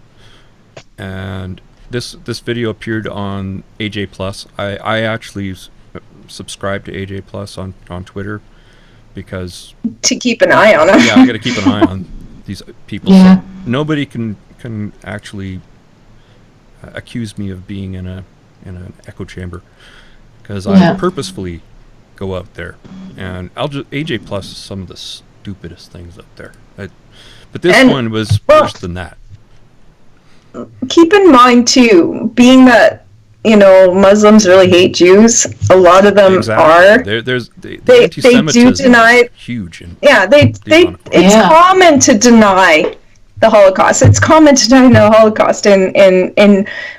Speaker 1: and this video appeared on AJ Plus. I actually subscribe to AJ Plus on Twitter because
Speaker 3: to keep an eye on them.
Speaker 1: Yeah, I got to keep an eye on these people. Yeah. So nobody can actually accuse me of being in an echo chamber. Because I purposefully go out there, and AJ Plus is some of the stupidest things out there. But this one was worse than that.
Speaker 3: Keep in mind too, being that Muslims really hate Jews. A lot of them are.
Speaker 1: They
Speaker 3: do deny.
Speaker 1: Huge.
Speaker 3: It's common to deny the Holocaust. It's common to deny the Holocaust in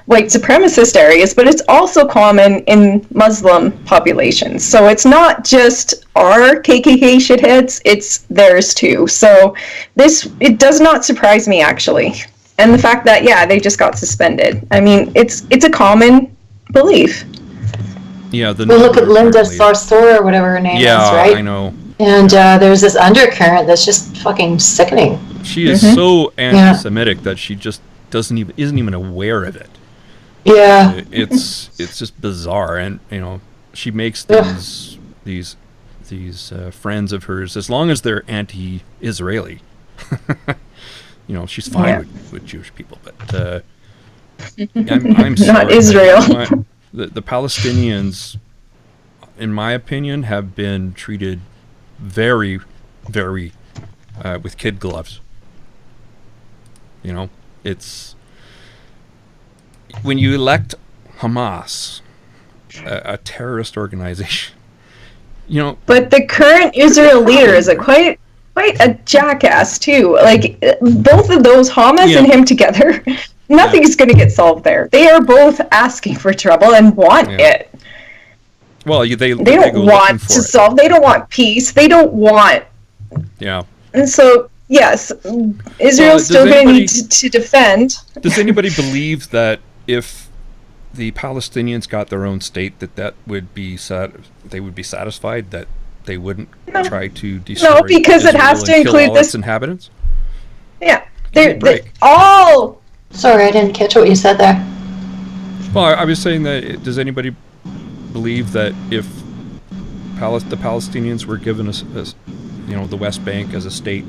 Speaker 3: white supremacist areas, but it's also common in Muslim populations. So it's not just our KKK shitheads, it's theirs too. So it does not surprise me, actually. And the fact that, they just got suspended. I mean, it's a common belief.
Speaker 1: Yeah.
Speaker 2: Look at Linda Sarsour or whatever her name is, right?
Speaker 1: Yeah, I know.
Speaker 2: And there's this undercurrent that's just fucking sickening.
Speaker 1: She is so anti-Semitic that she just isn't even aware of it.
Speaker 2: Yeah.
Speaker 1: It's just bizarre, and she makes these friends of hers, as long as they're anti-Israeli. She's fine with Jewish people, but I'm sorry.
Speaker 3: Not Israel.
Speaker 1: The Palestinians, in my opinion, have been treated very, very with kid gloves. It's when you elect Hamas, a terrorist organization.
Speaker 3: But the current Israel leader is quite a jackass too. Like both of those, Hamas and him together, nothing's going to get solved there. They are both asking for trouble and want it.
Speaker 1: Well, they
Speaker 3: don't want to solve. They don't want peace. They don't want.
Speaker 1: Yeah.
Speaker 3: And so, yes, Israel's still going to need to defend.
Speaker 1: Does anybody believe that if the Palestinians got their own state, that would be they would be satisfied, that they wouldn't try to destroy?
Speaker 3: No, because
Speaker 1: Israel
Speaker 3: it has to include
Speaker 1: its inhabitants.
Speaker 3: Yeah, they're all.
Speaker 2: Sorry, I didn't catch what you said there.
Speaker 1: Well, I was saying that does anybody believe that if the Palestinians were given the West Bank as a state,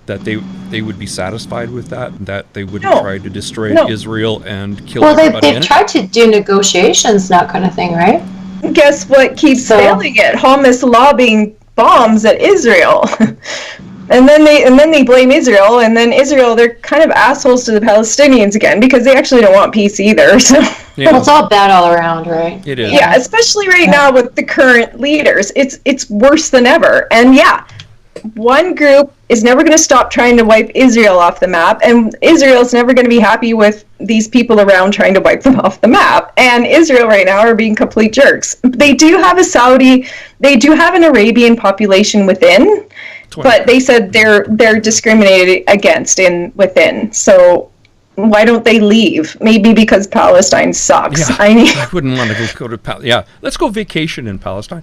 Speaker 1: that they would be satisfied with that they wouldn't try to destroy Israel and kill everybody in it?
Speaker 2: They've tried to do negotiations, that kind of thing, right?
Speaker 3: Guess what keeps failing it? Hamas lobbing bombs at Israel. And then they blame Israel, and then Israel, they're kind of assholes to the Palestinians again, because they actually don't want peace either. So
Speaker 2: Well, it's all bad all around, right?
Speaker 1: It is.
Speaker 3: Yeah, especially right now with the current leaders. It's worse than ever. And yeah, one group is never going to stop trying to wipe Israel off the map, and Israel's never going to be happy with these people around trying to wipe them off the map. And Israel right now are being complete jerks. They do have an Arabian population within,
Speaker 1: 20.
Speaker 3: but they said they're discriminated against within. So why don't they leave? Maybe because Palestine sucks.
Speaker 1: Yeah, I wouldn't want to go to Palestine. Yeah, let's go vacation in Palestine.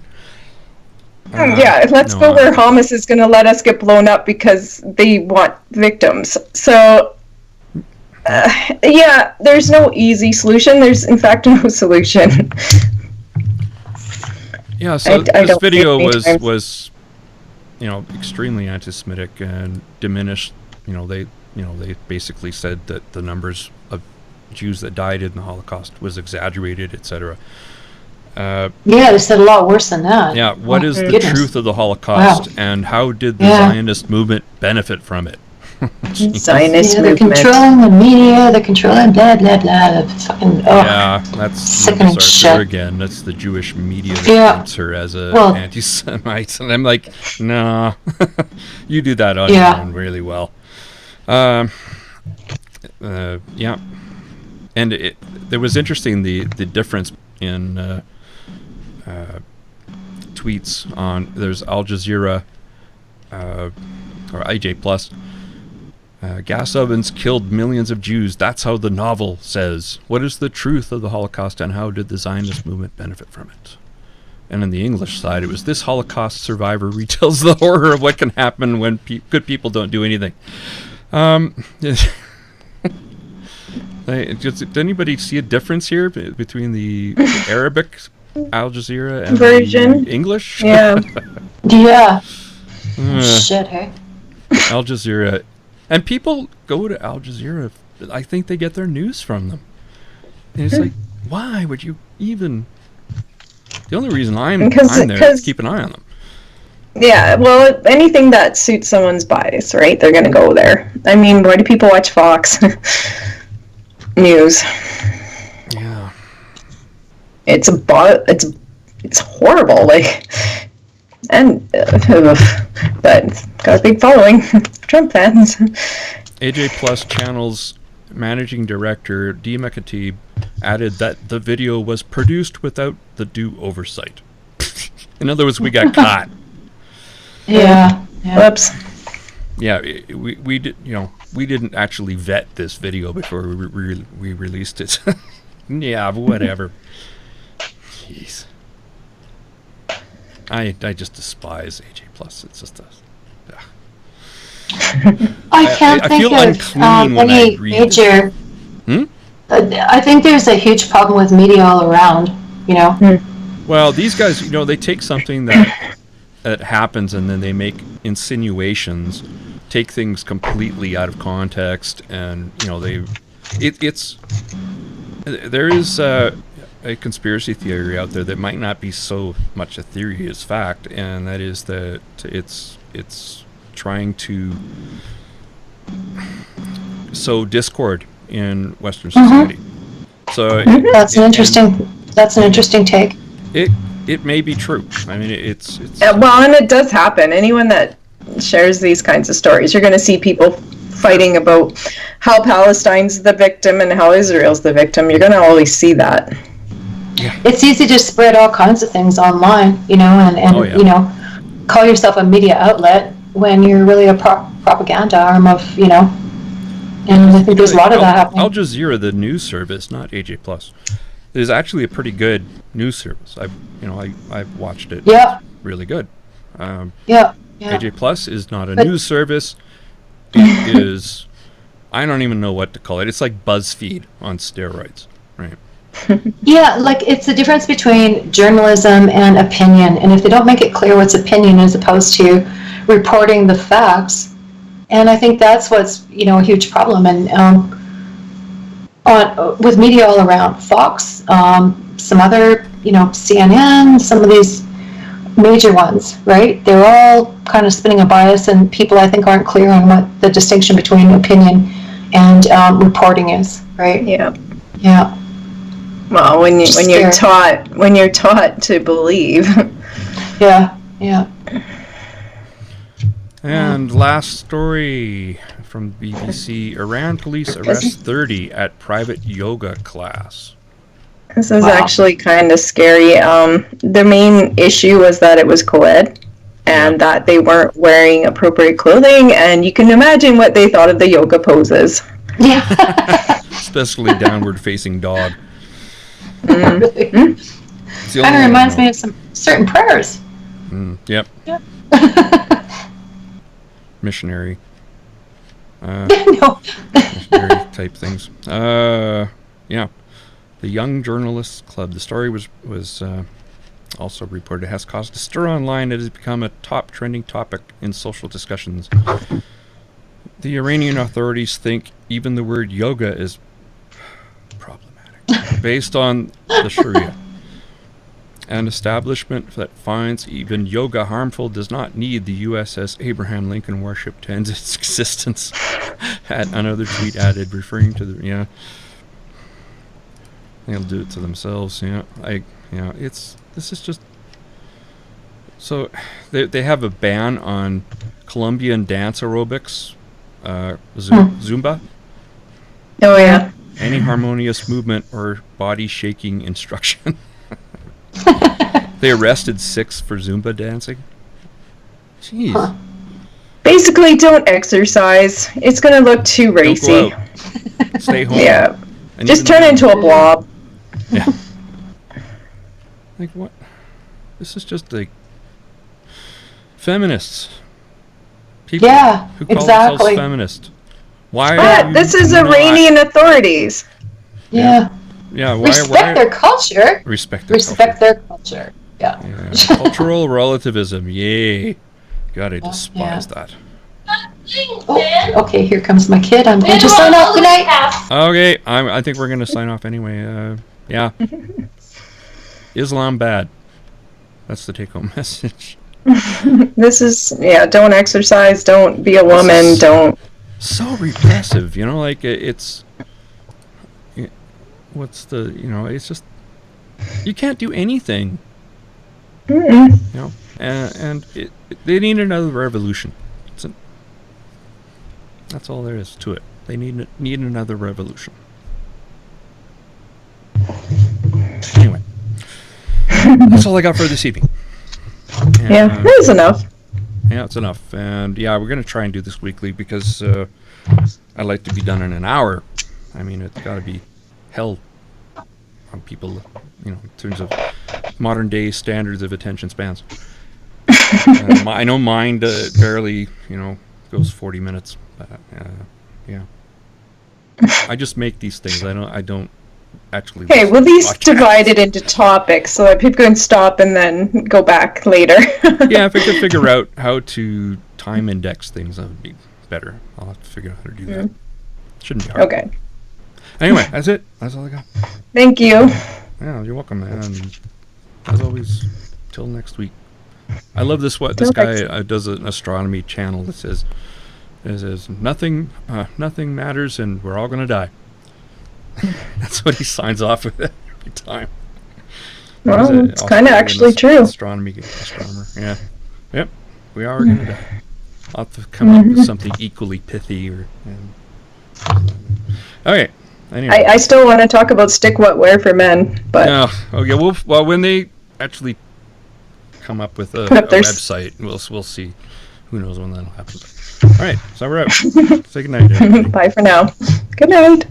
Speaker 3: Let's go where Hamas is going to let us get blown up because they want victims. So, there's no easy solution. There's, in fact, no solution.
Speaker 1: Yeah, so this video was extremely anti-Semitic and diminished. They basically said that the numbers of Jews that died in the Holocaust was exaggerated, etc.
Speaker 2: They said a lot worse than that.
Speaker 1: Yeah, what is the truth of the Holocaust, and how did the Zionist movement benefit from it?
Speaker 3: Zionist
Speaker 2: they're
Speaker 3: movement.
Speaker 2: controlling the media, they're controlling blah, blah, blah. Fucking,
Speaker 1: that's
Speaker 2: sickening shit.
Speaker 1: Again. That's the Jewish media that paints her as an anti-Semite. And I'm like, no, you do that on your own really well. And there was interesting the difference in tweets on. There's Al Jazeera or IJ Plus. Gas ovens killed millions of Jews. That's how the novel says. What is the truth of the Holocaust, and how did the Zionist movement benefit from it? And on the English side, it was this Holocaust survivor retells the horror of what can happen when good people don't do anything. Does anybody see a difference here between the Arabic Al Jazeera and
Speaker 3: version
Speaker 1: the English?
Speaker 3: Yeah.
Speaker 2: Shit, hey?
Speaker 1: Al Jazeera. And people go to Al Jazeera. I think they get their news from them. And it's like, why would you even... The only reason I'm there is to keep an eye on them.
Speaker 3: Yeah, well, anything that suits someone's bias, right? They're going to go there. I mean, why do people watch Fox News?
Speaker 1: Yeah.
Speaker 3: It's horrible, but got a big following. Trump fans.
Speaker 1: AJ Plus Channel's managing director, Dee McAtee, added that the video was produced without the due oversight. In other words, we got caught.
Speaker 2: Yeah.
Speaker 3: Whoops.
Speaker 1: Yeah, we did. We didn't actually vet this video before we released it. Yeah, but whatever. Jeez. I just despise AJ Plus. It's just
Speaker 2: I feel unclean when I read major. I think there's a huge problem with media all around.
Speaker 1: Well, these guys, they take something that happens and then they make insinuations, take things completely out of context, and there is a conspiracy theory out there that might not be so much a theory as fact, and that is that it's trying to sow discord in Western society. So
Speaker 2: that's an interesting take.
Speaker 1: It may be true. I mean, it's
Speaker 3: well, and it does happen. Anyone that shares these kinds of stories, you're going to see people fighting about how Palestine's the victim and how Israel's the victim. You're going to always see that.
Speaker 1: Yeah.
Speaker 2: It's easy to spread all kinds of things online, and call yourself a media outlet when you're really a propaganda arm of, and I think there's a lot of that happening.
Speaker 1: Al Jazeera, the news service, not AJ Plus, is actually a pretty good news service. I've watched it.
Speaker 2: Yeah.
Speaker 1: It's really good.
Speaker 2: Yeah.
Speaker 1: AJ Plus is not a news service. It is, I don't even know what to call it. It's like BuzzFeed on steroids, right?
Speaker 2: Yeah, it's the difference between journalism and opinion. And if they don't make it clear what's opinion as opposed to reporting the facts, and I think that's what's, a huge problem. And with media all around, Fox, some other, CNN, some of these major ones, right? They're all kind of spinning a bias, and people, I think, aren't clear on what the distinction between opinion and reporting is, right?
Speaker 3: Yeah.
Speaker 2: Yeah.
Speaker 3: Well, when you're taught to believe.
Speaker 2: Yeah, yeah.
Speaker 1: And last story from BBC: Iran police arrest 30 at private yoga class.
Speaker 3: This is actually kind of scary. The main issue was that it was co-ed and that they weren't wearing appropriate clothing, and you can imagine what they thought of the yoga poses.
Speaker 2: Yeah.
Speaker 1: Especially downward facing dog.
Speaker 2: Kind of reminds me of some certain prayers.
Speaker 1: Yep.
Speaker 2: Yep.
Speaker 1: Missionary.
Speaker 2: No.
Speaker 1: Missionary type things. Yeah. The Young Journalists Club. The story was also reported. It has caused a stir online. It has become a top trending topic in social discussions. The Iranian authorities think even the word yoga is problematic, based on the Sharia. An establishment that finds even yoga harmful does not need the USS Abraham Lincoln warship to end its existence. Had another tweet added, referring to the they'll do it to themselves. This is just so they have a ban on Colombian dance aerobics, Zumba.
Speaker 3: Oh yeah.
Speaker 1: Any harmonious movement or body shaking instruction. They arrested 6 for Zumba dancing. Jeez.
Speaker 2: Huh.
Speaker 3: Basically, don't exercise. It's going to look too racy.
Speaker 1: Don't go out. Stay home.
Speaker 3: Yeah.
Speaker 1: And
Speaker 3: Just
Speaker 1: even
Speaker 3: turn into a blob.
Speaker 1: Yeah. Like what? This is just like feminists. People who call themselves feminists. Why?
Speaker 3: But this is Iranian authorities.
Speaker 2: Yeah.
Speaker 1: Yeah.
Speaker 2: Respect their culture.
Speaker 1: Respect their
Speaker 2: culture. Yeah.
Speaker 1: Cultural relativism. Yay. God, I despise that.
Speaker 2: Oh, okay, here comes my kid. I'm going to sign off. Good night.
Speaker 1: Okay, I think we're going to sign off anyway. Yeah. Islam bad. That's the take-home message.
Speaker 3: This is, don't exercise, don't be a woman, don't.
Speaker 1: So repressive, like it's just, you can't do anything. And they need another revolution. That's all there is to it. They need another revolution. Anyway, that's all I got for this evening. And,
Speaker 3: that's enough.
Speaker 1: Yeah, it's enough. And we're going to try and do this weekly because I like to be done in an hour. I mean, it's got to be hell on people, in terms of modern day standards of attention spans. I know mine barely, goes 40 minutes. But, I just make these things. I don't actually.
Speaker 3: Okay, well, these divided into topics so that people can stop and then go back later.
Speaker 1: Yeah, if I could figure out how to time index things, that would be better. I'll have to figure out how to do that. Shouldn't be hard.
Speaker 3: Okay.
Speaker 1: Anyway, that's it. That's all I got.
Speaker 3: Thank you.
Speaker 1: Yeah, you're welcome, man. And as always, till next week. I love this. This guy does an astronomy channel that says nothing matters, and we're all gonna die. That's what he signs off with every time.
Speaker 3: Well, it's kind of actually true.
Speaker 1: Astronomer. Yeah. Yep. We are gonna die. I'll have to come up with something equally pithy Okay. Anyway.
Speaker 3: I still want to talk about stick what wear for men, but.
Speaker 1: No. Okay. Well, when they actually come up with a website, we'll see. Who knows when that'll happen. All right. So we're out. Say good night.
Speaker 3: Bye for now. Good night.